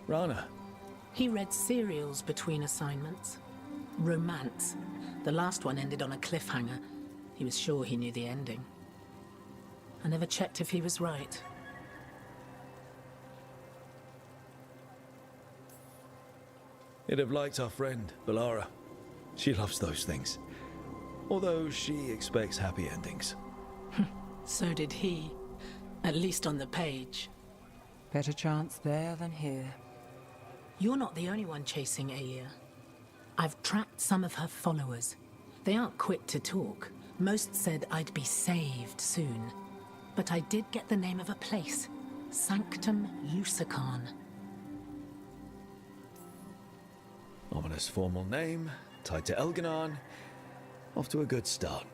S9: Rana.
S7: He read serials between assignments. Romance. The last one ended on a cliffhanger. He was sure he knew the ending. I never checked if he was right.
S9: You'd have liked our friend, Valara. She loves those things. Although she expects happy endings.
S7: So did he. At least on the page.
S16: Better chance there than here.
S7: You're not the only one chasing Alia. I've tracked some of her followers. They aren't quick to talk. Most said I'd be saved soon. But I did get the name of a place. Sanctum Lusican.
S9: Ominous formal name, tied to Elganon. Off to a good start.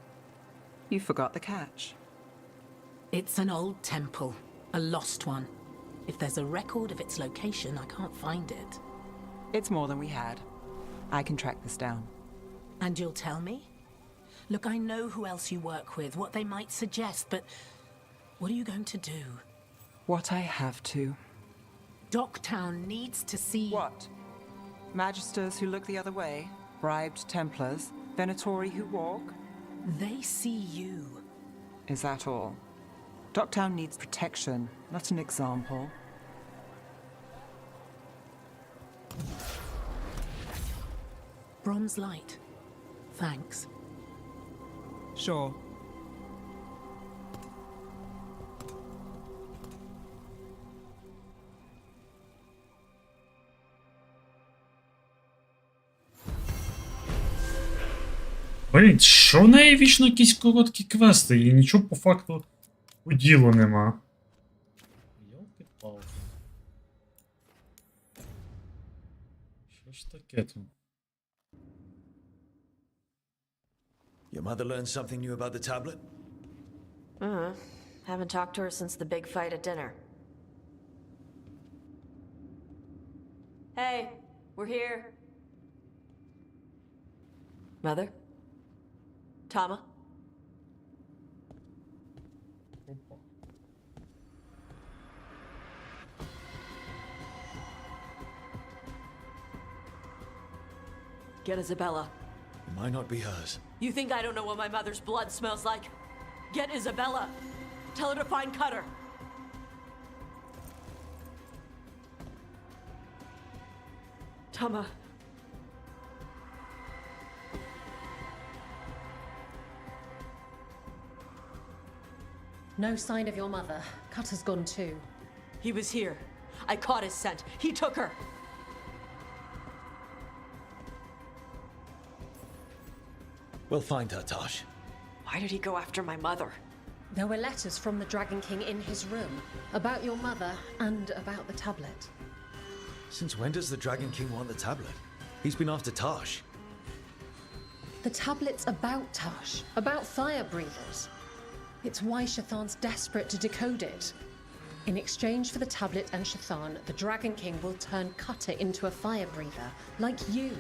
S16: You forgot the catch.
S7: It's an old temple. A lost one. If there's a record of its location, I can't find it.
S16: It's more than we had. I can track this down.
S7: And you'll tell me? Look, I know who else you work with, what they might suggest, but what are you going to do?
S16: What I have to.
S7: Docktown needs to see...
S16: What? Magisters who look the other way? Bribed Templars? Venatori who walk?
S7: They see you.
S16: Is that all? Docktown needs protection, not an example.
S7: Bronze light. Thanks.
S16: Sure.
S1: Блін, що в неї вічно якісь короткі квести, і нічого по факту у ділу нема. Йолки-палки. Що ж таке тут?
S9: Your mother learned something new about the tablet?
S2: Haven't talked to her since the big fight at dinner. Hey, we're here. Mother? Tama? Get Isabella.
S9: It might not be hers.
S2: You think I don't know what my mother's blood smells like? Get Isabella. Tell her to find Cutter. Tama.
S3: No sign of your mother. Cutter's gone too.
S2: He was here. I caught his scent. He took her.
S9: We'll find her, Tosh.
S2: Why did he go after my mother?
S3: There were letters from the Dragon King in his room about your mother and about the tablet.
S9: Since when does the Dragon King want the tablet? He's been after Tosh.
S3: The tablet's about Tosh, about fire breathers. It's why Shathan's desperate to decode it. In exchange for the tablet and Shathan, the Dragon King will turn Cutter into a fire breather, like you.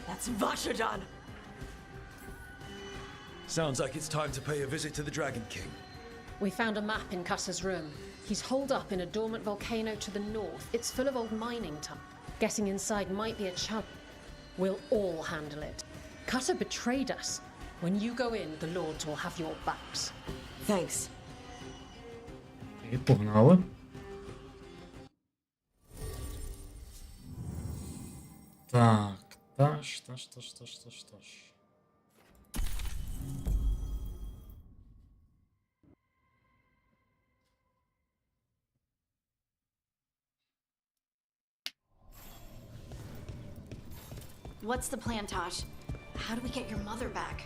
S2: That's Vashadan!
S9: Sounds like it's time to pay a visit to the Dragon King.
S3: We found a map in Cutter's room. He's holed up in a dormant volcano to the north. It's full of old mining tunnels. Getting inside might be a challenge. We'll all handle it. Cutter betrayed us. When you go in, the Lords will have your backs.
S2: Thanks.
S1: І погнали. Так, таш.
S6: What's the plan, Tosh? How do we get your mother back?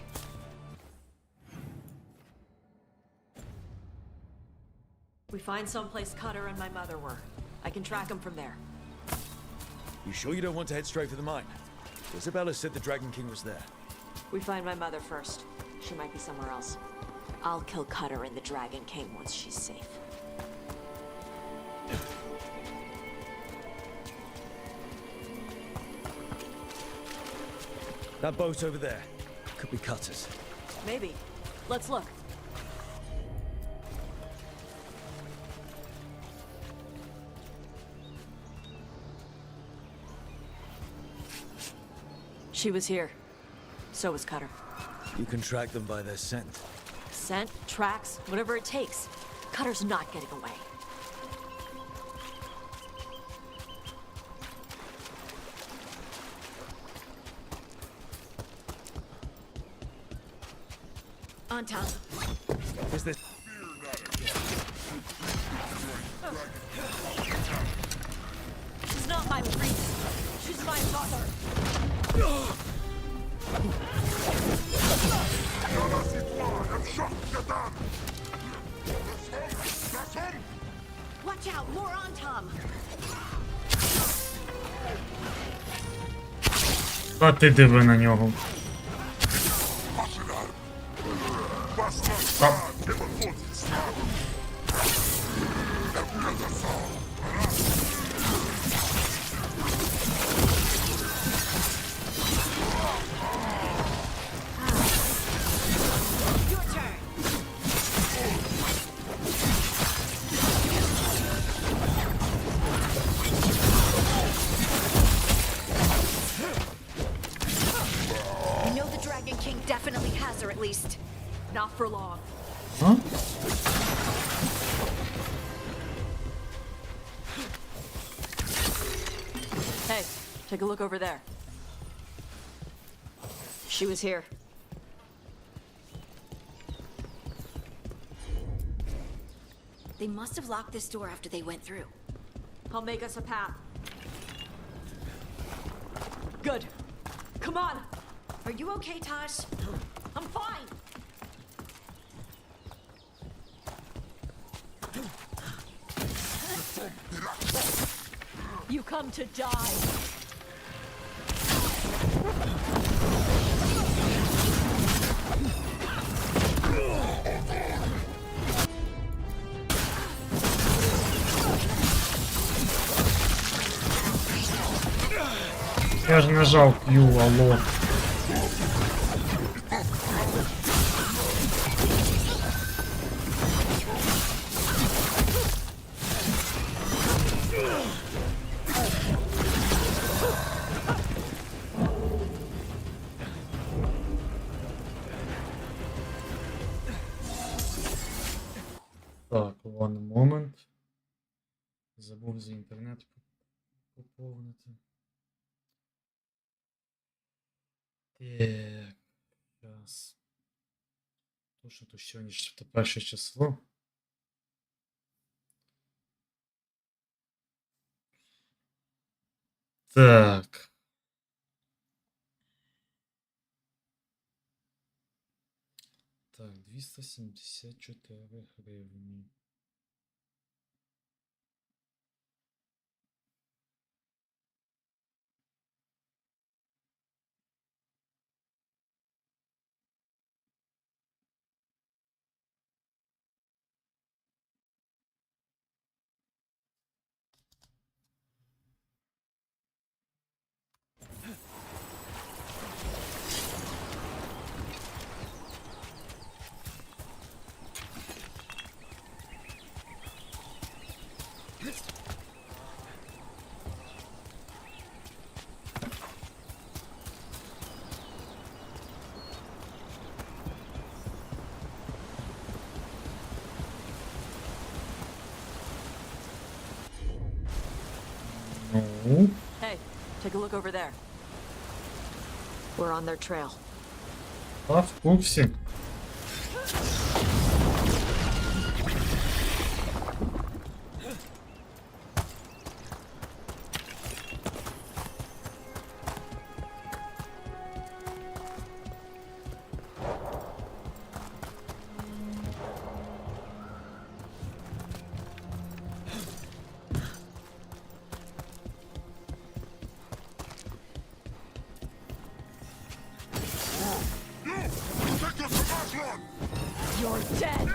S2: We find someplace Cutter and my mother were. I can track them from there.
S9: You sure you don't want to head straight for the mine? Isabella said the Dragon King was there.
S2: We find my mother first. She might be somewhere else. I'll kill Cutter and the Dragon King once she's safe.
S9: That boat over there could be Cutter's.
S2: Maybe. Let's look. She was here. So was Cutter.
S9: You can track them by their scent.
S2: Scent, tracks, whatever it takes. Cutter's not getting away.
S6: On top.
S9: Is this...
S2: She's not my priest. She's my mother.
S6: Watch out, more on Tom.
S1: А ти диви на нього.
S6: Definitely has her, at least.
S2: Not for long.
S1: Huh?
S2: Hey, take a look over there. She was here.
S6: They must have locked this door after they went through.
S2: I'll make us a path. Good. Come on.
S6: Are you okay, Tosh?
S2: I'm fine. You come to die.
S1: Я ж нажав Q, алло. One moment. Забув за інтернет поповнити. Так, зараз. Точно, то сьогодні 1 число. Так. Так, 274 гривні. Ну.
S2: Hey, take a look over there. We're on their trail.
S1: А, в курсі.
S2: You're dead!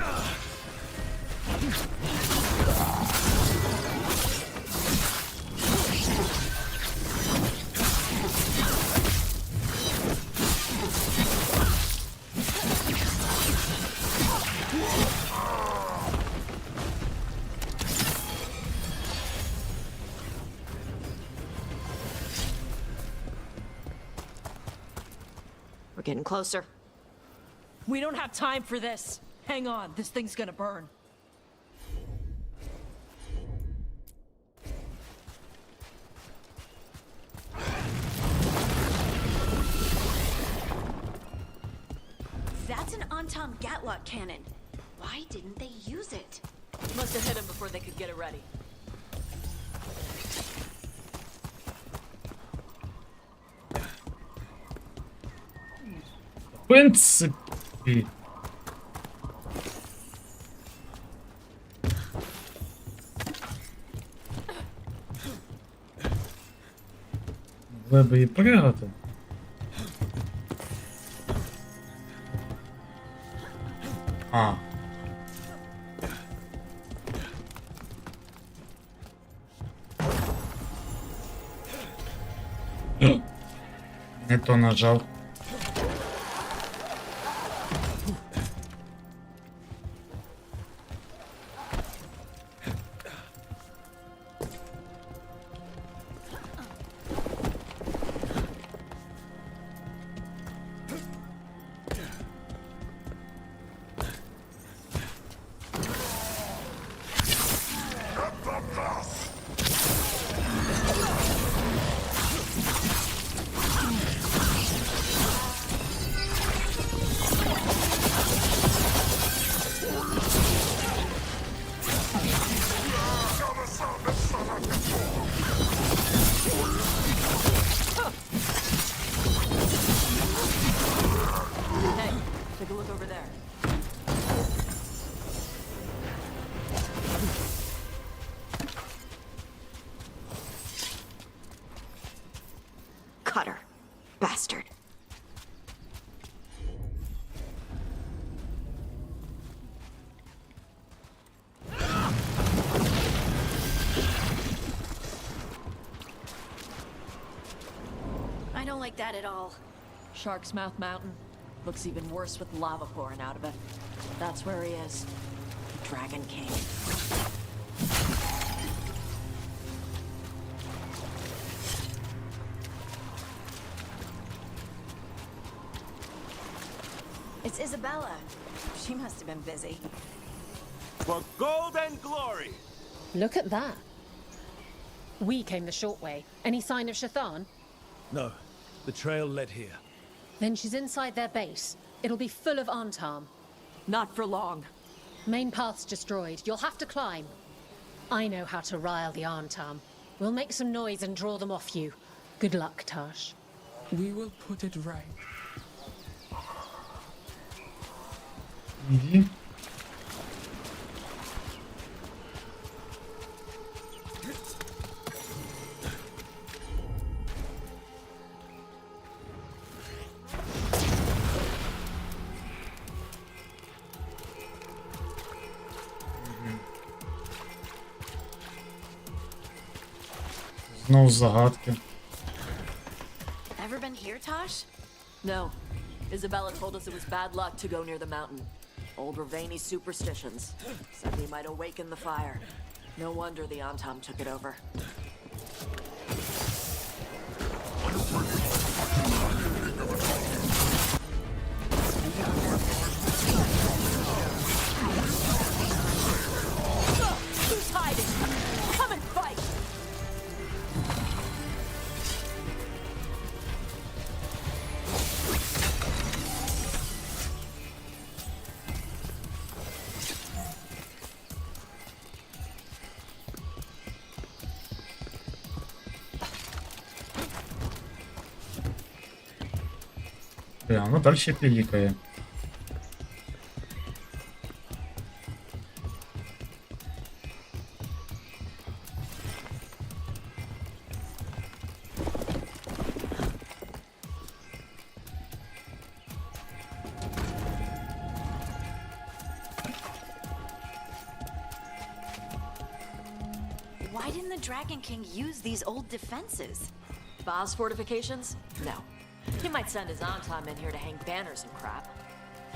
S2: We're getting closer. We don't have time for this. Hang on, this thing's gonna burn.
S6: That's an Antam Gatlock cannon. Why didn't they use it?
S2: Must have hit him before they could get it ready.
S1: В принципі. Могли би і пригати. А. Не то нажав.
S6: Cutter. Bastard.
S2: I don't like that at all. Shark's Mouth Mountain. Looks even worse with lava pouring out of it. That's where he is. The Dragon King.
S6: It's Isabella. She must have been busy.
S20: For gold and glory!
S3: Look at that. We came the short way. Any sign of Shathan?
S9: No, the trail led here.
S3: Then she's inside their base. It'll be full of Antam.
S2: Not for long.
S3: Main path's destroyed. You'll have to climb. I know how to rile the Antam. We'll make some noise and draw them off you. Good luck, Tash.
S15: We will put it right.
S1: Знову загадки.
S6: Ever been here, Tosh?
S2: No. Isabella told us it was bad luck to go near the mountain. Old Ravani superstitions. Said we might awaken the fire. No wonder the Antam took it over. Who's hiding? Come and fight!
S1: Воно далі пілікає.
S6: Why didn't the Dragon King use these old defenses?
S2: Boss fortifications? No. He might send his Antam in here to hang banners and crap.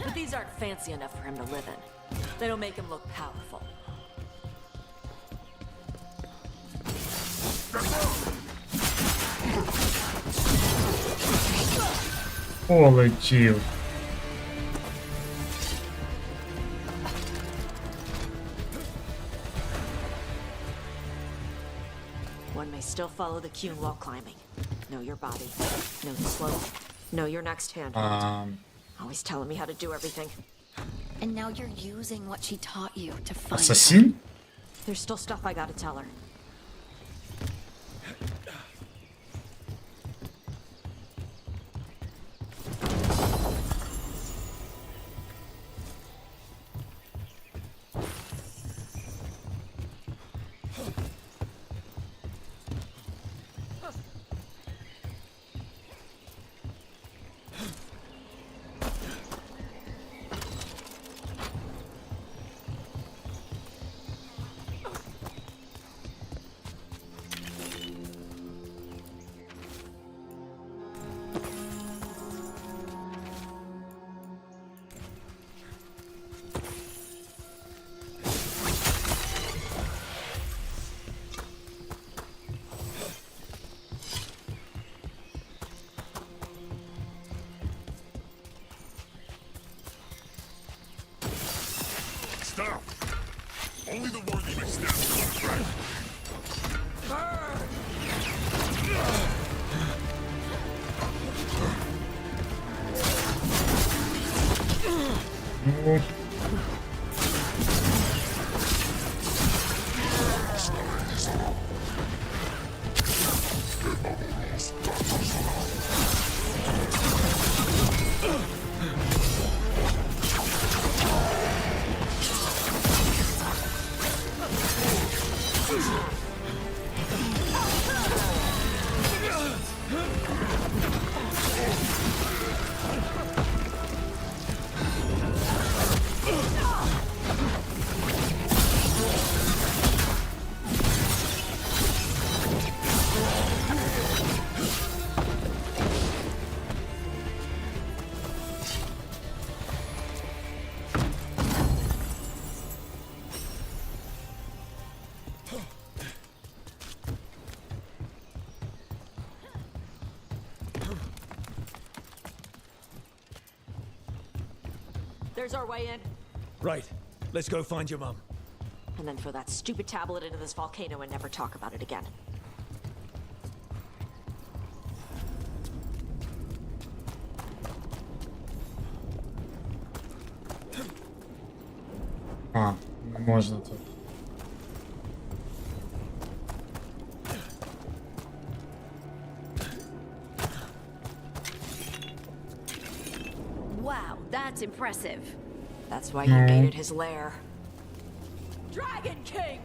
S2: But these aren't fancy enough for him to live in. They don't make him look powerful.
S1: Полетів.
S2: One may still follow the Qun while climbing. Know your body. Know the slope. Know your next handhold. Always telling me how to do everything.
S6: And now you're using what she taught you to find
S1: Асасін?
S2: There's still stuff I gotta tell her.
S11: Stop! Only the worthy may stand for the threat.
S1: Ну.
S2: There's our way in.
S9: Right. Let's go find your mum.
S2: and then throw that stupid tablet into this volcano and never talk about it again.
S1: А, не можна тут.
S2: Wow, that's impressive. That's why you gated his lair. Dragon King!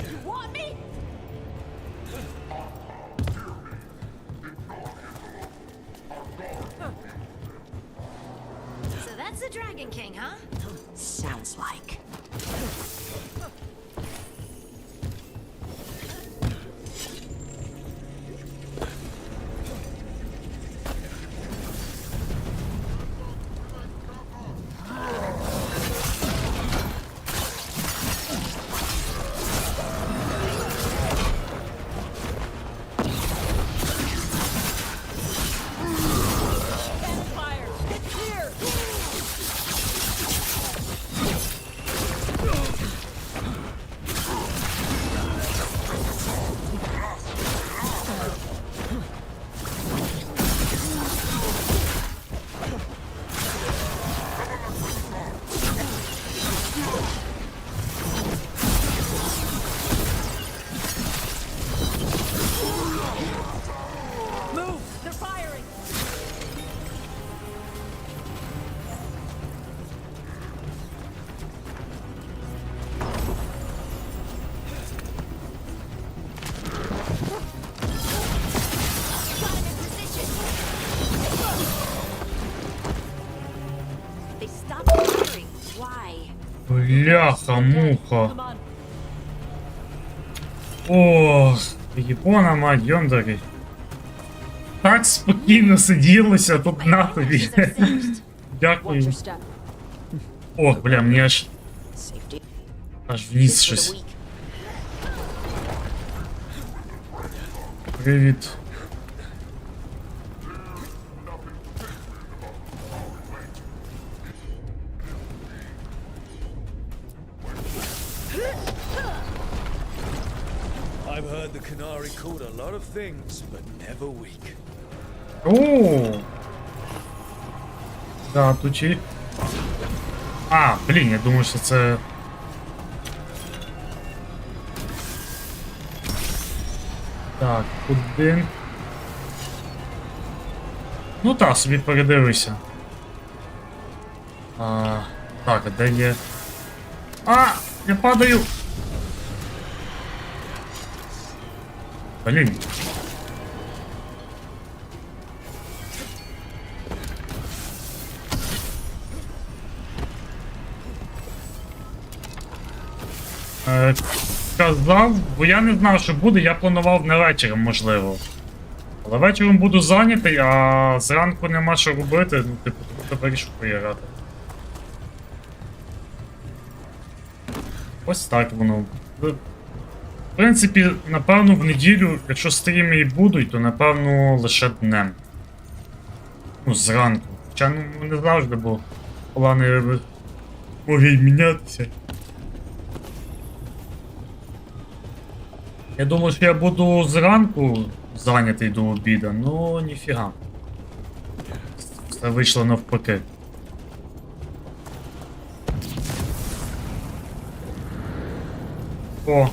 S2: You want me?
S6: So that's the Dragon King, huh?
S2: Sounds like.
S1: Бляха-муха. Ох, Япона, мать, йондари. Так спокійно сиділося тут на тобі. Дякую. Ох, бля, мені аж вниз щось. Привіт.
S9: I've heard the Canary called a lot of things, but never weak.
S1: О! Да, тут і... А, блін, я думаю, що це... Так, один. Ну так, собі передивися. Так, а де є... А! Я падаю! Блін. Казав, бо я не знав, що буде, я планував не вечором, можливо. Але вечором буду зайнятий, а зранку нема що робити, ну, типу, тут вирішу поіграти. Ось так воно. В принципі, напевно, в неділю, якщо стріми і будуть, то напевно лише днем. Ну, зранку. Хоча, ну, не завжди, бо плани можуть мінятися. Я думав, що я буду зранку зайнятий до обіду, ну ніфіга. Все вийшло навпаки. О.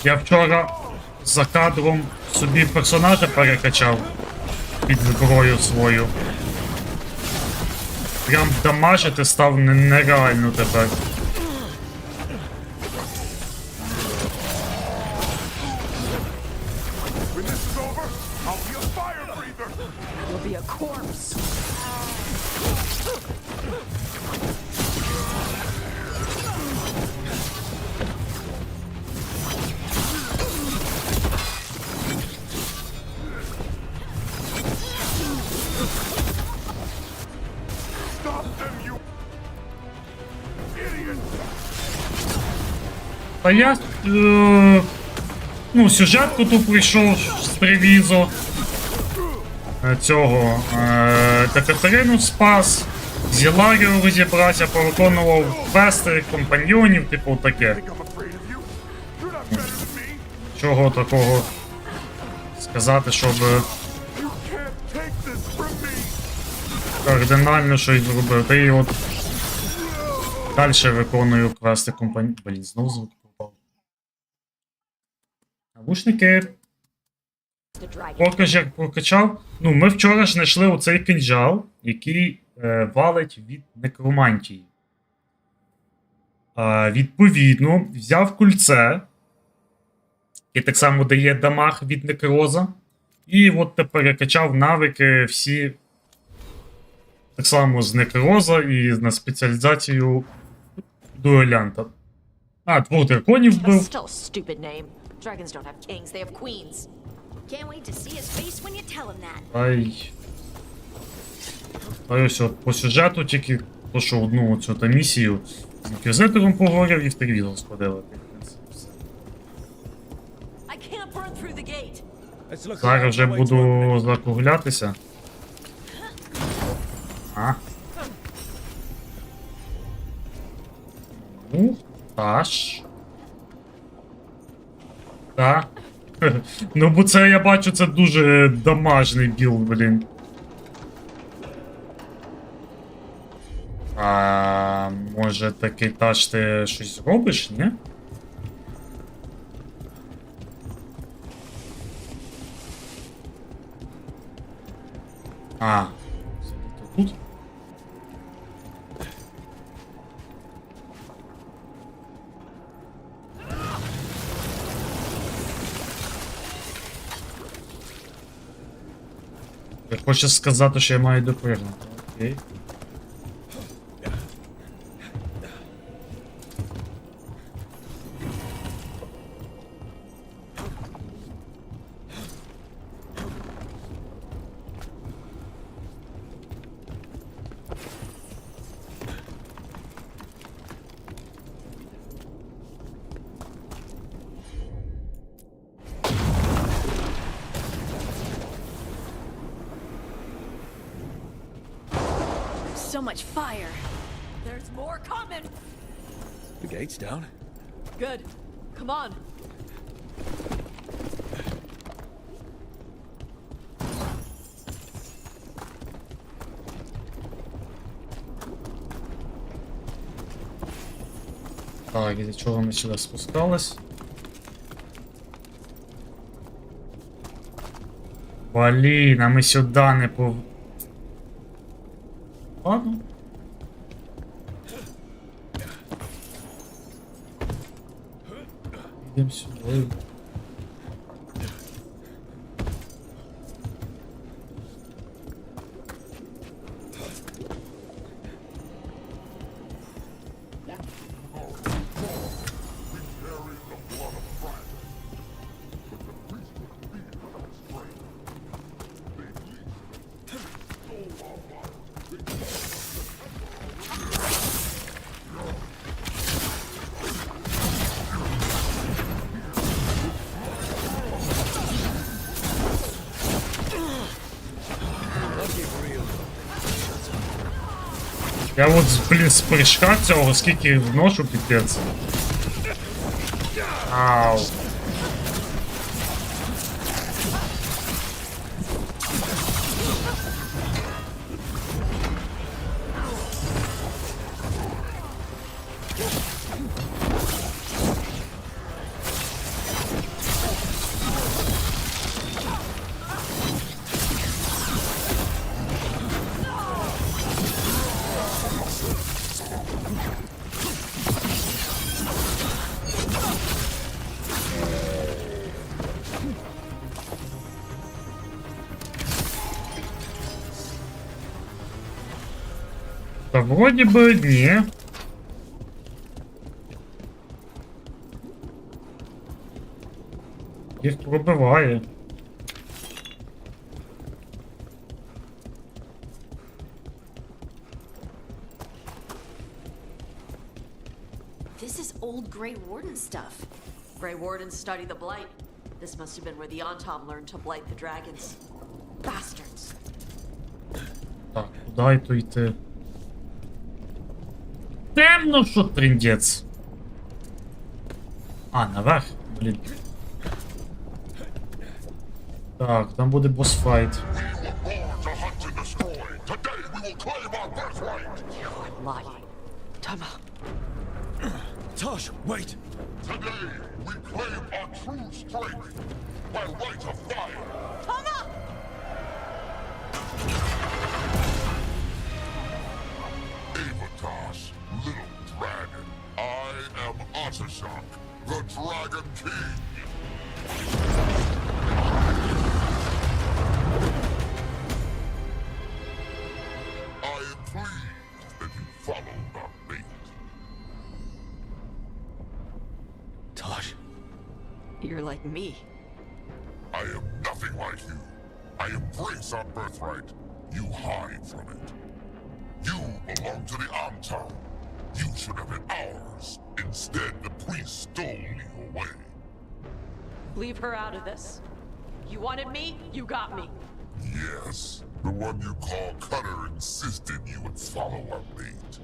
S1: Я вчора за кадром собі персонажа перекачав під зброю свою. Прям дамажити став нереально тепер. Та я ну, сюжетку тут прийшов з привізу. цього Катерину спас, з Іларією розібрався, повиконував квести, компаньйонів, типу таке. Чого такого сказати, щоб кардинально щось зробив. Та і от далі виконую квести компаньйонів. Блін, знову звук попав. Навушники. Поки ж як прокачав. Ну, ми вчора ж знайшли оцей кинджал, який валить від некромантії. Відповідно, взяв кульце, яке так само дає дамаг від некроза. І от тепер я качав навики всі так само з некроза і на спеціалізацію дуелянта. А, 2 драконів вбив. Та ось от по сюжету тільки то, що одну цю та місію з інквізитором поговорив і в Тревізор сходили. Зараз вже буду закруглятися. Ну, аж. Так. Ну, бо це, я бачу, це дуже дамажний білд, блін. Може такий таж ти щось зробиш, ні? Тут? Я хочу сказати, що я маю допригнути. Окей.
S10: So much fire. There's more coming.
S9: The gate's down.
S10: Good. Come on.
S1: Так, і до чого ми сюди спускались? Блін, а ми сюди не пов... Ладно. Йдемо сюди. Я от, блін, з прыжка цього скільки вношу, піпець. Ау. Та вроді би ні. Їх пробиває.
S2: This is old Grey Warden stuff. Grey Wardens study the Blight. This must have been where the Antom learned to blight the dragons.
S10: bastards.
S1: Так, куди то йти? Темно, що трындець. А, наверх, блін. Так, там буде босфайт.
S2: Lying. Tama.
S9: Tosh, wait!
S8: Today, we claim our true strength by right of fire.
S10: Tama!
S8: Avatosh, little dragon. I am Ottershock, the Dragon King. I am pleased that you followed our fate.
S9: Tosh.
S2: You're like me.
S8: I am nothing like you. I embrace our birthright. You hide from it. You belong to the Antam. You should have been ours. Instead, the priest stole you away.
S10: Leave her out of this. You wanted me, you got me.
S8: Yes, the one you call Cutter insisted you would follow our fate.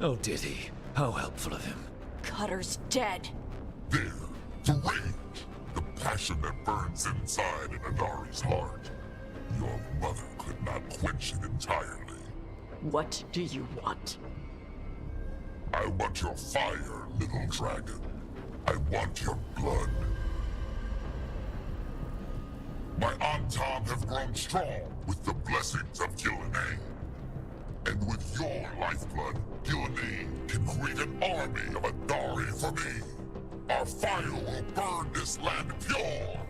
S9: Oh, did he? How helpful of him.
S10: Cutter's dead.
S8: There, the rage, the passion that burns inside in Adari's heart. Your mother could not quench it entirely.
S2: What do you want?
S8: I want your fire, little dragon. I want your blood. My Antam have grown strong with the blessings of Gillenane. And with your lifeblood, Gillenane can create an army of Adari for me. Our fire will burn this land pure.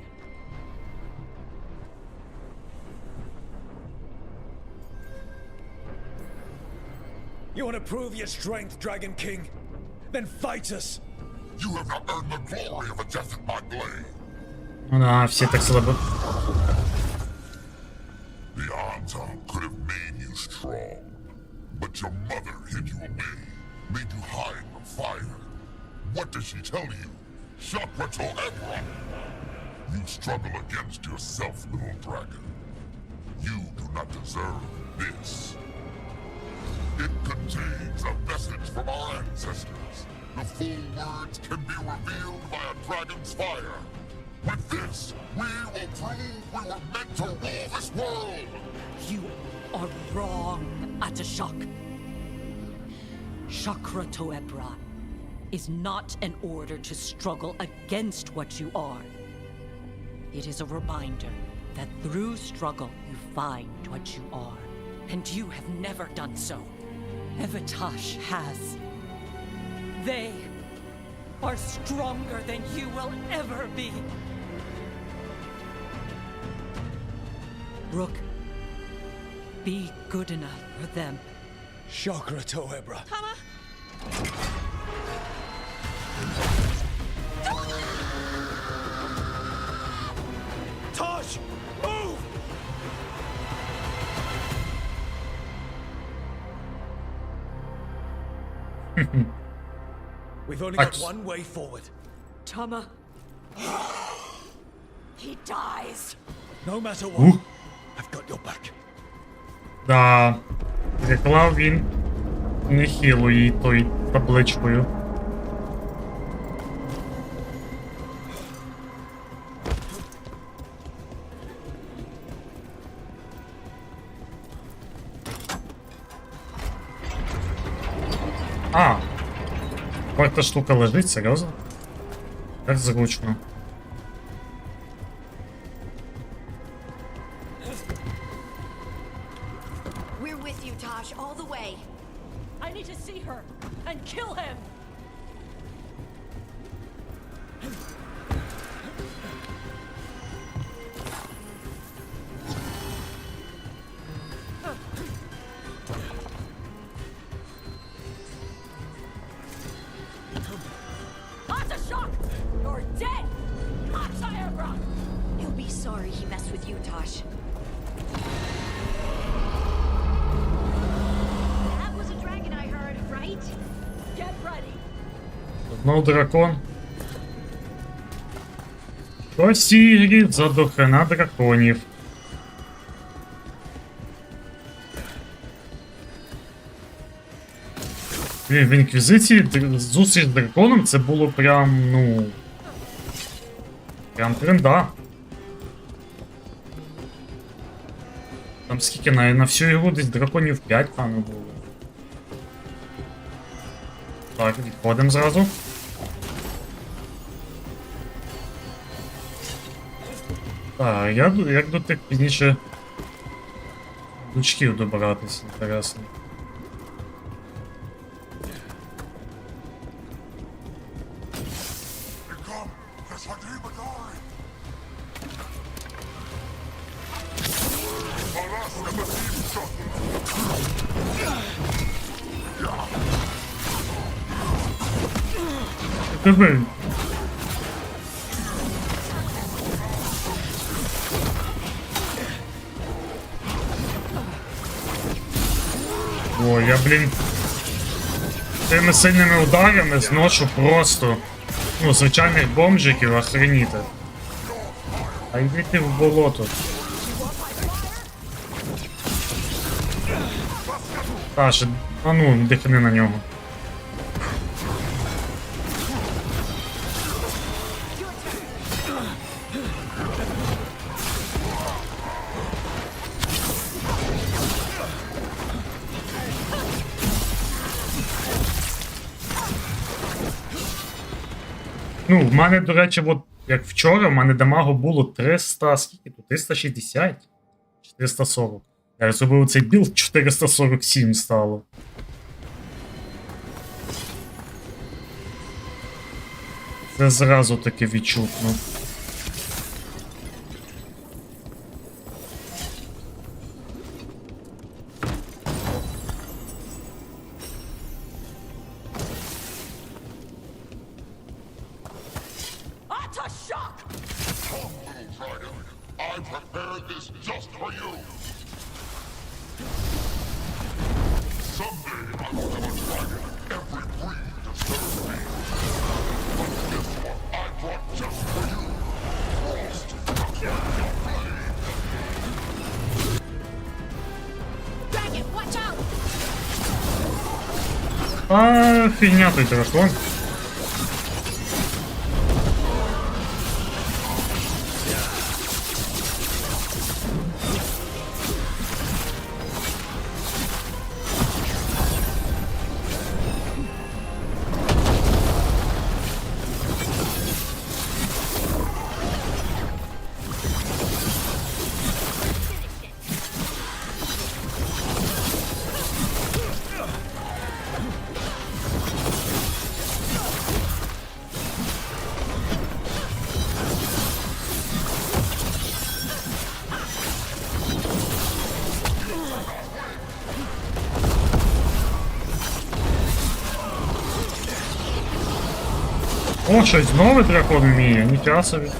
S9: You want to prove your strength, Dragon King? Then fight us!
S8: You have not earned the glory of a death at my blade.
S1: А, всі так слабо.
S8: The Antam could have made you strong, but your mother hid you away, made you hide from fire. What does she tell you? Shakrato Ebra! You struggle against yourself, little dragon. You do not deserve this. It contains a message from our ancestors. The full words can be revealed by a dragon's fire. With this, we will prove we were meant to rule this world!
S10: You are wrong, Atashok. Chakra Toebra is not an order to struggle against what you are. It is a reminder that through struggle you find what you are. And you have never done so. Evatash has. They are stronger than you will ever be. Rook, be good enough for them.
S9: Chakra Toebra.
S10: Tama!
S9: Tosh! Move! We've only got one way forward.
S10: Tama. He dies.
S9: No matter what, I've got your back.
S1: Да. Заклав він нехило їй той табличкою. А! Какая-то штука лежить, серйозно? Як зручно.
S10: We're with you, Tosh, all the way. I need to see her and kill him. Atashok! You're dead! Ataebra!
S6: He'll be sorry he messed with you, Tosh. That was a dragon I heard, right?
S10: Get ready.
S1: Знов дракон. По сірі за дохрена драконів. Блін, в Інквізиції зустріч з драконом це було прям, ну... Прям тренда. Там скільки, на всю ігру десь драконів 5, певно, було. Так, відходимо зразу. Так, як до тих пізніше дочків добиратися, інтересно. Диви. Ой, я, блін, тими сильними ударами зношу просто, ну, звичайних бомжиків, охреніти. А йди ти в болото. Саша, а ну, дихни на нього. Ну, в мене, до речі, от як вчора, в мене дамагу було 300, скільки тут? 360? 440. Я зробив цей білд, 447 стало. Це зразу таки відчутно. А, фігня той дракон. О, щось знову дракон вміє, ніфіга собі.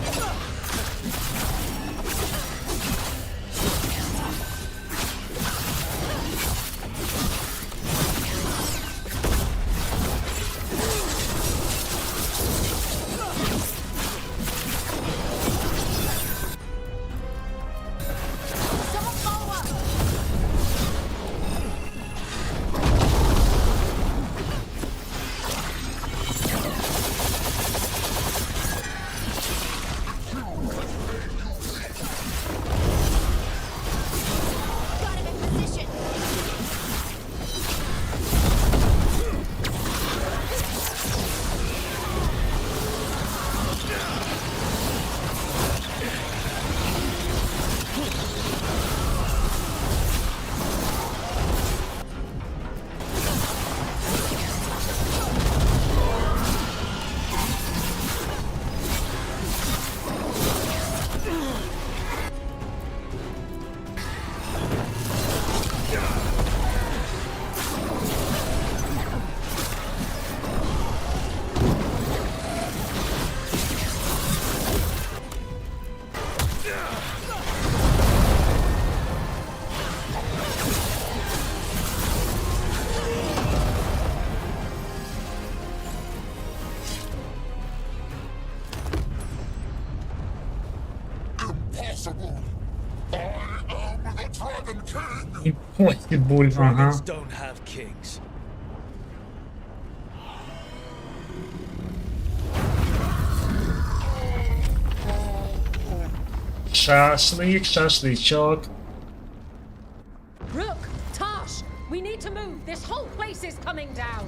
S1: Impossible, ага.
S9: Don't have kings.
S1: Шашлик, шашличок.
S3: Rook, Tash, we need to move. This whole place is coming down.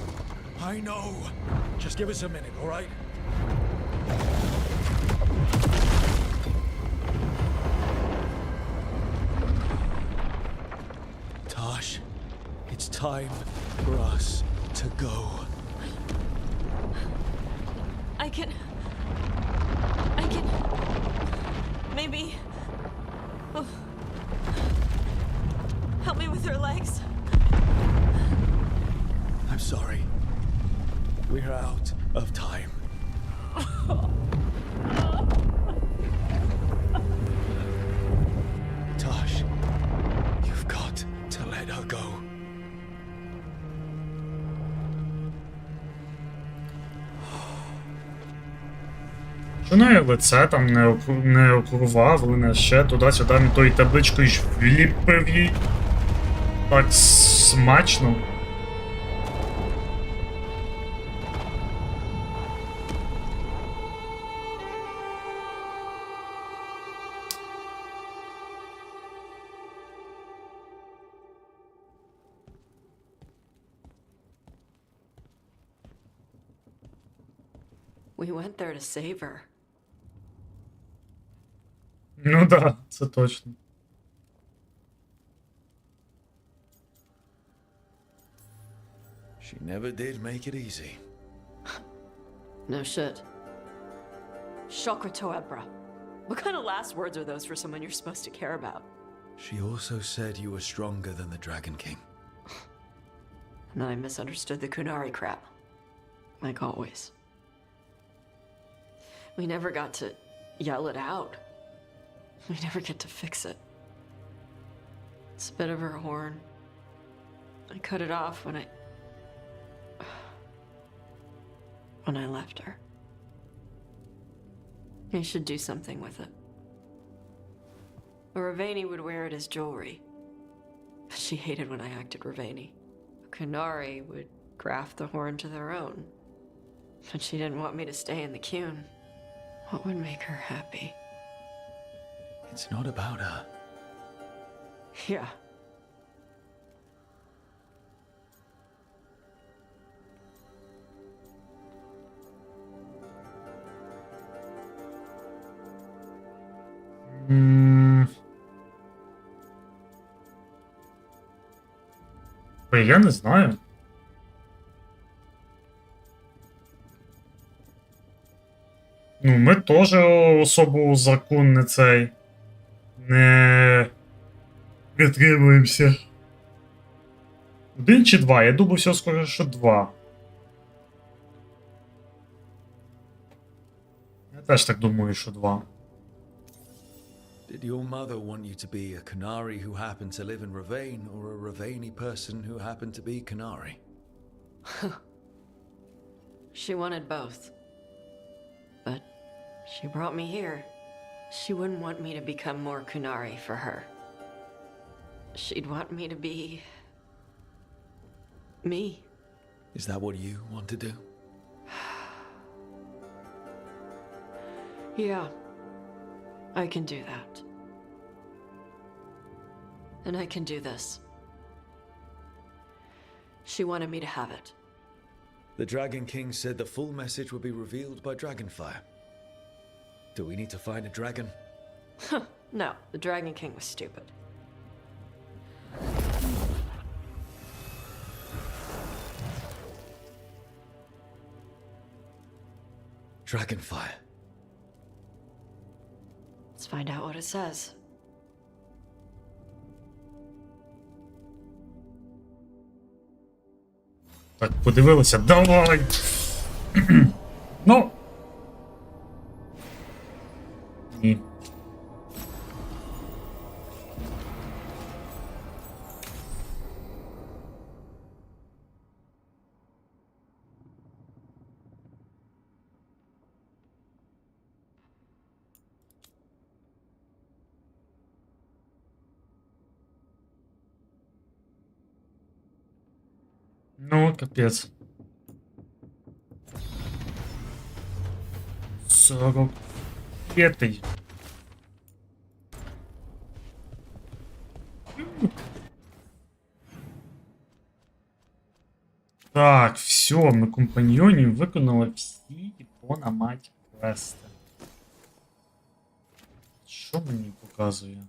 S9: I know. Just give us a minute, all right? Tosh, it's time for us to go.
S2: I can... Maybe... Oh. Help me with her legs.
S9: I'm sorry. We're out of time. Tosh, you've got to let her go.
S1: Що на її лице там не окурвав, не ще туди-сюди, він тою табличкою ж вліпив їй. Так смачно.
S2: We went there to save her.
S1: Ну да, це точно.
S9: She never did make it easy.
S2: No shit. Shokratoebra. What kind of last words are those for someone you're supposed to care about?
S9: She also said you were stronger than the Dragon King.
S2: And then I misunderstood the Kunari crap. Like always. We never got to yell it out. We never get to fix it. It's a bit of her horn. I cut it off when I left her. I should do something with it. A Ravani would wear it as jewelry. But she hated when I acted Ravani. A Kunari would graft the horn to their own. But she didn't want me to stay in the Kun. What would make her happy?
S9: It's not about her.
S2: Yeah.
S1: Я не знаю. Ну, ми теж особо закон не цей. Не притримуємося. 1 чи 2? Я думаю, все скажу, що 2. Я теж так думаю, що 2.
S9: Did your mother want you to be a Kunari who happened to live in Ravane, or a Ravani person who happened to be Kunari?
S2: She wanted both. But she brought me here. She wouldn't want me to become more Kunari for her. She'd want me to be... me.
S9: Is that what you want to do?
S2: Yeah. I can do that. And I can do this. She wanted me to have it.
S9: The Dragon King said the full message would be revealed by Dragonfire. Do we need to find a dragon?
S2: No, the Dragon King was stupid.
S9: Dragonfire.
S2: Let's find out what it says.
S1: Так, подивилися. Давай! Ну. Ні. Ну, капец. 45-й. Так, все, ми компаньйонів виконали всі іпона мать квести. Що мені показує?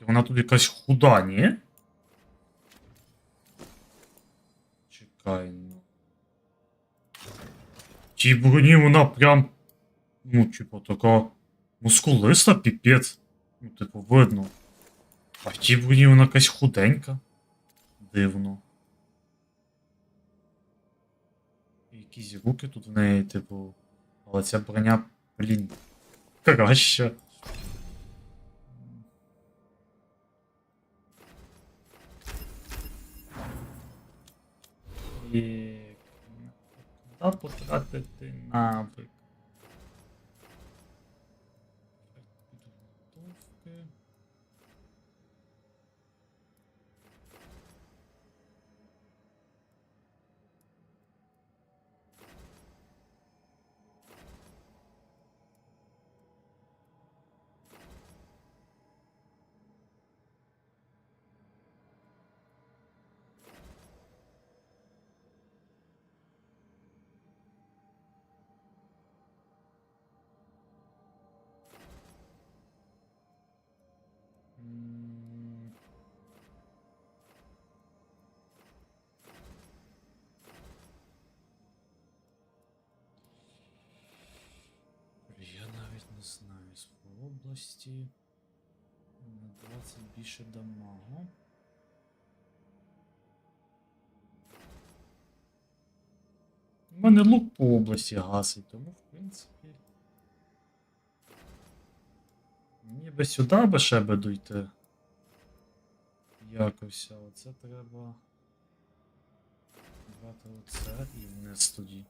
S1: Тільки вона тут якась худа, ні? Чекай, ну. Тій броні вона прям, ну, типу, така мускулиста, піпець. Ну, типу, видно. А в тій броні вона якась худенька. Дивно. І якісь руки тут в неї, типу. Але ця броня, блін, краща. І... Куди потратити навик? Підготовки. Я навіть не знаю, з області на 20 більше дамагу. У мене лук по області гасить, тому в принципі мені би сюди би ще би дойти. Якось, а оце треба брати оце і вниз тоді.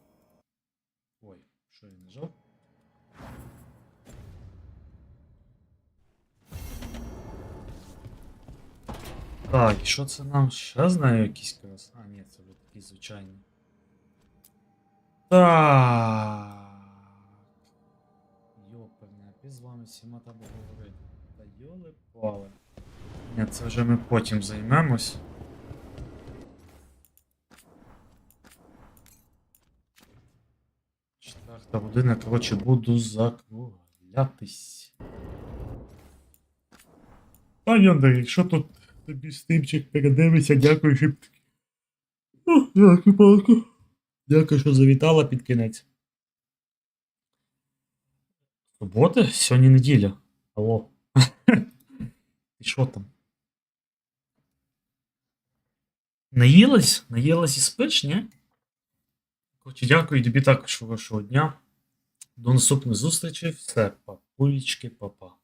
S1: Ой, що я нажав? Так, і що це нам? Ще знаю якісь крас. А, ні, це вже такі звичайні. Так. Йоперне, а з вами всіма треба говорити. Та йоли пали. Ні, це вже ми потім займемось. Четверта година, коротше, буду закруглятись. Пані Андрій, якщо тут тобі стимчик передивиться, дякую, що... Дякую, палку. Дякую, що завітала під кінець. Субота? Сьогодні неділя. Алло. І що там? Наїлась? Наїлась і спиш, ні? Коротше, дякую тобі також хорошого дня. До наступних зустрічей. Все, папулечки, папа.